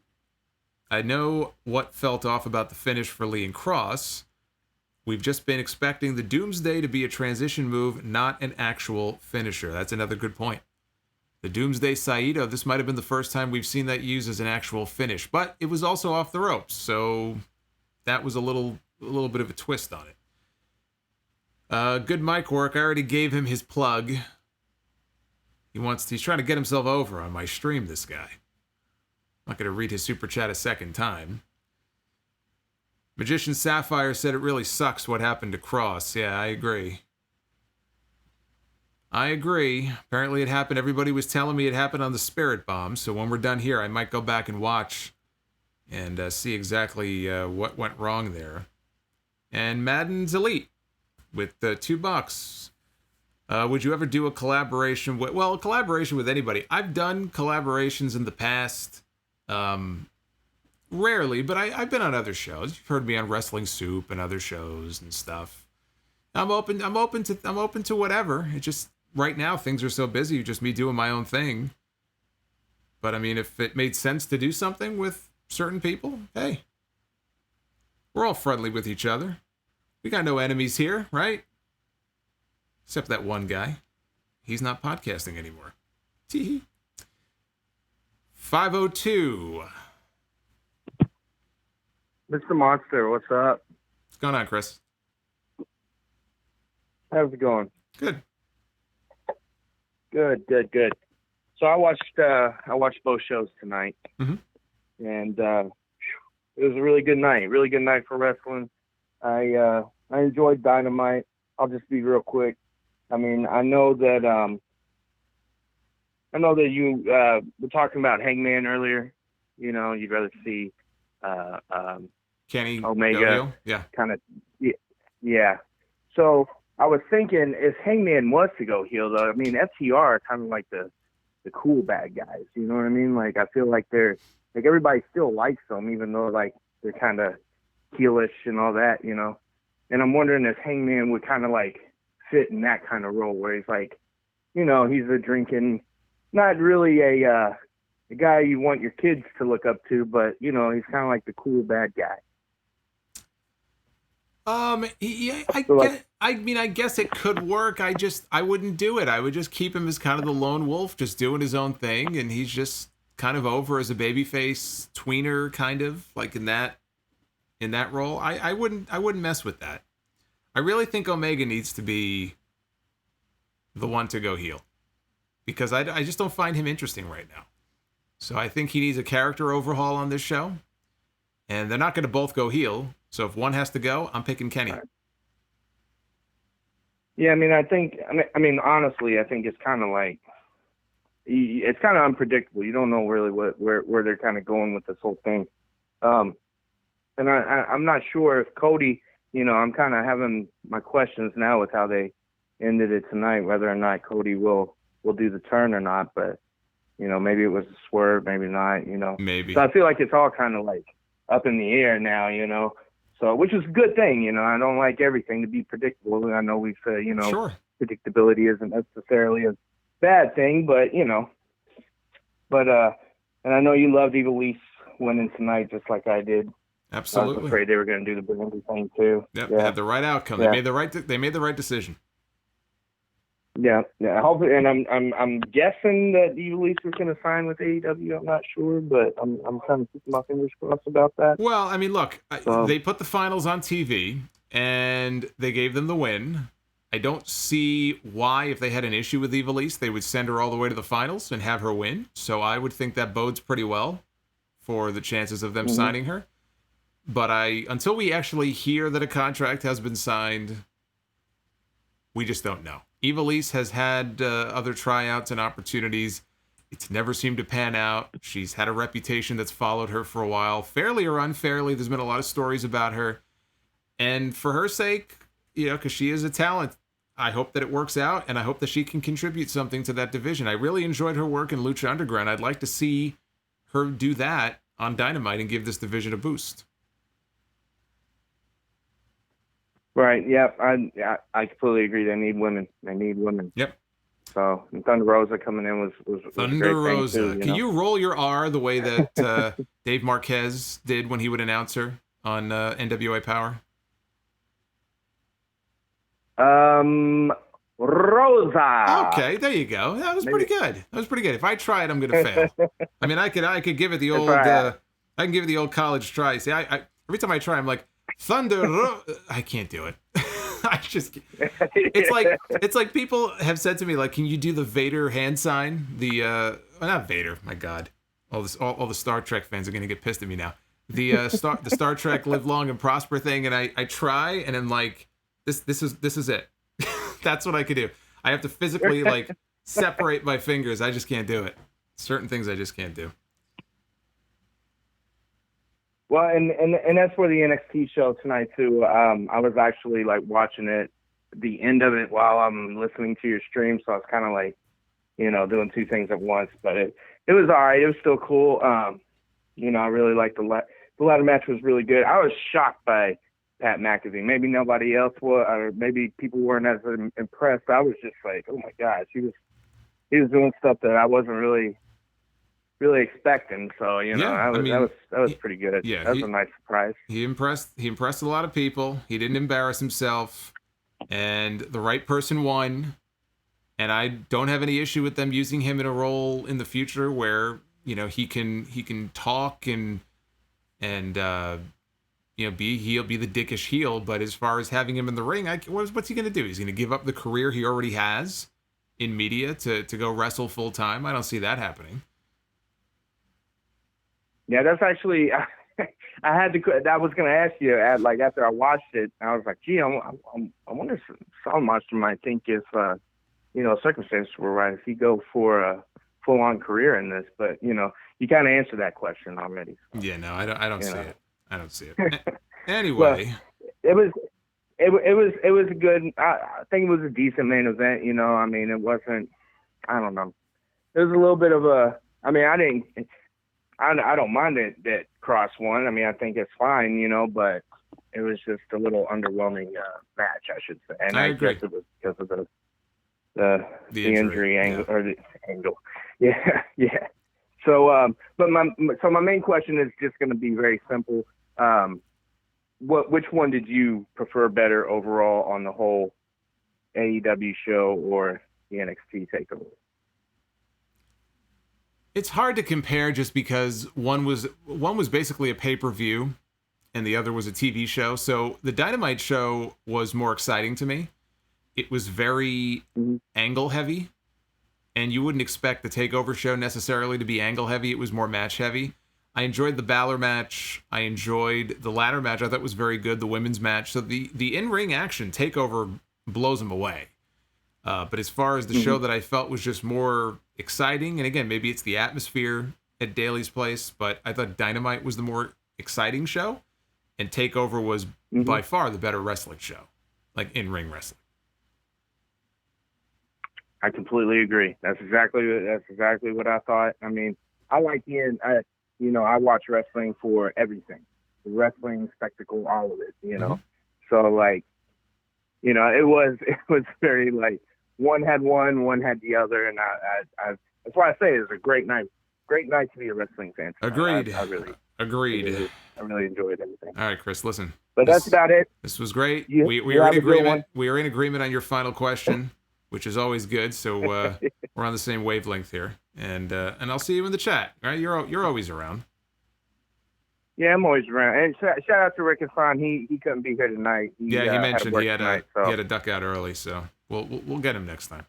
I know what felt off about the finish for Lee and Kross. We've just been expecting the Doomsday to be a transition move, not an actual finisher. That's another good point. The Doomsday Saito, this might have been the first time we've seen that used as an actual finish, but it was also off the ropes, so that was a little bit of a twist on it. Good mic work. I already gave him his plug. He's trying to get himself over on my stream, this guy. I'm not going to read his super chat a second time. Magician Sapphire said it really sucks what happened to Kross. Yeah, I agree. Apparently it happened. Everybody was telling me it happened on the Spirit Bomb. So when we're done here, I might go back and watch and see exactly what went wrong there. And Madden's Elite with $2. Would you ever do a collaboration with... Well, a collaboration with anybody. I've done collaborations in the past. Rarely, but I've been on other shows. You've heard me on Wrestling Soup and other shows and stuff. I'm open to whatever. It just... Right now, things are so busy, just me doing my own thing. But, I mean, if it made sense to do something with certain people, hey. We're all friendly with each other. We got no enemies here, right? Except that one guy. He's not podcasting anymore. Tee-hee. 502. Mr. Monster, what's up? What's going on, Chris? How's it going? Good. Good. So I watched both shows tonight, and It was a really good night. Really good night for wrestling. I enjoyed Dynamite. I'll just be real quick. I mean, I know that you were talking about Hangman earlier. You know, you'd rather see Kenny Omega. Yeah. Kind of, yeah. So I was thinking, if Hangman was to go heel, though, I mean, FTR are kind of like the cool bad guys. You know what I mean? Like, I feel like they're like everybody still likes them, even though like they're kind of heelish and all that, you know. And I'm wondering if Hangman would kind of like fit in that kind of role where he's like, you know, he's a drinking, not really a guy you want your kids to look up to, but you know, he's kind of like the cool bad guy. Yeah, I guess it could work. I wouldn't do it. I would just keep him as kind of the lone wolf, just doing his own thing, and he's just kind of over as a babyface tweener, kind of like in that role. I wouldn't mess with that. I really think Omega needs to be the one to go heel, because I just don't find him interesting right now. So I think he needs a character overhaul on this show, and they're not going to both go heel. So if one has to go, I'm picking Kenny. Yeah, I mean, honestly, I think it's kind of like, it's kind of unpredictable. You don't know really where they're kind of going with this whole thing. And I'm not sure if Cody, you know, I'm kind of having my questions now with how they ended it tonight, whether or not Cody will do the turn or not. But, you know, maybe it was a swerve, maybe not, you know. Maybe. So I feel like it's all kind of like up in the air now, you know. So, which is a good thing, you know. I don't like everything to be predictable. I know we've said, you know, sure, predictability isn't necessarily a bad thing, but, you know. But, and I know you loved Ivelisse winning tonight just like I did. Absolutely. I was afraid they were going to do the Brandy thing too. Yep, yeah. They had the right outcome. Yeah. They made the right decision. Yeah. Hopefully, and I'm guessing that Ivelisse was going to sign with AEW. I'm not sure, but I'm kind of keeping my fingers crossed about that. Well, I mean, look, they put the finals on TV and they gave them the win. I don't see why, if they had an issue with Ivelisse, they would send her all the way to the finals and have her win. So I would think that bodes pretty well for the chances of them signing her. But until we actually hear that a contract has been signed, we just don't know. Ivelisse has had other tryouts and opportunities. It's never seemed to pan out. She's had a reputation that's followed her for a while. Fairly or unfairly, there's been a lot of stories about her. And for her sake, you know, because she is a talent, I hope that it works out, and I hope that she can contribute something to that division. I really enjoyed her work in Lucha Underground. I'd like to see her do that on Dynamite and give this division a boost. Right. Yeah. I completely agree. They need women. Yep. So and Thunder Rosa coming in was Thunder a great Rosa. thing too, Can you roll your R the way that Dave Marquez did when he would announce her on NWA Power? Rosa. Okay, there you go. That was pretty good. If I try it, I'm gonna fail. I mean, I could give it the old I can give it the old college try. See, I every time I try, I'm like I can't do it. It's like people have said to me, like, can you do the Vader hand sign? Not Vader, my God. All the Star Trek fans are gonna get pissed at me now. The Star Trek live long and prosper thing, and I try, and I'm like, this is it. That's what I could do. I have to physically like separate my fingers. I just can't do it. Certain things I just can't do. Well, and that's for the NXT show tonight too. I was actually like watching it, the end of it while I'm listening to your stream, so I was kind of like, you know, doing two things at once. But it was all right. It was still cool. You know, I really liked the ladder match was really good. I was shocked by Pat McAfee. Maybe nobody else was, or maybe people weren't as impressed. I was just like, oh my gosh, he was doing stuff that I wasn't really expecting. So, you know, that was pretty good. Yeah, that was a nice surprise. He impressed a lot of people. He didn't embarrass himself, and the right person won. And I don't have any issue with them using him in a role in the future where, you know, he can talk and you know, he'll be the dickish heel. But as far as having him in the ring, what's he going to do? He's going to give up the career he already has in media to go wrestle full time? I don't see that happening. Yeah, that's actually, I was going to ask you, like, after I watched it, I was like, gee, I wonder if Solomonster might think if, circumstances were right, if he go for a full-on career in this. But, you kind of answered that question already. So, yeah, no, I don't see it. I don't see it. Anyway. Well, it was a good, I think it was a decent main event, I mean, it wasn't, I don't know. There was a little bit of I don't mind it that Kross won. I mean, I think it's fine, but it was just a little underwhelming match, I should say. And I agree. guess it was because of the injury angle or the angle. Yeah, yeah. So, but my main question is just going to be very simple. Which one did you prefer better overall on the whole AEW show or the NXT Takeover? It's hard to compare just because one was basically a pay-per-view and the other was a TV show. So the Dynamite show was more exciting to me. It was very angle heavy, and you wouldn't expect the Takeover show necessarily to be angle heavy. It was more match heavy. I enjoyed the Balor match. I enjoyed the ladder match. I thought was very good. The women's match. So the in-ring action, Takeover blows them away. But as far as the show that I felt was just more exciting, and again, maybe it's the atmosphere at Daly's Place, but I thought Dynamite was the more exciting show, and Takeover was by far the better wrestling show, like in-ring wrestling. I completely agree. That's exactly what I thought. I mean, I like I watch wrestling for everything, the wrestling spectacle, all of it. So like, it was very like one had the other, and I that's why I say it's a great night to be a wrestling fan. Agreed. Agreed. I really enjoyed everything. All right, Chris, listen. But that's about it. This was great. You we are in have a good one. agreement. We are in agreement on your final question, which is always good. So we're on the same wavelength here, and I'll see you in the chat. All right, you're always around. Yeah, I'm always around. And shout out to Rick and Fon. He couldn't be here tonight. He mentioned he had to duck out early, so we'll get him next time.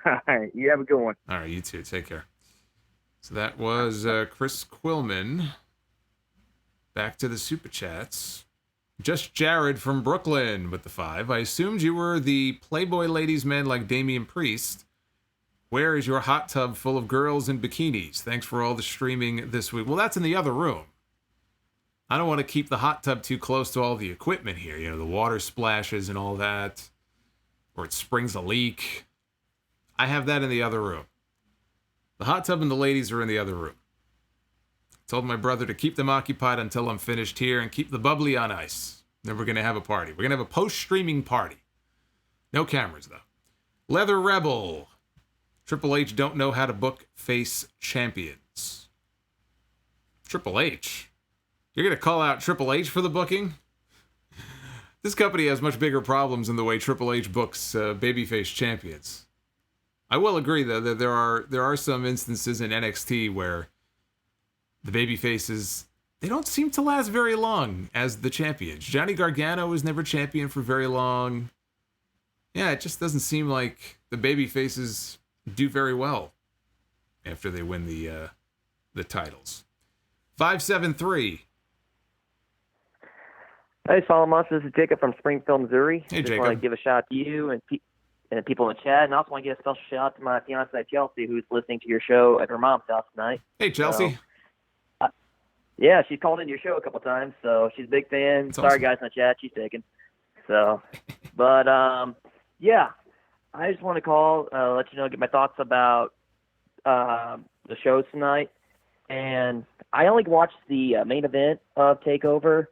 All right, you have a good one. All right, you too. Take care. So that was Chris Quillman. Back to the Super Chats. Just Jared from Brooklyn with the 5. I assumed you were the Playboy ladies' man like Damian Priest. Where is your hot tub full of girls in bikinis? Thanks for all the streaming this week. Well, that's in the other room. I don't want to keep the hot tub too close to all the equipment here. The water splashes and all that. Or it springs a leak. I have that in the other room. The hot tub and the ladies are in the other room. I told my brother to keep them occupied until I'm finished here and keep the bubbly on ice. Then we're going to have a party. We're going to have a post-streaming party. No cameras, though. Leather Rebel. Triple H don't know how to book face champions. Triple H? You're going to call out Triple H for the booking? This company has much bigger problems in the way Triple H books babyface champions. I will agree, though, that there are some instances in NXT where the babyfaces, they don't seem to last very long as the champions. Johnny Gargano was never champion for very long. Yeah, it just doesn't seem like the babyfaces do very well after they win the titles. 573. Hey, Solomonster, this is Jacob from Springfield, Missouri. Hey, Just Jacob. want to give a shout out to you and people in the chat, and I also want to give a special shout out to my fiance Chelsea, who's listening to your show at her mom's house tonight. Hey, Chelsea. Yeah, she's called into your show a couple times, so she's a big fan. That's Sorry, awesome. guys, in the chat, she's taken. So, but yeah, I just want to call, let you know, get my thoughts about the shows tonight. And I only watched the main event of Takeover,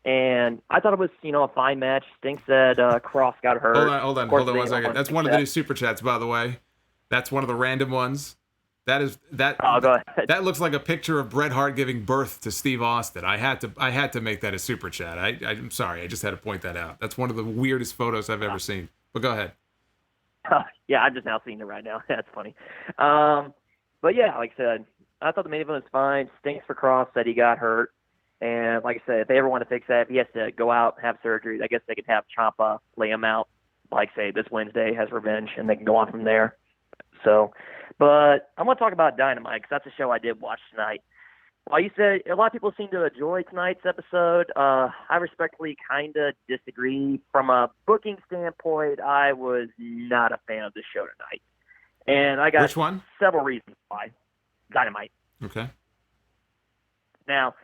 and I thought it was, a fine match. Stinks that Kross got hurt. Hold on 1 second. That's one of the new Super Chats, by the way. That's one of the random ones. Oh, go ahead. That looks like a picture of Bret Hart giving birth to Steve Austin. I had to make that a Super Chat. I'm sorry. I just had to point that out. That's one of the weirdest photos I've ever seen. But go ahead. Yeah, I'm just now seeing it right now. That's funny. But yeah, like I said, I thought the main event was fine. Stinks for Kross that he got hurt. And like I said, if they ever want to fix that, if he has to go out and have surgery, I guess they could have Ciampa lay him out, like say this Wednesday, has revenge, and they can go on from there. So, but I'm going to talk about Dynamite because that's a show I did watch tonight. Well, you said a lot of people seem to enjoy tonight's episode. I respectfully kind of disagree. From a booking standpoint, I was not a fan of the show tonight. And I got Which one? Several reasons why. Dynamite. Okay. Now,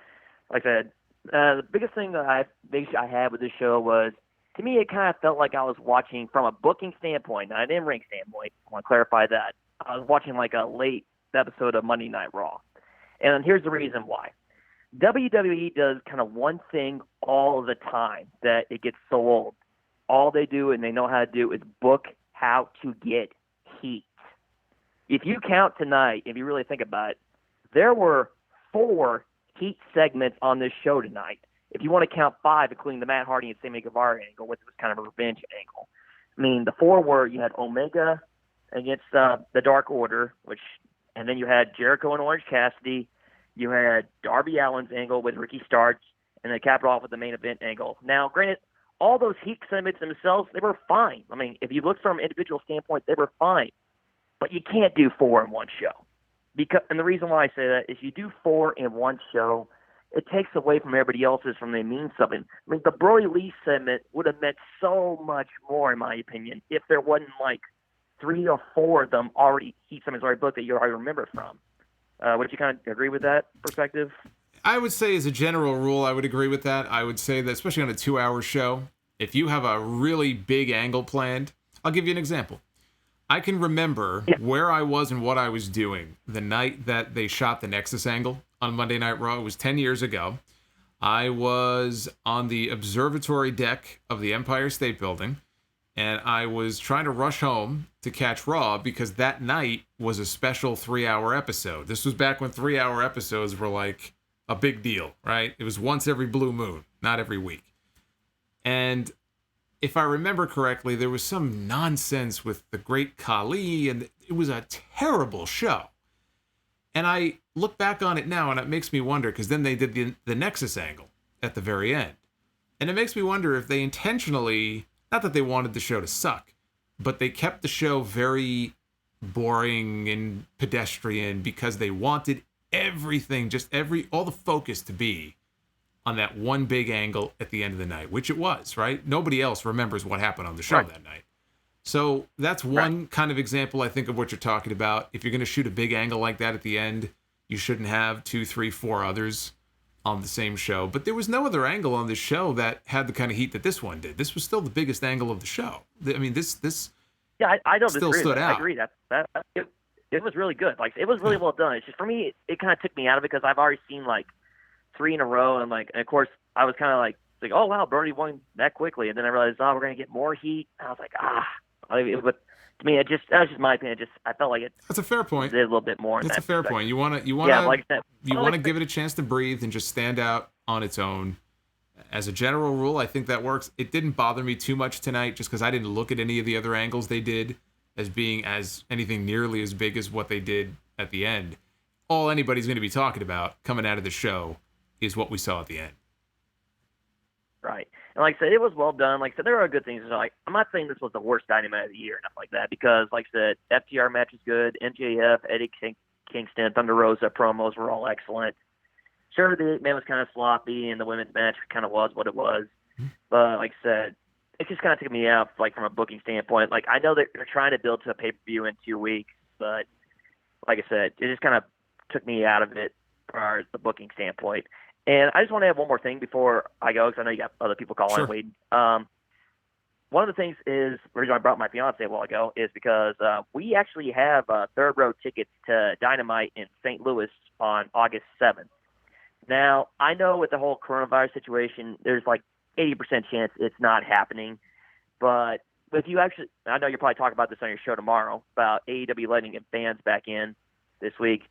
like I said, the biggest thing that I had with this show was, to me, it kind of felt like I was watching from a booking standpoint, not an in-ring standpoint. I want to clarify that. I was watching like a late episode of Monday Night Raw. And here's the reason why. WWE does kind of one thing all the time that it gets so old. All they do and they know how to do is book how to get heat. If you count tonight, if you really think about it, there were 4 heat segments on this show tonight. If you want to count 5, including the Matt Hardy and Sammy Guevara angle, which was kind of a revenge angle. I mean, the 4 were, you had Omega against the Dark Order, and then you had Jericho and Orange Cassidy. You had Darby Allin's angle with Ricky Starks, and then cap it off with the main event angle. Now, granted, all those heat segments themselves, they were fine. I mean, if you look from an individual standpoint, they were fine. But you can't do 4 in one show. And the reason why I say that is you do 4 in one show, it takes away from everybody else's from they mean something. I mean, the Brodie Lee segment would have meant so much more, in my opinion, if there wasn't like 3 or 4 of them heat segments already booked that you already remember from. Would you kind of agree with that perspective? I would say as a general rule, I would agree with that. I would say that especially on a 2-hour show, if you have a really big angle planned, I'll give you an example. I can remember where I was and what I was doing the night that they shot the Nexus angle on Monday Night Raw. It was 10 years ago. I was on the observatory deck of the Empire State Building, and I was trying to rush home to catch Raw because that night was a special 3-hour episode. This was back when 3-hour episodes were like a big deal, right? It was once every blue moon, not every week. And if I remember correctly, there was some nonsense with the Great Khali, and it was a terrible show. And I look back on it now, and it makes me wonder, because then they did the Nexus angle at the very end. And it makes me wonder if they intentionally, not that they wanted the show to suck, but they kept the show very boring and pedestrian because they wanted everything, all the focus to be on that one big angle at the end of the night, which it was, right? Nobody else remembers what happened on the show that night. So that's one kind of example, I think, of what you're talking about. If you're going to shoot a big angle like that at the end, you shouldn't have 2, 3, 4 others on the same show. But there was no other angle on this show that had the kind of heat that this one did. This was still the biggest angle of the show. I mean, this yeah, I don't still disagree. stood out. I agree that it was really good. Like, it was really well done. It's just, for me, it kind of took me out of it because I've already seen like 3 in a row, and of course I was kind of like, oh wow, Brodie won that quickly, and then I realized, we're gonna get more heat. And I was like, but to me, that was just my opinion. I felt like it. That's a fair point. Did a little bit more. That's a fair point. You want to like I said, you want to give it a chance to breathe and just stand out on its own. As a general rule, I think that works. It didn't bother me too much tonight, just because I didn't look at any of the other angles they did as being as anything nearly as big as what they did at the end. All anybody's going to be talking about coming out of the show is what we saw at the end. Right. And like I said, it was well done. Like I said, there are good things. Like, I'm not saying this was the worst Dynamite of the year and stuff like that, because like I said, FTR match is good. MJF, Eddie Kingston, Thunder Rosa promos were all excellent. Sure, the 8-man was kind of sloppy, and the women's match kind of was what it was. But like I said, it just kind of took me out, like, from a booking standpoint. Like, I know that they're trying to build to a pay-per-view in 2 weeks, but like I said, it just kind of took me out of it from the booking standpoint. And I just want to add one more thing before I go, because I know you got other people calling and waiting. One of the things is, the reason I brought my fiance a while ago is because we actually have third row tickets to Dynamite in St. Louis on August 7th. Now, I know with the whole coronavirus situation, there's like 80% chance it's not happening. But if you actually, I know you're probably talking about this on your show tomorrow, about AEW letting fans back in this week.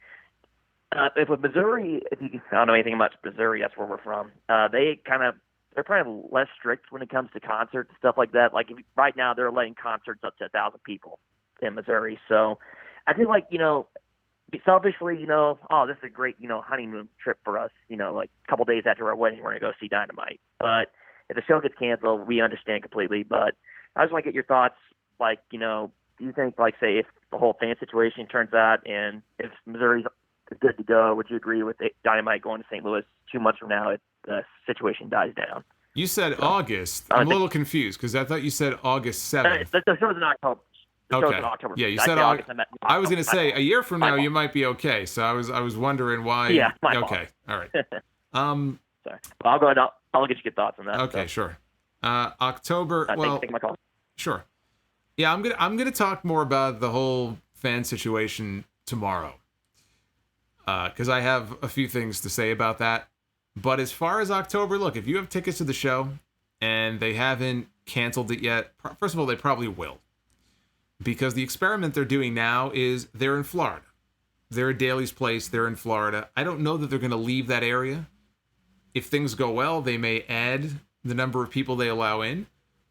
If with Missouri, I don't know anything about Missouri, that's where we're from. They're probably less strict when it comes to concerts and stuff like that. Like, right now, they're letting concerts up to 1,000 people in Missouri. So I feel like, selfishly, this is a great, honeymoon trip for us. Like a couple days after our wedding, we're going to go see Dynamite. But if the show gets canceled, we understand completely. But I just want to get your thoughts. Like, do you think, like, say, if the whole fan situation turns out and if Missouri's good to go? Would you agree with Dynamite going to St. Louis 2 months from now if the situation dies down? You said August. I'm a little confused because I thought you said August 7th. The show's in October. Okay. Yeah, you said August. I was going to say a year from now you might be okay. So I was wondering why. Yeah, okay. All right. Sorry. Well, I'll go and I'll get your thoughts on that. Okay, sure. October. Thanks for taking my call. Sure. Yeah, I'm gonna talk more about the whole fan situation tomorrow. Because I have a few things to say about that. But as far as October, look, if you have tickets to the show and they haven't canceled it yet, first of all, they probably will. Because the experiment they're doing now is they're in Florida. They're at Daly's Place. They're in Florida. I don't know that they're going to leave that area. If things go well, they may add the number of people they allow in.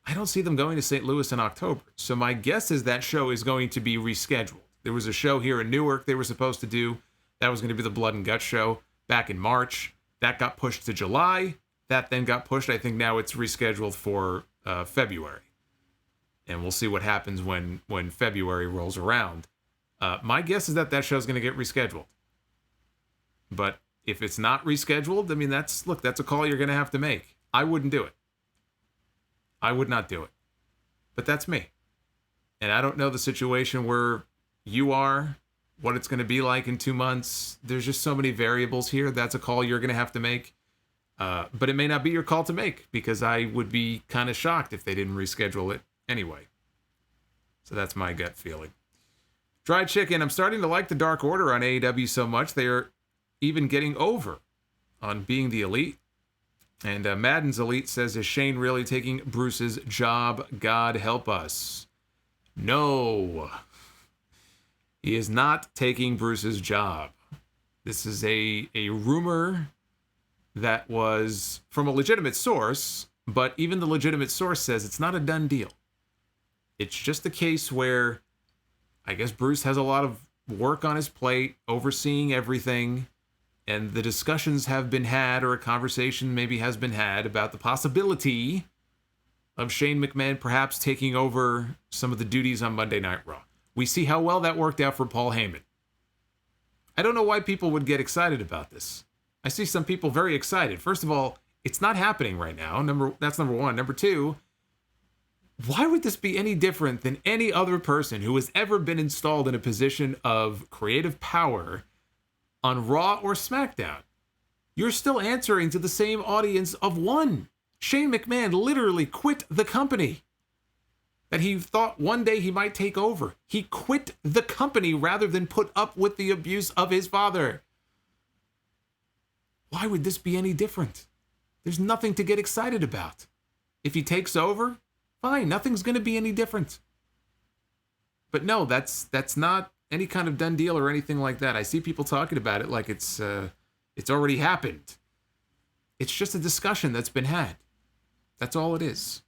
I don't see them going to St. Louis in October. So my guess is that show is going to be rescheduled. There was a show here in Newark they were supposed to do. That was going to be the Blood and Guts show back in March. That got pushed to July. That then got pushed. I think now it's rescheduled for February. And we'll see what happens when February rolls around. My guess is that show's going to get rescheduled. But if it's not rescheduled, I mean, that's a call you're going to have to make. I wouldn't do it. I would not do it. But that's me. And I don't know the situation where you are, what it's going to be like in 2 months. There's just so many variables here. That's a call you're going to have to make. But it may not be your call to make because I would be kind of shocked if they didn't reschedule it anyway. So that's my gut feeling. Dried Chicken, I'm starting to like the Dark Order on AEW so much they are even getting over on being the Elite. And Madden's Elite says, is Shane really taking Bruce's job? God help us. No. He is not taking Bruce's job. This is a rumor that was from a legitimate source, but even the legitimate source says it's not a done deal. It's just a case where I guess Bruce has a lot of work on his plate, overseeing everything, and the discussions have been had, or a conversation maybe has been had, about the possibility of Shane McMahon perhaps taking over some of the duties on Monday Night Raw. We see how well that worked out for Paul Heyman. I don't know why people would get excited about this. I see some people very excited. First of all, it's not happening right now. That's number one. Number two, why would this be any different than any other person who has ever been installed in a position of creative power on Raw or SmackDown? You're still answering to the same audience of one. Shane McMahon literally quit the company that he thought one day he might take over. He quit the company rather than put up with the abuse of his father. Why would this be any different? There's nothing to get excited about. If he takes over, fine, nothing's going to be any different. But no, that's not any kind of done deal or anything like that. I see people talking about it like it's already happened. It's just a discussion that's been had. That's all it is.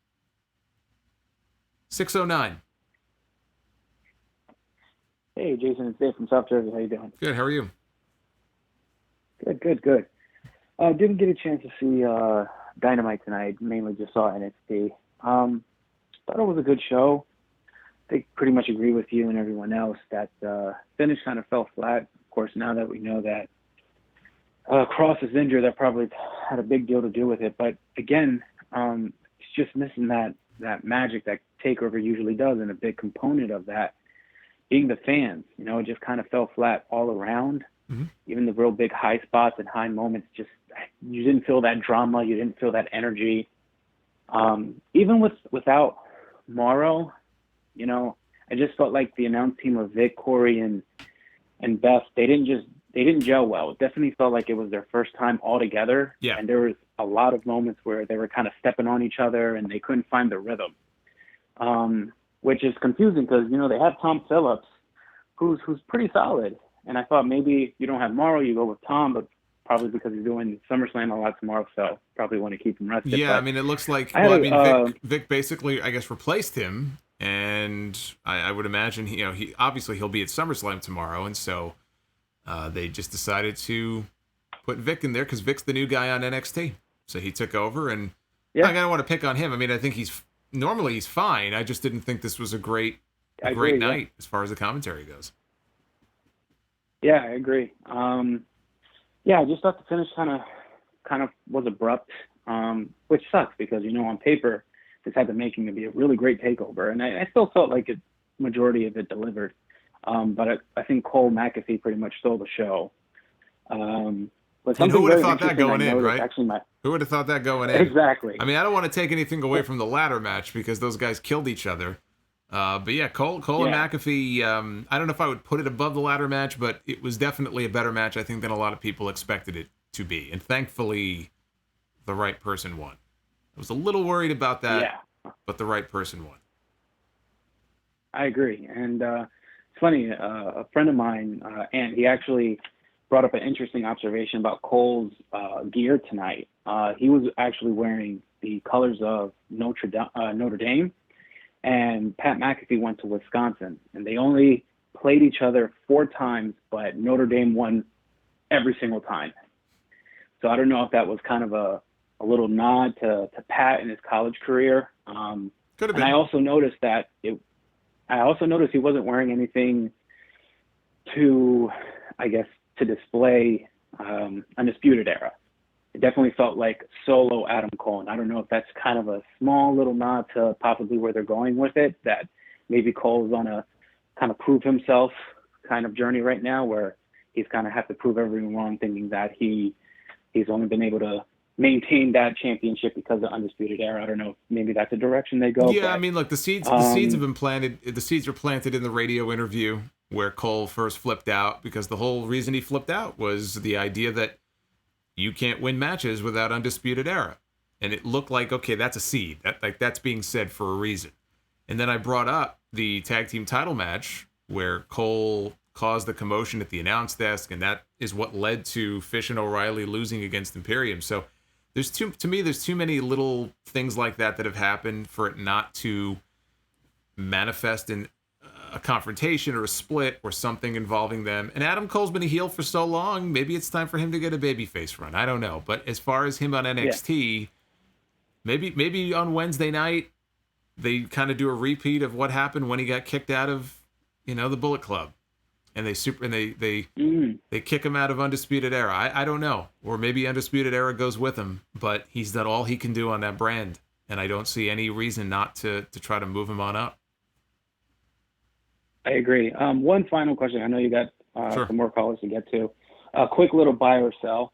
609. Hey, Jason, it's Dave from South Jersey. How you doing? Good, how are you? Good. Didn't get a chance to see Dynamite tonight. Mainly just saw NXT. Thought it was a good show. I pretty much agree with you and everyone else that finish kind of fell flat. Of course, now that we know that Kross is injured, that probably had a big deal to do with it. But again, it's just missing that magic that Takeover usually does, and a big component of that being the fans. You know, it just kind of fell flat all around. Mm-hmm. Even the real big high spots and high moments, just you didn't feel that drama, you didn't feel that energy. Even without Morrow, you know, I just felt like the announce team of Vic, Corey, and Beth, they didn't gel well. It definitely felt like it was their first time all together. Yeah. And there was a lot of moments where they were kind of stepping on each other and they couldn't find the rhythm, which is confusing because, you know, they have Tom Phillips, who's pretty solid. And I thought maybe you don't have Morrow, you go with Tom, but probably because he's doing SummerSlam a lot tomorrow, so probably want to keep him rested. Yeah, I mean, it looks like, Vic basically, I guess, replaced him. And I would imagine, he obviously he'll be at SummerSlam tomorrow. And so they just decided to put Vic in there because Vic's the new guy on NXT. So he took over, and I don't want to pick on him. I mean, I think he's fine. I just didn't think this was a great night as far as the commentary goes. Yeah, I agree. Yeah, I just thought the finish kind of was abrupt, which sucks because, on paper, this had the making to be a really great takeover. And I still felt like a majority of it delivered. But I think Cole McAfee pretty much stole the show. But and who would have thought that interesting going in, right? Actually Who would have thought that going in? Exactly. I mean, I don't want to take anything away from the ladder match because those guys killed each other. But yeah, Cole and McAfee, I don't know if I would put it above the ladder match, but it was definitely a better match, I think, than a lot of people expected it to be. And thankfully, the right person won. I was a little worried about that, but the right person won. I agree. And it's funny, a friend of mine, Ant, he actually brought up an interesting observation about Cole's gear tonight. He was actually wearing the colors of Notre Dame, and Pat McAfee went to Wisconsin, and they only played each other 4 times, but Notre Dame won every single time. So I don't know if that was kind of a little nod to Pat in his college career. Could have been. And I also noticed he wasn't wearing anything to display Undisputed Era. It definitely felt like solo Adam Cole. And I don't know if that's kind of a small little nod to possibly where they're going with it, that maybe Cole's on a kind of prove himself kind of journey right now where he's kind of have to prove everyone wrong, thinking that he's only been able to maintain that championship because of Undisputed Era. I don't know if maybe that's a direction they go. Yeah, but, I mean, look, the seeds have been planted. The seeds are planted in the radio interview where Cole first flipped out, because the whole reason he flipped out was the idea that you can't win matches without Undisputed Era. And it looked like, okay, that's a seed. That's being said for a reason. And then I brought up the tag team title match where Cole caused the commotion at the announce desk, and that is what led to Fish and O'Reilly losing against Imperium. So there's too many little things like that have happened for it not to manifest in a confrontation or a split or something involving them. And Adam Cole's been a heel for so long, maybe it's time for him to get a babyface run. I don't know. But as far as him on NXT, maybe on Wednesday night they kind of do a repeat of what happened when he got kicked out of, the Bullet Club. And they kick him out of Undisputed Era. I don't know. Or maybe Undisputed Era goes with him, but he's done all he can do on that brand. And I don't see any reason not to try to move him on up. I agree. One final question. I know you got Sure. some more callers to get to. A quick little buy or sell.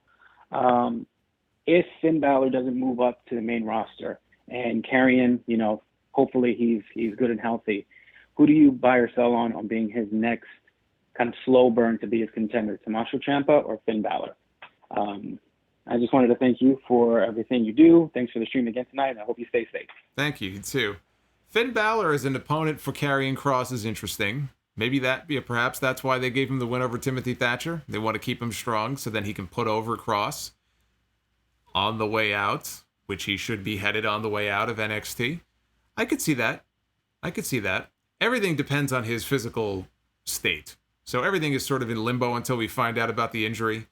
If Finn Balor doesn't move up to the main roster and Karrion, hopefully he's good and healthy, who do you buy or sell on being his next kind of slow burn to be his contender, Tommaso Ciampa or Finn Balor? I just wanted to thank you for everything you do. Thanks for the stream again tonight, and I hope you stay safe. Thank you, too. Finn Balor as an opponent for Karrion Kross is interesting. Perhaps that's why they gave him the win over Timothy Thatcher. They want to keep him strong so then he can put over Kross on the way out, which he should be headed on the way out of NXT. I could see that. Everything depends on his physical state. So everything is sort of in limbo until we find out about the injury.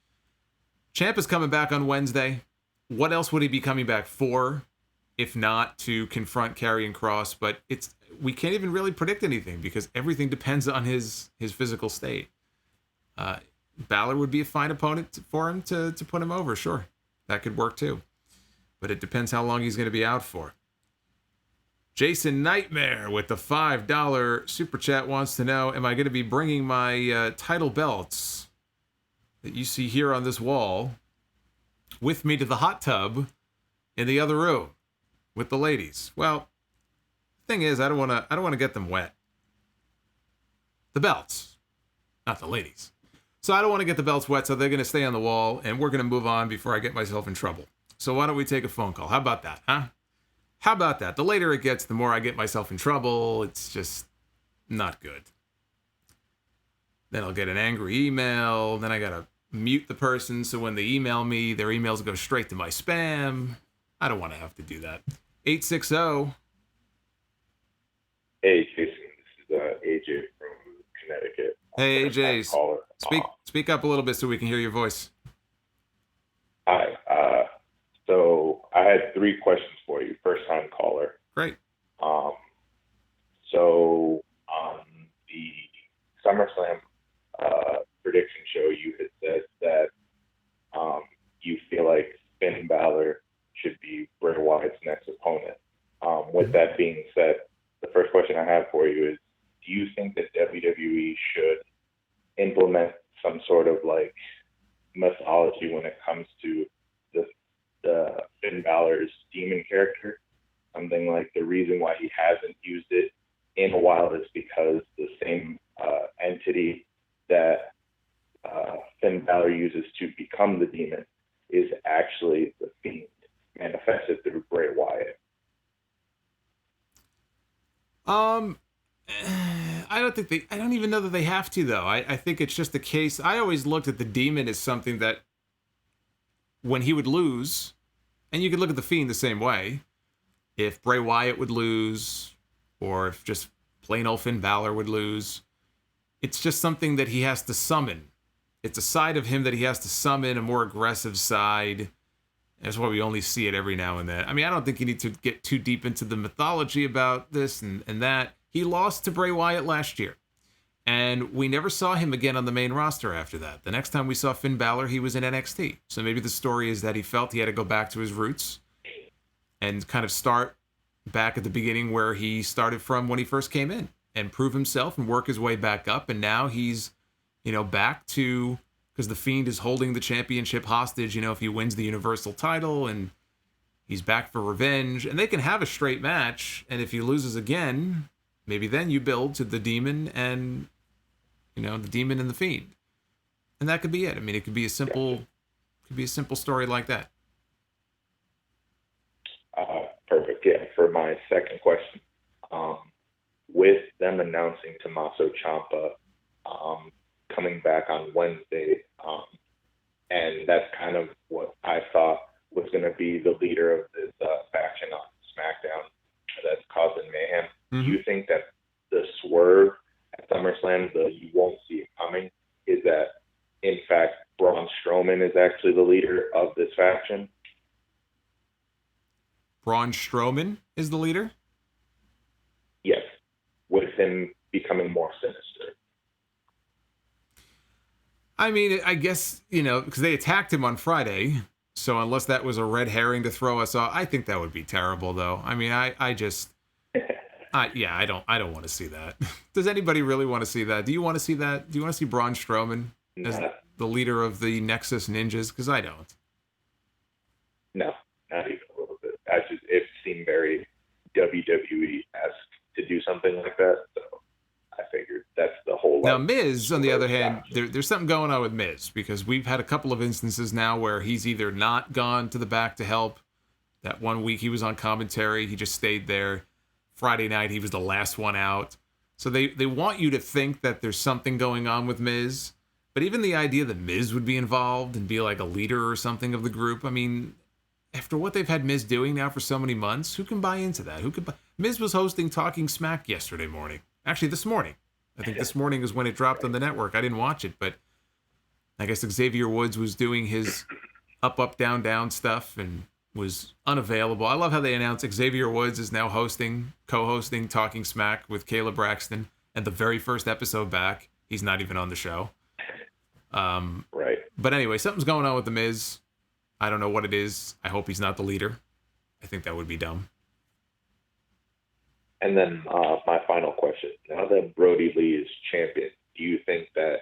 Ciampa's coming back on Wednesday. What else would he be coming back for, if not to confront Karrion Kross? But we can't even really predict anything because everything depends on his physical state. Balor would be a fine opponent for him to put him over, sure. That could work too. But it depends how long he's going to be out for. Jason Nightmare with the $5 super chat wants to know, am I going to be bringing my title belts that you see here on this wall with me to the hot tub in the other room with the ladies? Well, thing is, I don't want to get them wet. The belts, not the ladies. So I don't want to get the belts wet, so they're going to stay on the wall, and we're going to move on before I get myself in trouble. So why don't we take a phone call? How about that, huh? How about that? The later it gets, the more I get myself in trouble. It's just not good. Then I'll get an angry email. Then I got to mute the person, so when they email me, their emails go straight to my spam. I don't want to have to do that. 860. Hey, Jason. This is AJ from Connecticut. Hey, AJ. Speak up a little bit so we can hear your voice. Hi. So I had 3 questions for you. First time caller. Great. So on the SummerSlam prediction prediction show, you had said that you feel like Finn Balor should be Bray Wyatt's next opponent. With that being said, the first question I have for you is, do you think that WWE should implement some sort of like mythology when it comes to the Finn Balor's demon character? Something like the reason why he hasn't used it in a while is because the same entity that Finn Balor uses to become the demon is actually the Fiend, manifested through Bray Wyatt. I don't even know that they have to, though. I think it's just the case. I always looked at the demon as something that when he would lose, and you could look at the Fiend the same way, if Bray Wyatt would lose, or if just plain old Finn Balor would lose, it's just something that he has to summon. It's a side of him that he has to summon, a more aggressive side. That's why we only see it every now and then. I mean, I don't think you need to get too deep into the mythology about this and that. He lost to Bray Wyatt last year, and we never saw him again on the main roster after that. The next time we saw Finn Balor, he was in NXT. So maybe the story is that he felt he had to go back to his roots and kind of start back at the beginning where he started from when he first came in and prove himself and work his way back up. And now he's, back to, because the Fiend is holding the championship hostage, if he wins the Universal title, and he's back for revenge, and they can have a straight match. And if he loses again, maybe then you build to the demon and, the demon and the Fiend. And that could be it. I mean, it could be a simple story like that. Perfect. Yeah. For my second question, with them announcing Tommaso Ciampa coming back on Wednesday, and that's kind of what I thought was going to be the leader of this faction on SmackDown that's causing mayhem. Mm-hmm. Do you think that the swerve at SummerSlam, you won't see it coming, is that in fact Braun Strowman is actually the leader of this faction? Braun Strowman is the leader? Yes, with him becoming more sinister. I mean, I guess, because they attacked him on Friday, so unless that was a red herring to throw us off, I think that would be terrible, though. I mean, I don't want to see that. Does anybody really want to see that? Do you want to see that? Do you want to see Braun Strowman as the leader of the Nexus Ninjas? Because I don't. No, not even a little bit. It seemed very WWE-esque to do something like that, so I figured that's the whole... Now, Miz, on the other hand, there's something going on with Miz, because we've had a couple of instances now where he's either not gone to the back to help. That one week he was on commentary, he just stayed there. Friday night, he was the last one out. So they want you to think that there's something going on with Miz. But even the idea that Miz would be involved and be like a leader or something of the group, I mean, after what they've had Miz doing now for so many months, who can buy into that? Miz was hosting Talking Smack yesterday morning. Actually, this morning. I think this morning is when it dropped on the network. I didn't watch it, but I guess Xavier Woods was doing his up, down, down stuff and was unavailable. I love how they announced Xavier Woods is now co-hosting Talking Smack with Kayla Braxton, and the very first episode back, he's not even on the show. Right. But anyway, something's going on with The Miz. I don't know what it is. I hope he's not the leader. I think that would be dumb. And then my final question. Now that Brodie Lee is champion, do you think that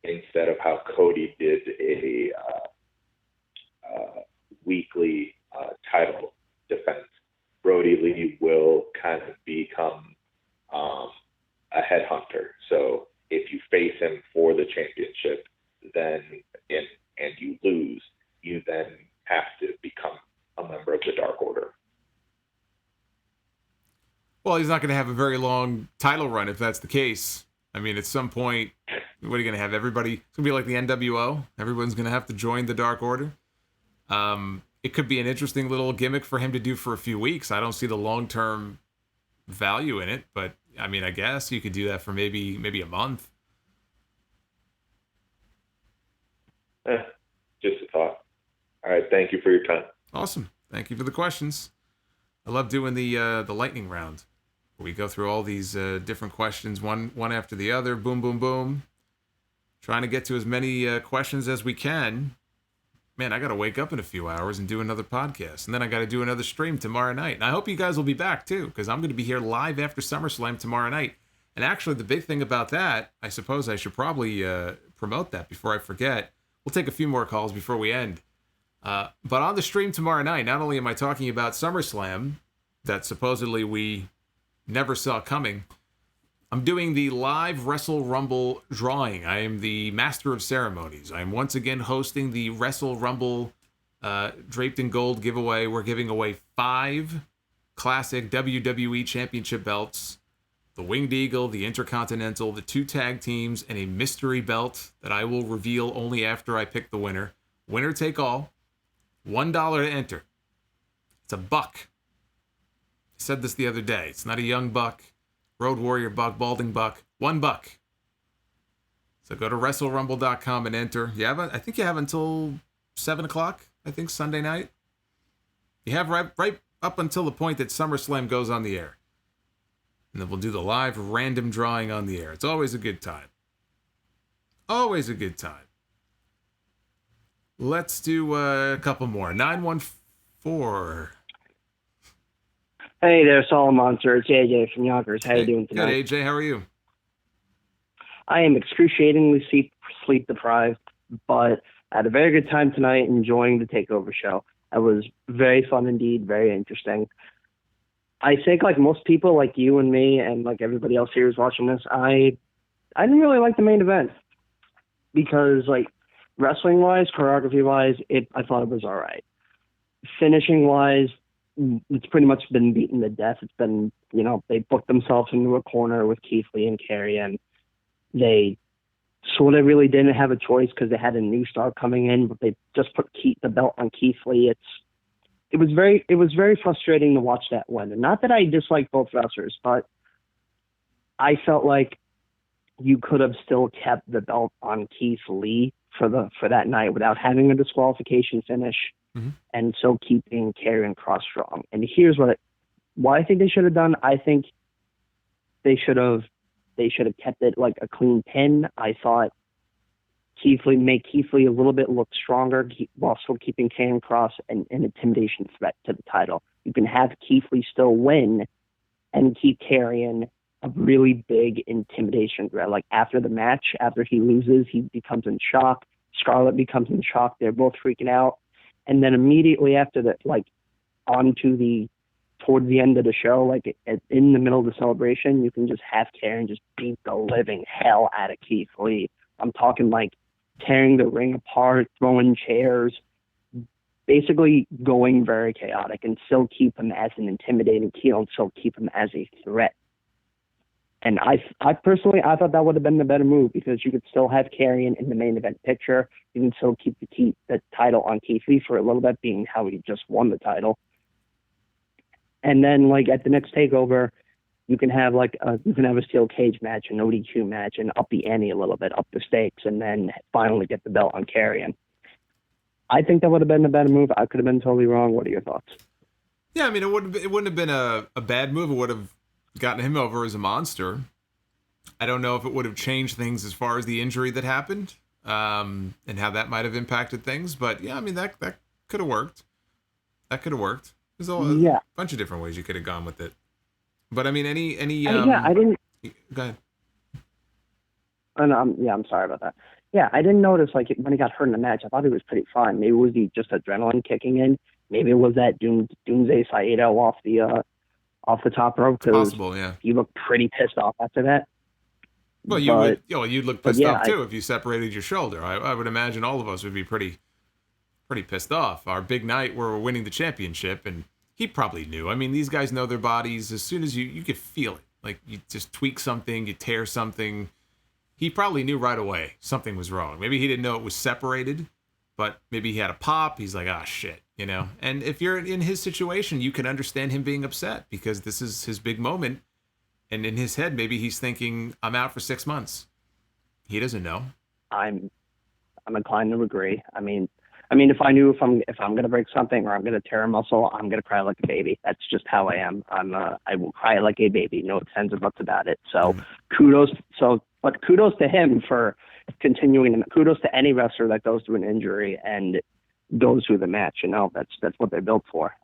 instead of how Cody did a weekly title defense, Brodie Lee will kind of become a headhunter? So if you face him for the championship, then and you lose, you then have to become a member of the Dark Order. Well, he's not going to have a very long title run if that's the case. I mean, at some point, what are you going to have? Everybody, it's going to be like the NWO. Everyone's going to have to join the Dark Order. It could be an interesting little gimmick for him to do for a few weeks. I don't see the long-term value in it, but I mean, I guess you could do that for maybe a month. Just a thought. All right, thank you for your time. Awesome. Thank you for the questions. I love doing the lightning round, where we go through all these different questions, one after the other. Boom, boom, boom. Trying to get to as many questions as we can. Man, I got to wake up in a few hours and do another podcast. And then I got to do another stream tomorrow night. And I hope you guys will be back, too, because I'm going to be here live after SummerSlam tomorrow night. And actually, the big thing about that, I suppose I should probably promote that before I forget. We'll take a few more calls before we end. But on the stream tomorrow night, not only am I talking about SummerSlam, that supposedly we never saw coming, I'm doing the live Wrestle Rumble drawing. I am the master of ceremonies. I am once again hosting the Wrestle Rumble Draped in Gold giveaway. We're giving away 5 classic WWE Championship belts, the Winged Eagle, the Intercontinental, the 2 tag teams, and a mystery belt that I will reveal only after I pick the winner. Winner take all. $1 to enter. It's $1. I said this the other day. It's not a young buck, Road Warrior buck, balding buck. $1. So go to WrestleRumble.com and enter. I think you have until 7 o'clock, I think, Sunday night. You have right up until the point that SummerSlam goes on the air. And then we'll do the live random drawing on the air. It's always a good time. Always a good time. Let's do a couple more. 914. Hey there, Solomonster. It's AJ from Yonkers. How you doing tonight? Good, AJ. How are you? I am excruciatingly sleep deprived, but I had a very good time tonight enjoying the Takeover show. It was very fun indeed, very interesting. I think like most people, like you and me and like everybody else here who's watching this, I didn't really like the main event because like wrestling-wise, choreography-wise, I thought it was all right. Finishing-wise, it's pretty much been beaten to death. It's been, they booked themselves into a corner with Keith Lee and Karrion. They sort of really didn't have a choice because they had a new star coming in, but they just put the belt on Keith Lee. It was very frustrating to watch that win. And not that I dislike both wrestlers, but I felt like you could have still kept the belt on Keith Lee for that night without having a disqualification finish, and so keeping Karrion Kross strong. And here's what I think they should have done. I think they should have kept it like a clean pin. I thought make Keith Lee a little bit look stronger while still keeping Karrion Kross an intimidation threat to the title. You can have Keith Lee still win and keep Karrion a really big intimidation threat. Like after the match, after he loses, he becomes in shock. Scarlett becomes in shock. They're both freaking out. And then immediately after that, like towards the end of the show, like in the middle of the celebration, you can just have Karrion just beat the living hell out of Keith Lee. I'm talking like tearing the ring apart, throwing chairs, basically going very chaotic and still keep him as an intimidating heel and still keep him as a threat. And I personally, I thought that would have been the better move because you could still have Karrion in the main event picture. You can still keep the title on Keith Lee for a little bit, being how he just won the title. And then, like at the next Takeover, you can have a steel cage match, an ODQ match, and up the ante a little bit, up the stakes, and then finally get the belt on Karrion. I think that would have been the better move. I could have been totally wrong. What are your thoughts? Yeah, I mean, it wouldn't have been a bad move. It would have gotten him over as a monster. I don't know if it would have changed things as far as the injury that happened, and how that might have impacted things. But yeah, I mean that could have worked. That could have worked. There's a bunch of different ways you could have gone with it. But I mean, any I didn't. Go ahead. I'm sorry about that. Yeah, I didn't notice like when he got hurt in the match. I thought he was pretty fine. Maybe it was just adrenaline kicking in. Maybe it was that Doomsday Saito off the top rope because possible, yeah. He looked pretty pissed off after that. Well, you'd look pissed off too if you separated your shoulder. I would imagine all of us would be pretty pissed off. Our big night where we're winning the championship, and he probably knew. I mean, these guys know their bodies. As soon as you could feel it. Like you just tweak something, you tear something. He probably knew right away something was wrong. Maybe he didn't know it was separated, but maybe he had a pop. He's like, shit, And if you're in his situation, you can understand him being upset because this is his big moment. And in his head, maybe he's thinking, I'm out for 6 months. He doesn't know. I'm inclined to agree. I mean, if I knew if I'm going to break something or I'm going to tear a muscle, I'm going to cry like a baby. That's just how I am. I will cry like a baby. No ifs, ands, or buts about it. So kudos to him for continuing. And kudos to any wrestler that goes through an injury and goes through the match. That's what they're built for.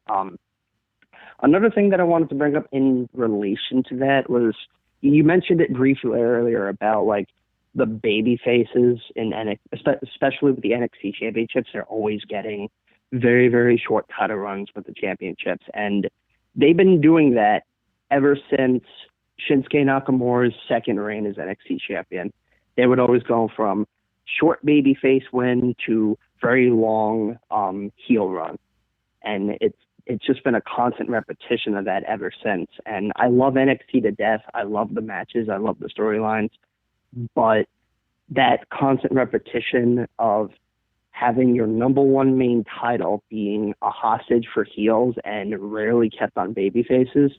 Another thing that I wanted to bring up in relation to that was, you mentioned it briefly earlier about like the baby faces in NXT, especially with the NXT championships. They're always getting very, very short title runs with the championships. And they've been doing that ever since Shinsuke Nakamura's second reign as NXT champion. They would always go from short baby face win to very long heel run. And it's just been a constant repetition of that ever since. And I love NXT to death. I love the matches. I love the storylines. But that constant repetition of having your number one main title being a hostage for heels and rarely kept on baby faces,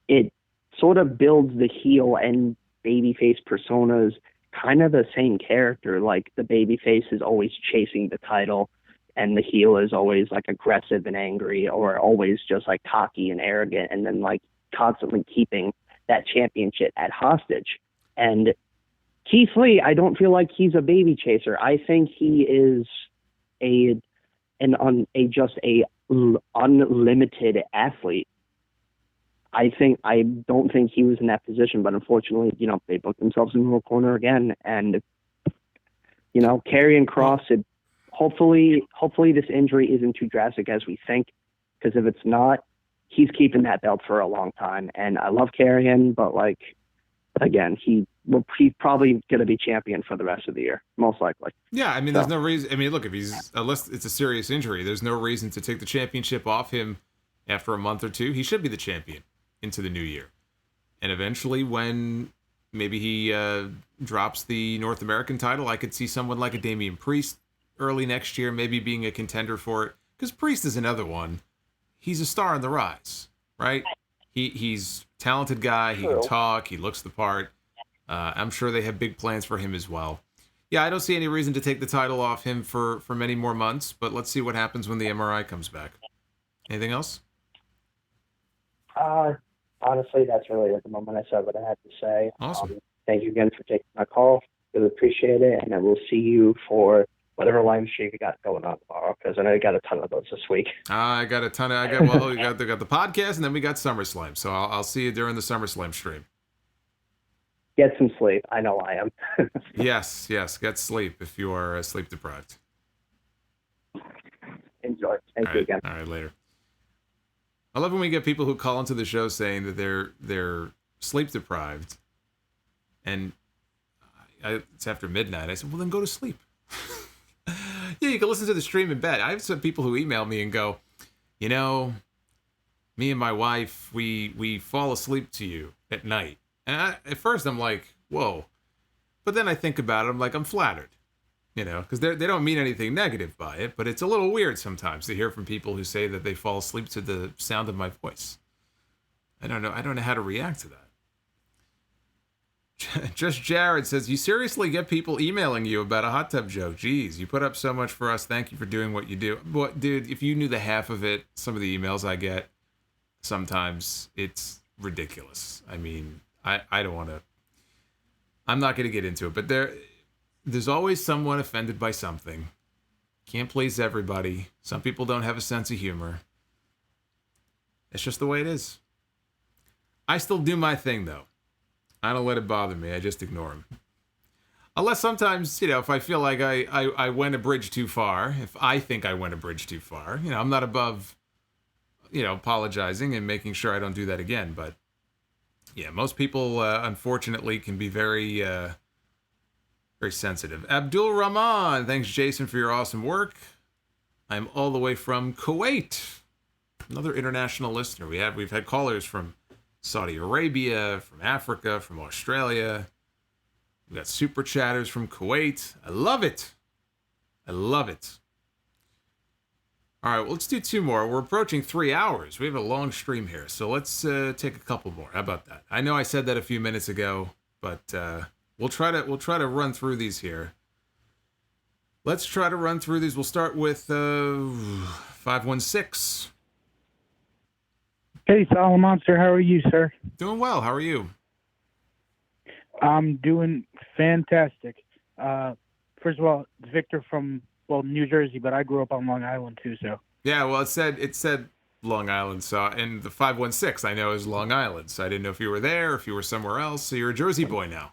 it sort of builds the heel and babyface personas kind of the same character. Like the babyface is always chasing the title and the heel is always like aggressive and angry, or always just like cocky and arrogant, and then like constantly keeping that championship at hostage. And Keith Lee, I don't feel like he's a baby chaser. I think he is just a unlimited athlete. I don't think he was in that position, but unfortunately, they booked themselves into a corner again. And Karrion Kross, hopefully this injury isn't too drastic as we think, because if it's not, he's keeping that belt for a long time. And I love Karrion, but again, he's probably going to be champion for the rest of the year, most likely. Yeah, I mean, there's no reason. I mean, look, unless it's a serious injury, there's no reason to take the championship off him after a month or two. He should be the champion into the new year. And eventually, when maybe he drops the North American title, I could see someone like a Damian Priest early next year maybe being a contender for it. Because Priest is another one. He's a star on the rise, right? He's a talented guy. He can talk. He looks the part. I'm sure they have big plans for him as well. Yeah, I don't see any reason to take the title off him for many more months, but let's see what happens when the MRI comes back. Anything else? Honestly, that's really at the moment I said what I had to say. Awesome. Thank you again for taking my call. Really appreciate it, and I will see you for whatever live stream you got going on tomorrow, because I know you got a ton of those this week. I got a ton of. We got the podcast, and then we got SummerSlam. So I'll see you during the SummerSlam stream. Get some sleep. I know I am. Yes. Get sleep if you are sleep deprived. Enjoy. Thank you again. All right, later. I love when we get people who call into the show saying that they're sleep deprived, and it's after midnight. I said, well, then go to sleep. Yeah, you can listen to the stream in bed. I have some people who email me and go, me and my wife, we fall asleep to you at night. And at first I'm like, whoa. But then I think about it, I'm like, I'm flattered. Because they don't mean anything negative by it, but it's a little weird sometimes to hear from people who say that they fall asleep to the sound of my voice. I don't know how to react to that. Just Jared says, you seriously get people emailing you about a hot tub joke. Jeez, you put up so much for us. Thank you for doing what you do. But dude, if you knew the half of it, some of the emails I get, sometimes it's ridiculous. I mean, I don't want to, I'm not going to get into it, but there's always someone offended by something. Can't please everybody. Some people don't have a sense of humor. It's just the way it is. I still do my thing, though. I don't let it bother me. I just ignore them. Unless sometimes, if I feel like I went a bridge too far, if I think I went a bridge too far, I'm not above, apologizing and making sure I don't do that again. But, yeah, most people, unfortunately, can be very, very sensitive. Abdul Rahman, thanks, Jason, for your awesome work. I'm all the way from Kuwait. Another international listener. We've had callers from Saudi Arabia, from Africa, from Australia. We got super chatters from Kuwait. I love it. All right, well, let's do two more. We're approaching 3 hours. We have a long stream here, so let's take a couple more. How about that? I know I said that a few minutes ago, but we'll try to run through these here. Let's try to run through these. We'll start with 516. Hey, Solomonster, how are you, sir? Doing well. How are you? I'm doing fantastic. First of all, it's Victor from New Jersey, but I grew up on Long Island too. So Yeah, well, it said Long Island, so, and the 516 I know is Long Island, so I didn't know if you were there, or if you were somewhere else. So you're a Jersey boy now.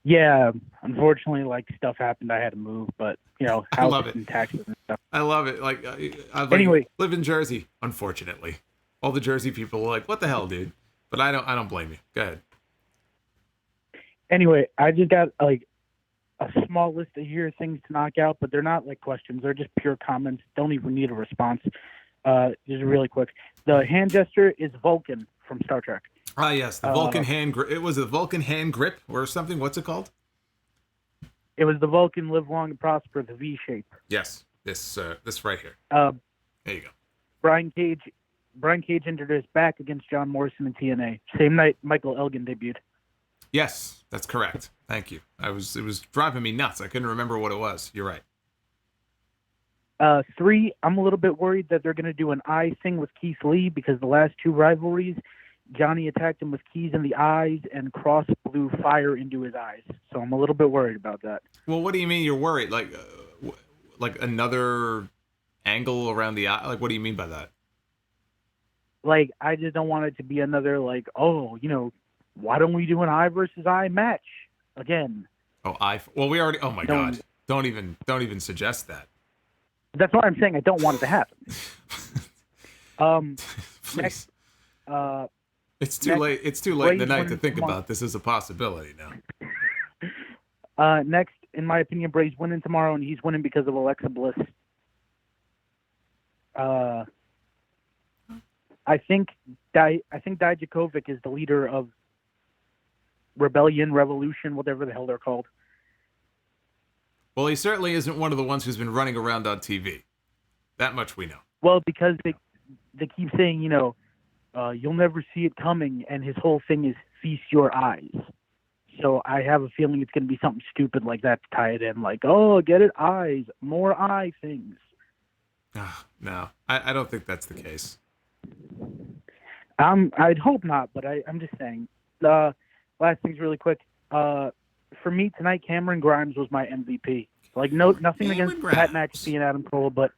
yeah, unfortunately, like stuff happened. I had to move, but I love houses it. and taxes and stuff. I love it. Like, Anyway. live in Jersey. Unfortunately, all the Jersey people are like, "What the hell, dude?" But I don't blame you. Go ahead. Anyway, I just got like a small list of here things to knock out, but they're not like questions. They're just pure comments. Don't even need a response. Just really quick. The hand gesture is Vulcan from Star Trek. Ah, yes, the Vulcan hand grip. It was a Vulcan hand grip or something. What's it called? It was the Vulcan live long and prosper, the V shape. Yes, this right here. There you go. Brian Cage introduced back against John Morrison in TNA. Same night Michael Elgin debuted. Yes, that's correct. Thank you. It was driving me nuts. I couldn't remember what it was. You're right. 3, I'm a little bit worried that they're going to do an eye thing with Keith Lee because the last 2 rivalries, Johnny attacked him with keys in the eyes and Kross blew fire into his eyes. So I'm a little bit worried about that. Well, what do you mean you're worried? Like another angle around the eye? Like, what do you mean by that? Like, I just don't want it to be another, like, why don't we do an eye versus eye match again? Oh, well, we already. Oh my God! Don't even suggest that. That's why I'm saying I don't want it to happen. Please. Next, it's too late. It's too late in the night to think about this as a possibility now. Next, in my opinion, Bray's winning tomorrow, and he's winning because of Alexa Bliss. I think Dijakovic is the leader of Rebellion, Revolution, whatever the hell they're called. Well, he certainly isn't one of the ones who's been running around on TV. That much we know. Well, because they keep saying, you'll never see it coming, and his whole thing is feast your eyes. So I have a feeling it's going to be something stupid like that to tie it in, like, get it, eyes, more eye things. No, I don't think that's the case. I'd hope not, but I'm just saying. Last thing's really quick. For me tonight, Cameron Grimes was my MVP. Like, nothing against Pat McAfee and Adam Cole, but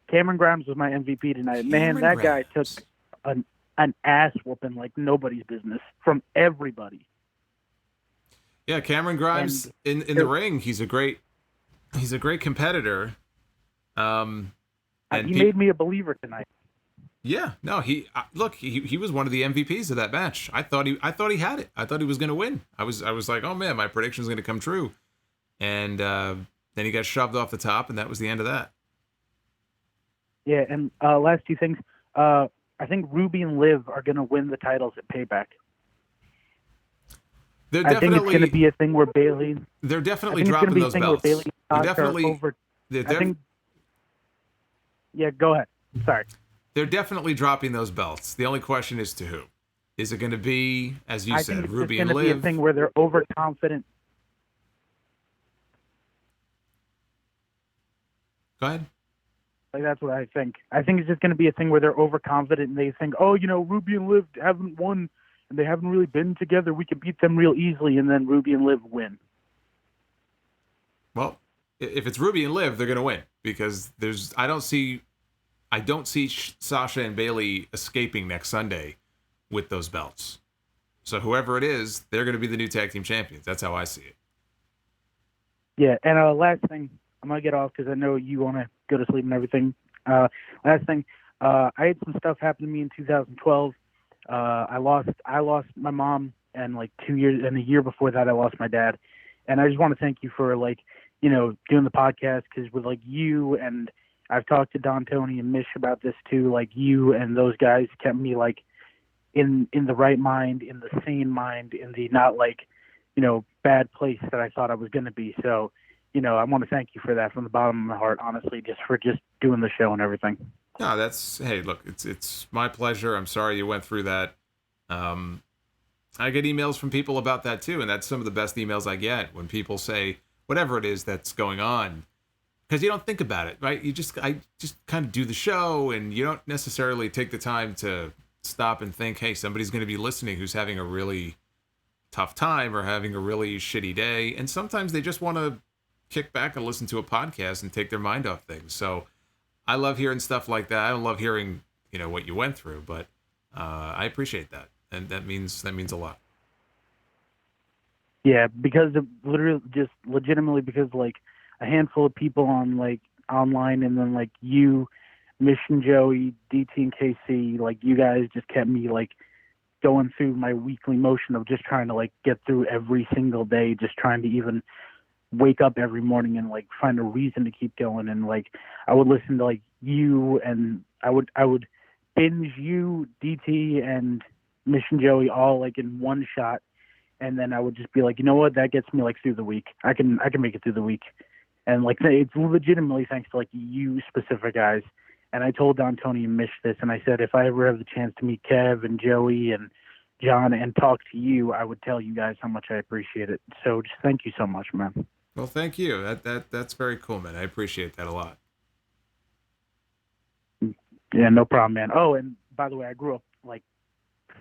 Cameron Grimes was my MVP tonight. Man, that guy took an ass whooping like nobody's business from everybody. Yeah, Cameron Grimes in the ring, he's a great competitor. And he made me a believer tonight. Yeah, no, he was one of the MVPs of that match. I thought he had it. I thought he was going to win. I was like, oh man, my prediction's going to come true. And then he got shoved off the top, and that was the end of that. Yeah, and last 2 things. I think Ruby and Liv are going to win the titles at Payback. I think it's going to be a thing where Bayley. They're definitely dropping those belts. Yeah, go ahead. Sorry. They're definitely dropping those belts. The only question is to who. Is it going to be, as you said, Ruby and Liv? I think it's going to be a thing where they're overconfident. Go ahead. Like, that's what I think. I think it's just going to be a thing where they're overconfident and they think, Ruby and Liv haven't won and they haven't really been together. We can beat them real easily, and then Ruby and Liv win. Well, if it's Ruby and Liv, they're going to win because I don't see Sasha and Bayley escaping next Sunday with those belts. So whoever it is, they're going to be the new tag team champions. That's how I see it. Yeah, and last thing, I'm going to get off because I know you want to go to sleep and everything. Last thing, I had some stuff happen to me in 2012. I lost my mom, and like 2 years, and a year before that, I lost my dad. And I just want to thank you for doing the podcast, because with like you, and I've talked to Don, Tony, and Mish about this too. Like, you and those guys kept me like in the right mind, in the sane mind, in the not like bad place that I thought I was going to be. So, I want to thank you for that from the bottom of my heart, honestly, just for doing the show and everything. No, hey, look, it's my pleasure. I'm sorry you went through that. I get emails from people about that too, and that's some of the best emails I get when people say whatever it is that's going on, because you don't think about it, right? I just kind of do the show, and you don't necessarily take the time to stop and think, hey, somebody's going to be listening who's having a really tough time or having a really shitty day, and sometimes they just want to kick back and listen to a podcast and take their mind off things. So I love hearing stuff like that. I don't love hearing, what you went through, but I appreciate that, and that means a lot. Yeah, because of legitimately because like a handful of people on like online, and then like you, Mission Joey, DT and KC, like you guys just kept me like going through my weekly motion of just trying to like get through every single day, just trying to even wake up every morning and like find a reason to keep going. And like I would listen to like you, and I would binge you, DT, and Mission Joey all like in one shot. And then I would just be like, you know what, that gets me like through the week. I can make it through the week. And like it's legitimately thanks to like you specific guys. And I told Don, Tony, and Mish this, and I said if I ever have the chance to meet Kev and Joey and John and talk to you, I would tell you guys how much I appreciate it. So just thank you so much, man. Well, thank you. That's very cool, man. I appreciate that a lot. Yeah, no problem, man. Oh, and by the way, I grew up like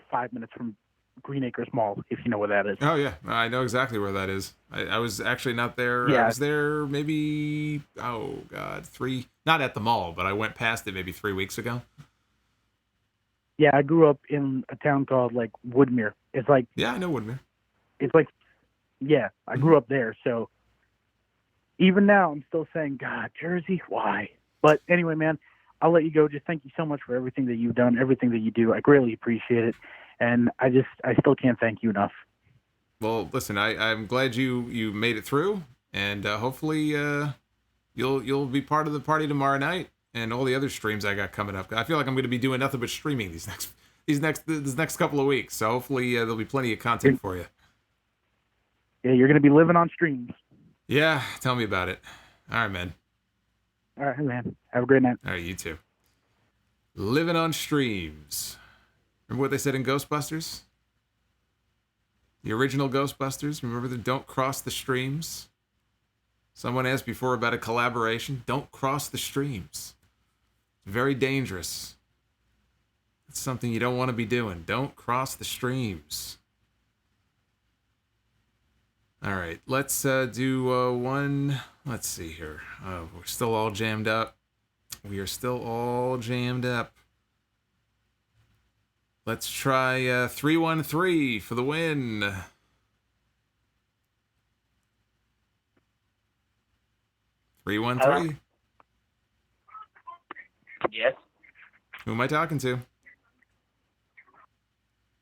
5 minutes from Green Acres Mall, if you know where that is. Oh yeah, I know exactly where that is. I was actually not there. Yeah. I was there maybe not at the mall, but I went past it maybe 3 weeks ago. Yeah, I grew up in a town called like Woodmere. It's like, yeah, I know Woodmere. It's like, yeah, I grew up there. So even now I'm still saying, God, Jersey, why? But anyway, man, I'll let you go. Just thank you so much for everything that you've done, everything that you do. I greatly appreciate it. And I still can't thank you enough. Well, listen, I'm glad you made it through, and hopefully you'll be part of the party tomorrow night and all the other streams I got coming up. I feel like I'm going to be doing nothing but streaming this next couple of weeks. So hopefully there'll be plenty of content for you. Yeah, you're going to be living on streams. Yeah, tell me about it. All right, man. All right, man. Have a great night. All right, you too. Living on streams. Remember what they said in Ghostbusters? The original Ghostbusters. Remember the don't cross the streams? Someone asked before about a collaboration. Don't cross the streams. It's very dangerous. It's something you don't want to be doing. Don't cross the streams. All right, let's do one. Let's see here. We're still all jammed up. We are still all jammed up. Let's try 313 for the win. 313. Yes. Who am I talking to?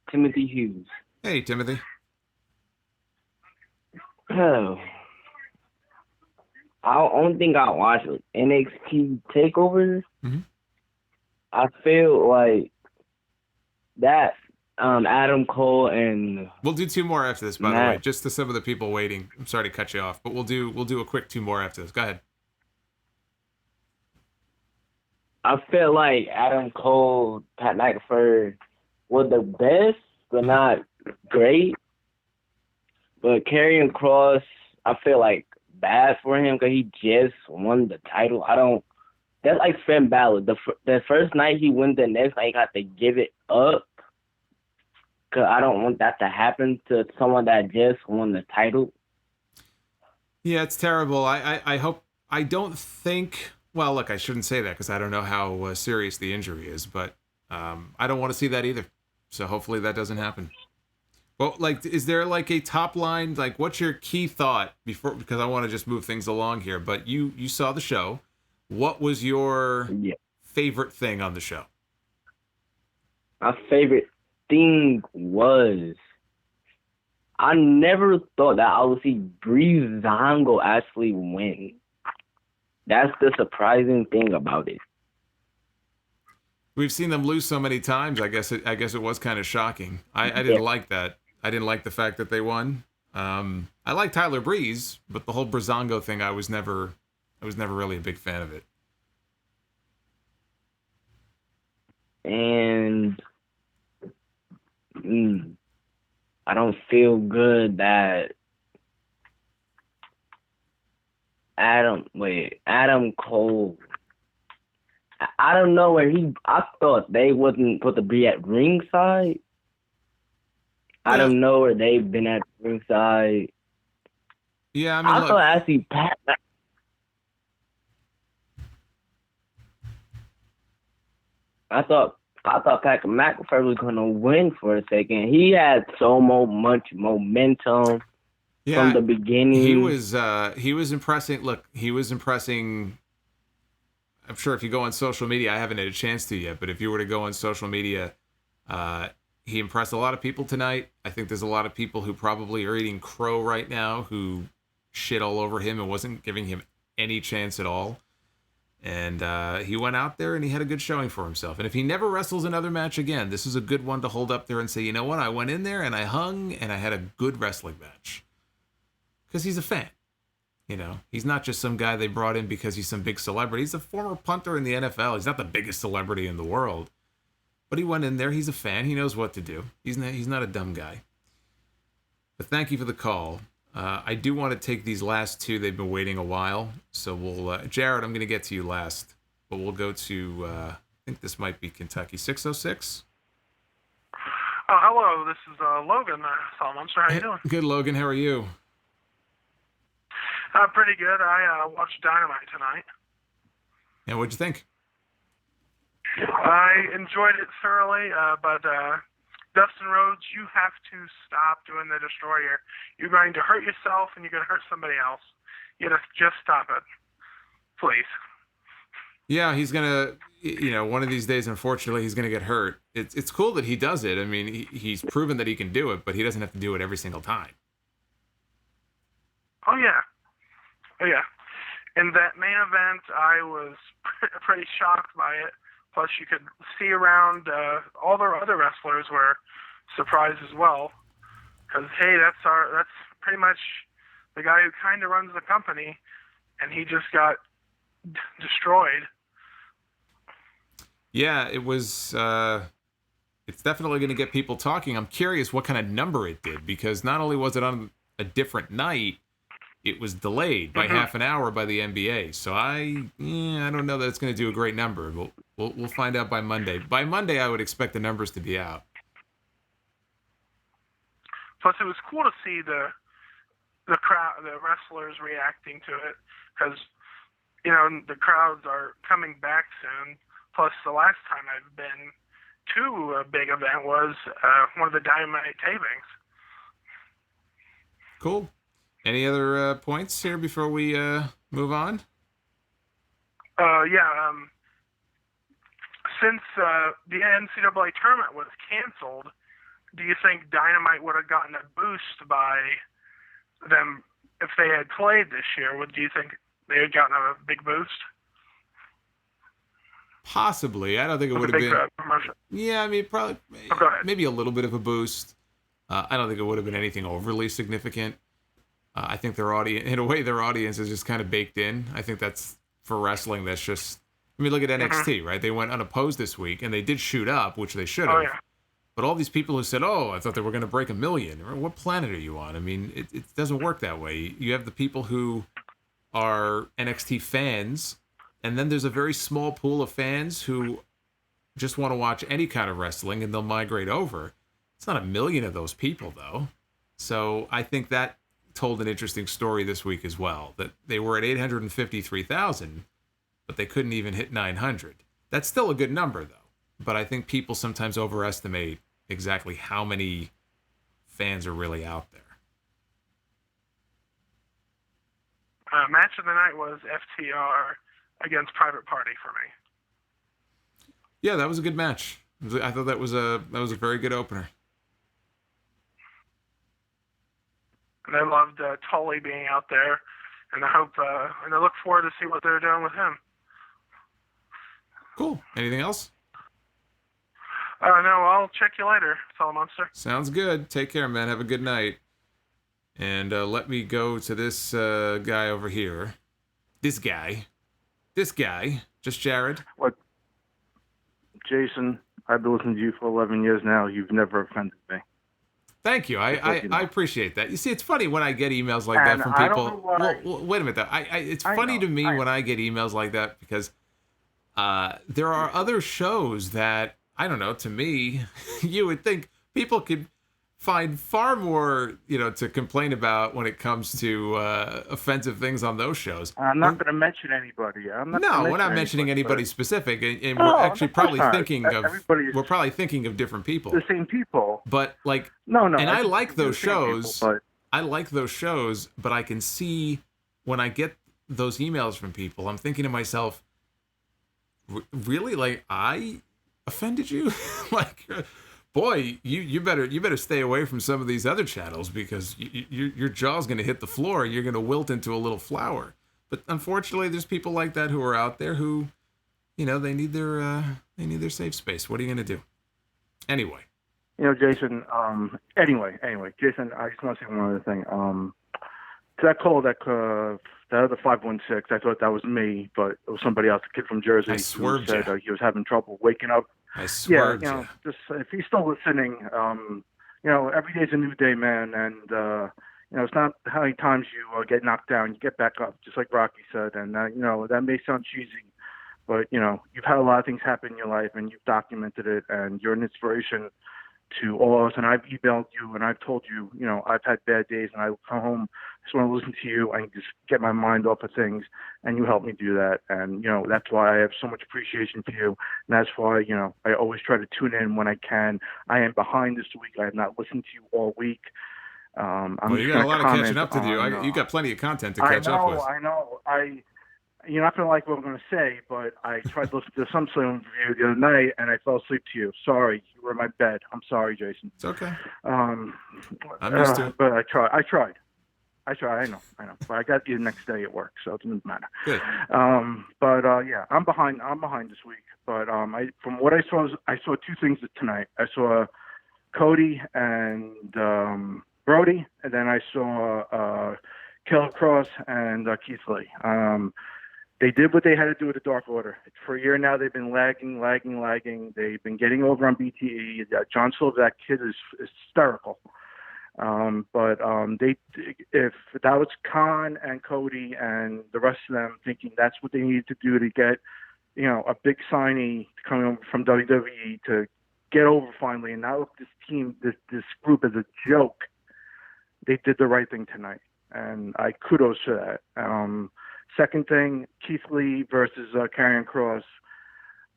Timothy Hughes. Hey, Timothy. Oh. I don't think I watched NXT Takeover. Mm-hmm. I feel like that Adam Cole and we'll do two more after this, by the way, just to some of the people waiting. I'm sorry to cut you off, but we'll do a quick two more after this. Go ahead. I feel like Adam Cole, Pat McAfee were the best, but not great. But Karrion Kross, I feel like bad for him because he just won the title. That's like Finn Balor. The first night he won, the next night he got to give it up. Because I don't want that to happen to someone that just won the title. Yeah, it's terrible. I don't think, well, look, I shouldn't say that because I don't know how serious the injury is, but I don't want to see that either. So hopefully that doesn't happen. Well, like, is there like a top line, like what's your key thought before, because I want to just move things along here, but you saw the show. What was your favorite thing on the show? My favorite thing was I never thought that I would see Breezango actually win. That's the surprising thing about it. We've seen them lose so many times. I guess it was kind of shocking. I didn't like that. I didn't like the fact that they won. I like Tyler Breeze, but the whole Breezango thing, I was never really a big fan of it. And I don't feel good that Adam Cole. I don't know where I thought they wasn't supposed to be at ringside. out of nowhere, they've been at ringside. Yeah, I mean, I look, thought actually Pat. I thought Pat McAfee was gonna win for a second. He had so much momentum from the beginning. He was impressing. Look, he was impressing. I'm sure if you go on social media, I haven't had a chance to yet, but if you were to go on social media, he impressed a lot of people tonight. I think there's a lot of people who probably are eating crow right now who shit all over him and wasn't giving him any chance at all. And he went out there and he had a good showing for himself. And if he never wrestles another match again, this is a good one to hold up there and say, you know what, I went in there and I hung and I had a good wrestling match. Because he's a fan. You know, he's not just some guy they brought in because he's some big celebrity. He's a former punter in the NFL. He's not the biggest celebrity in the world. But he went in there. He's a fan. He knows what to do. He's not a dumb guy. But thank you for the call. I do want to take these last two. They've been waiting a while. So we'll... Jared, I'm going to get to you last. But we'll go to... I think this might be Kentucky. 606? Hello, this is Logan, Solomonster. How you doing? Good, Logan. How are you? Pretty good. I watched Dynamite tonight. Yeah, what'd you think? I enjoyed it thoroughly, but Dustin Rhodes, you have to stop doing the Destroyer. You're going to hurt yourself and you're going to hurt somebody else. You have to just stop it. Please. Yeah, he's going to, you know, one of these days, unfortunately, he's going to get hurt. It's cool that he does it. I mean, he's proven that he can do it, but he doesn't have to do it every single time. Oh, yeah. In that main event, I was pretty shocked by it. Plus, you could see around all the other wrestlers were surprised as well. Because, hey, that's pretty much the guy who kind of runs the company, and he just got destroyed. Yeah, it was... it's definitely going to get people talking. I'm curious what kind of number it did, because not only was it on a different night, it was delayed by half an hour by the NBA. So I don't know that it's going to do a great number. We'll find out by Monday. By Monday, I would expect the numbers to be out. Plus, it was cool to see the crowd, the wrestlers reacting to it, because you know the crowds are coming back soon. Plus, the last time I've been to a big event was one of the Dynamite tapings. Cool. Any other points here before we move on? Since the NCAA tournament was canceled, do you think Dynamite would have gotten a boost by them if they had played this year? Do you think they had gotten a big boost? Possibly. I don't think it would have been. Yeah, I mean, probably maybe a little bit of a boost. I don't think it would have been anything overly significant. I think their audience, in a way, their audience is just kind of baked in. I think that's for wrestling. That's just. I mean, look at NXT, right? They went unopposed this week, and they did shoot up, which they should have. Oh, yeah. But all these people who said, "Oh, I thought they were going to break 1 million." What planet are you on? I mean, it doesn't work that way. You have the people who are NXT fans, and then there's a very small pool of fans who just want to watch any kind of wrestling, and they'll migrate over. It's not 1 million of those people, though. So I think that told an interesting story this week as well, that they were at 853,000, but they couldn't even hit 900. That's still a good number, though. But I think people sometimes overestimate exactly how many fans are really out there. Match of the night was FTR against Private Party for me. Yeah, that was a good match. I thought that was a very good opener. And I loved Tully being out there, and I hope and I look forward to see what they're doing with him. Cool. Anything else? No, I'll check you later, Solomonster. Sounds good. Take care, man. Have a good night. And let me go to this guy over here. This guy. Just Jared. What? Jason, I've been listening to you for 11 years now. You've never offended me. Thank you. I appreciate that. You see, it's funny when I get emails like that from people. Well, wait a minute, though. It's funny to me when I get emails like that because there are other shows that, I don't know, to me, you would think people could find far more, to complain about when it comes to offensive things on those shows. I'm not going to mention anybody. We're not mentioning anybody specific, and No, we're actually probably not. thinking we're probably thinking of different people. The same people. But No. And I like those shows. People, I like those shows, but I can see when I get those emails from people, I'm thinking to myself, really? Like, I offended you? Boy, you better stay away from some of these other channels because your jaw's going to hit the floor. You're going to wilt into a little flower. But unfortunately, there's people like that who are out there who, they need their safe space. What are you going to do? Anyway. Jason. Jason. I just want to say one other thing. To that call, that other 516, I thought that was me, but it was somebody else, a kid from Jersey, who said he was having trouble waking up. I swear. Just if he's still listening, every day's a new day, man, and it's not how many times you get knocked down, you get back up, just like Rocky said, and that may sound cheesy, but you've had a lot of things happen in your life, and you've documented it, and you're an inspiration to all of us. And I've emailed you, and I've told you, I've had bad days, and I come home, just want to listen to you and just get my mind off of things, and you help me do that. And that's why I have so much appreciation for you, and that's why I always try to tune in when I can. I am behind this week. I have not listened to you all week. You got a lot of catching up to do. You got plenty of content to catch up with. I know. You're not going to like what I'm going to say, but I tried to listen to some Slim review the other night, and I fell asleep to you. Sorry, you were in my bed. I'm sorry, Jason. It's okay. I'm used to it. But I tried. I know. But I got you the next day at work, so it doesn't matter. Good. I'm behind this week. But from what I saw two things tonight. I saw Cody and Brodie, and then I saw Kross and Keith Lee. They did what they had to do with the Dark Order. For a year now, they've been lagging. They've been getting over on BTE. John Silver, that kid is hysterical. If that was Khan and Cody and the rest of them thinking that's what they needed to do to get, a big signee coming over from WWE to get over finally and not look this team, this group as a joke, they did the right thing tonight. And I kudos to that. Second thing, Keith Lee versus Karrion Kross.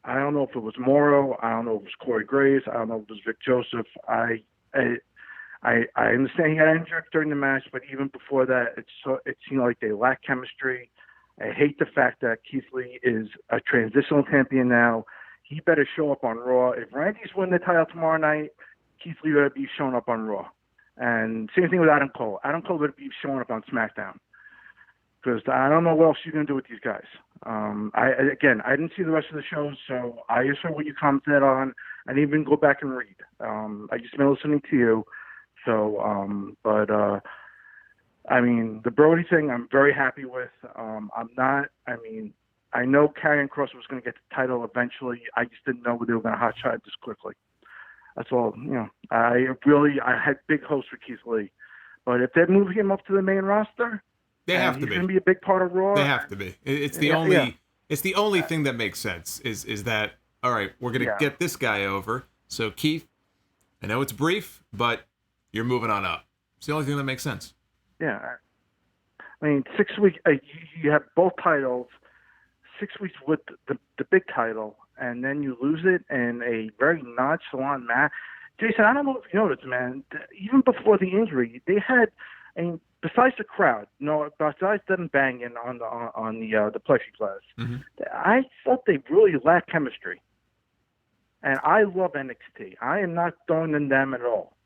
I don't know if it was Morrow. I don't know if it was Corey Graves. I don't know if it was Vic Joseph. I understand he got injured during the match, but even before that, it seemed like they lacked chemistry. I hate the fact that Keith Lee is a transitional champion now. He better show up on Raw. If Randy's win the title tomorrow night, Keith Lee better be showing up on Raw. And same thing with Adam Cole. Adam Cole better be showing up on SmackDown. Because I don't know what else you're going to do with these guys. I didn't see the rest of the show, so I just heard what you commented on. I didn't even go back and read. I just been listening to you. So, the Brodie thing I'm very happy with. I know Karrion Kross was going to get the title eventually. I just didn't know they were going to hotshot it this quickly. That's all. I had big hopes for Keith Lee. But if they're moving him up to the main roster, they have to be. He's going to be a big part of Raw. They have to be. It's the only thing that makes sense is that, all right, we're going to get this guy over. So Keith, I know it's brief, but you're moving on up. It's the only thing that makes sense. Yeah. 6 weeks, you have both titles, 6 weeks with the big title, and then you lose it in a very nonchalant match. Jason, I don't know if you noticed, man, even before the injury, they had, besides the crowd, besides them banging on the plexiglass, mm-hmm. I thought they really lacked chemistry. And I love NXT. I am not throwing them at all.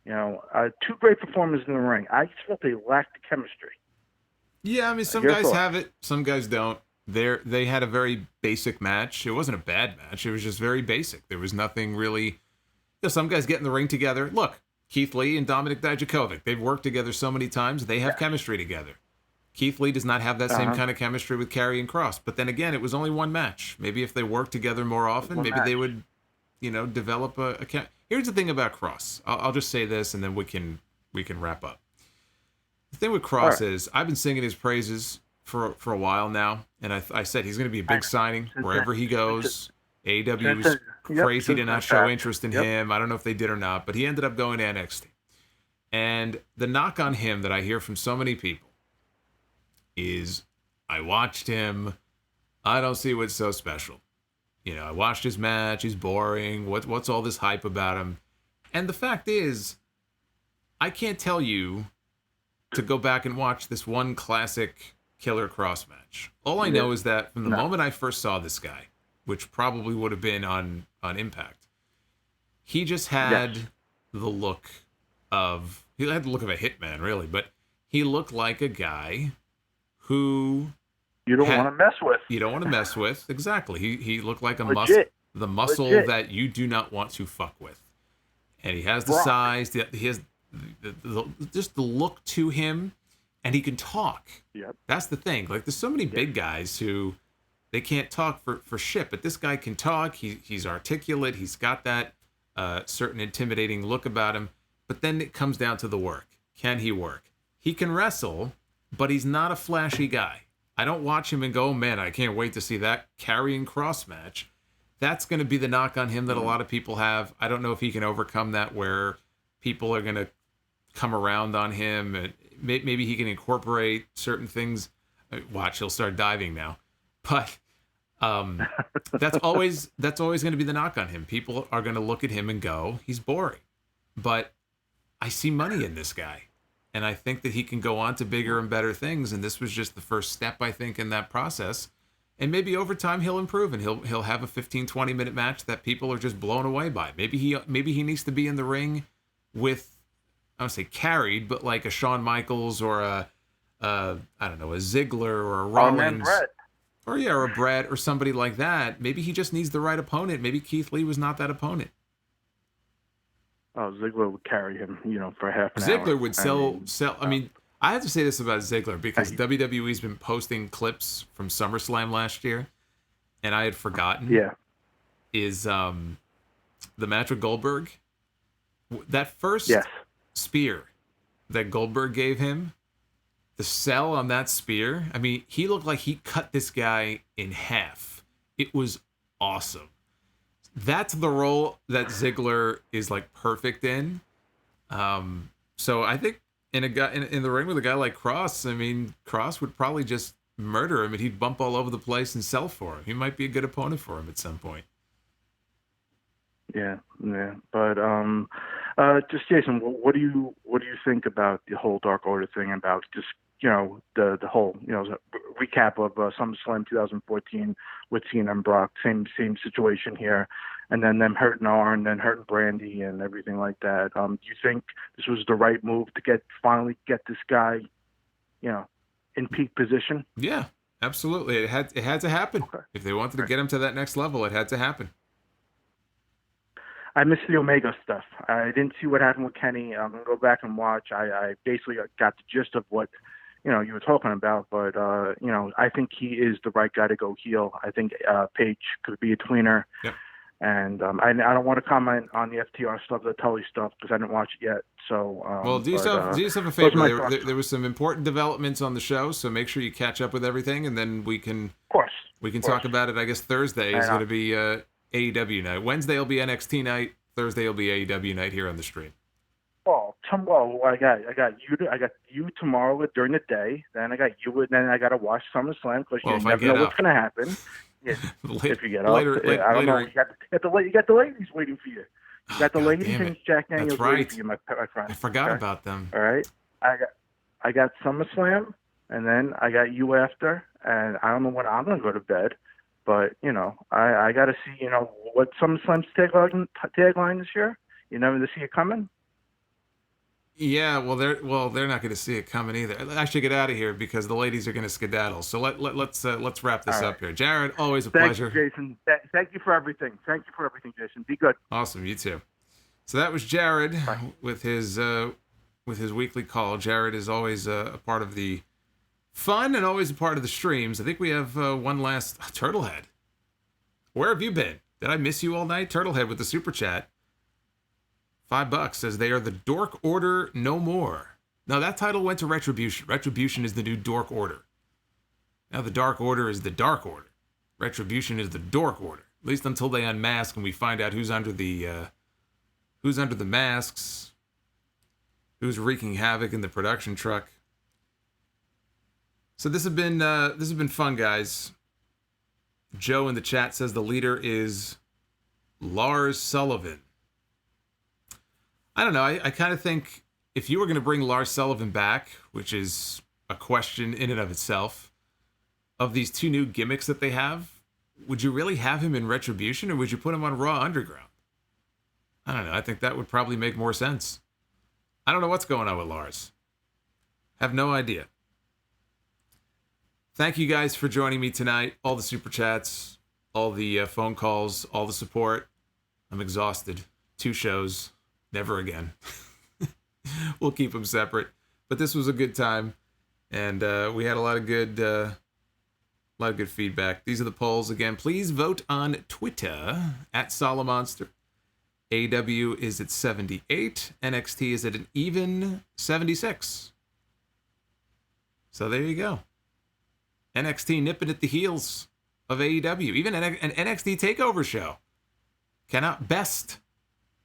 Two great performers in the ring. I just felt they lacked the chemistry. Yeah, some guys have it, some guys don't. They had a very basic match. It wasn't a bad match. It was just very basic. There was nothing really. Some guys get in the ring together. Look, Keith Lee and Dominik Dijakovic. They've worked together so many times. They have chemistry together. Keith Lee does not have that same kind of chemistry with Karrion Kross. But then again, it was only one match. Maybe if they worked together more often, they would, develop a. Here's the thing about Kross. I'll just say this, and then we can wrap up. The thing with Kross is I've been singing his praises for a while now, and I said he's going to be a big signing wherever he goes. AEW was crazy to not show interest in him. I don't know if they did or not, but he ended up going to NXT. And the knock on him that I hear from so many people is, I watched him. I don't see what's so special. You know, I watched his match. He's boring. What's all this hype about him? And the fact is, I can't tell you to go back and watch this one classic Killer Kross match. All I know is that from the moment I first saw this guy, which probably would have been on Impact, he just had the look of, he had the look of a hitman, really, but he looked like a guy who you don't want to mess with. You don't want to mess with, exactly. He looked like a the muscle that you do not want to fuck with. And he has the size, he has just the look to him, and he can talk. Yep. That's the thing. Like, there's so many big guys who they can't talk for shit, but this guy can talk. He's articulate. He's got that certain intimidating look about him. But then it comes down to the work. Can he work? He can wrestle, but he's not a flashy guy. I don't watch him and go, oh, man, I can't wait to see that Karrion Kross match. That's going to be the knock on him that a lot of people have. I don't know if he can overcome that, where people are going to come around on him. And maybe he can incorporate certain things. Watch, he'll start diving now. But that's always going to be the knock on him. People are going to look at him and go, he's boring. But I see money in this guy. And I think that he can go on to bigger and better things. And this was just the first step, I think, in that process. And maybe over time he'll improve and he'll have a 15, 20-minute match that people are just blown away by. Maybe he needs to be in the ring with, I don't say carried, but like a Shawn Michaels or a I don't know, a Ziggler or a Rollins. Or a Brett or somebody like that. Maybe he just needs the right opponent. Maybe Keith Lee was not that opponent. Oh, Ziggler would carry him, for half an hour. Ziggler would sell. I mean, I have to say this about Ziggler because WWE's been posting clips from SummerSlam last year, and I had forgotten. Yeah. Is the match with Goldberg? That first spear that Goldberg gave him, the sell on that spear, I mean, he looked like he cut this guy in half. It was awesome. That's the role that Ziggler is like perfect in. So I think in the ring with a guy like Kross, I mean, Kross would probably just murder him and he'd bump all over the place and sell for him. He might be a good opponent for him at some point. Yeah. But just Jason, what do you think about the whole Dark Order thing? About just the whole recap of SummerSlam 2014 with Cena and Brock, same situation here, and then them hurting Arn, then hurting Brandy and everything like that. Do you think this was the right move to finally get this guy, in peak position? Yeah, absolutely. It had to happen. Okay. If they wanted to get him to that next level, it had to happen. I missed the Omega stuff. I didn't see what happened with Kenny. I'm gonna go back and watch. I basically got the gist of what you were talking about, but I think he is the right guy to go heel. I think Paige could be a tweener. Yep. And I don't want to comment on the FTR stuff, the Tully stuff, because I didn't watch it yet. So well, do yourself a favor. There was some important developments on the show, so make sure you catch up with everything, and then we can talk about it. I guess Thursday is going to be AEW night. Wednesday will be NXT night. Thursday will be AEW night here on the stream. Well, I got you tomorrow during the day. Then I got you, and then I got to watch SummerSlam because you never know what's going to happen. Yeah, if you get up, I don't know. You got the ladies waiting for you. You got the ladies and Jack Daniels waiting for you, my friend. I forgot about them. All right, I got SummerSlam, and then I got you after, and I don't know when I'm going to go to bed, but I got to see what SummerSlam's tagline this year. You never to see it coming. Yeah, well, they're not going to see it coming either. I should get out of here because the ladies are going to skedaddle. So let's wrap this up here. Jared, always a pleasure. Thank you, Jason. Thank you for everything. Thank you for everything, Jason. Be good. Awesome, you too. So that was Jared with his weekly call. Jared is always a part of the fun and always a part of the streams. I think we have one last Turtlehead. Where have you been? Did I miss you all night? Turtlehead with the super chat. $5 says they are the Dork Order no more. Now that title went to Retribution. Retribution is the new Dork Order. Now the Dark Order is the Dark Order. Retribution is the Dork Order. At least until they unmask and we find out who's under the masks. who's wreaking havoc in the production truck. So this has been fun, guys. Joe in the chat says the leader is Lars Sullivan. I don't know. I kind of think if you were going to bring Lars Sullivan back, which is a question in and of itself, of these two new gimmicks that they have, would you really have him in Retribution, or would you put him on Raw Underground? I don't know. I think that would probably make more sense. I don't know what's going on with Lars. Have no idea. Thank you guys for joining me tonight. All the super chats, all the phone calls, all the support. I'm exhausted. 2 shows. Never again. We'll keep them separate. But this was a good time, and we had a lot of good feedback. These are the polls again. Please vote on Twitter at Solomonster. AEW is at 78. NXT is at an even 76. So there you go. NXT nipping at the heels of AEW. Even an NXT Takeover show cannot best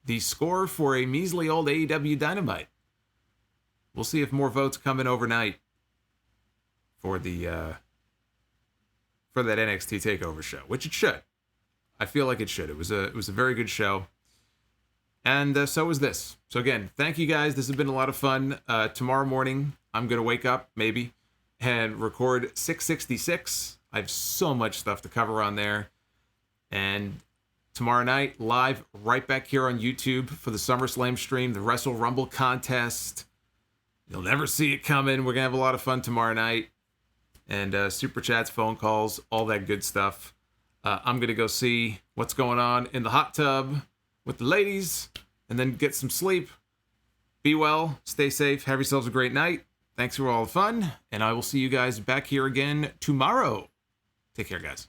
the score for a measly old AEW Dynamite. We'll see if more votes come in overnight for the for that NXT Takeover show, which it should. I feel like it should. It was a very good show, and so was this. So again, thank you guys. This has been a lot of fun. Tomorrow morning, I'm gonna wake up maybe and record 666. I have so much stuff to cover on there, and tomorrow night, live right back here on YouTube for the SummerSlam stream, the Wrestle Rumble contest. You'll never see it coming. We're going to have a lot of fun tomorrow night. And super chats, phone calls, all that good stuff. I'm going to go see what's going on in the hot tub with the ladies and then get some sleep. Be well, stay safe, have yourselves a great night. Thanks for all the fun, and I will see you guys back here again tomorrow. Take care, guys.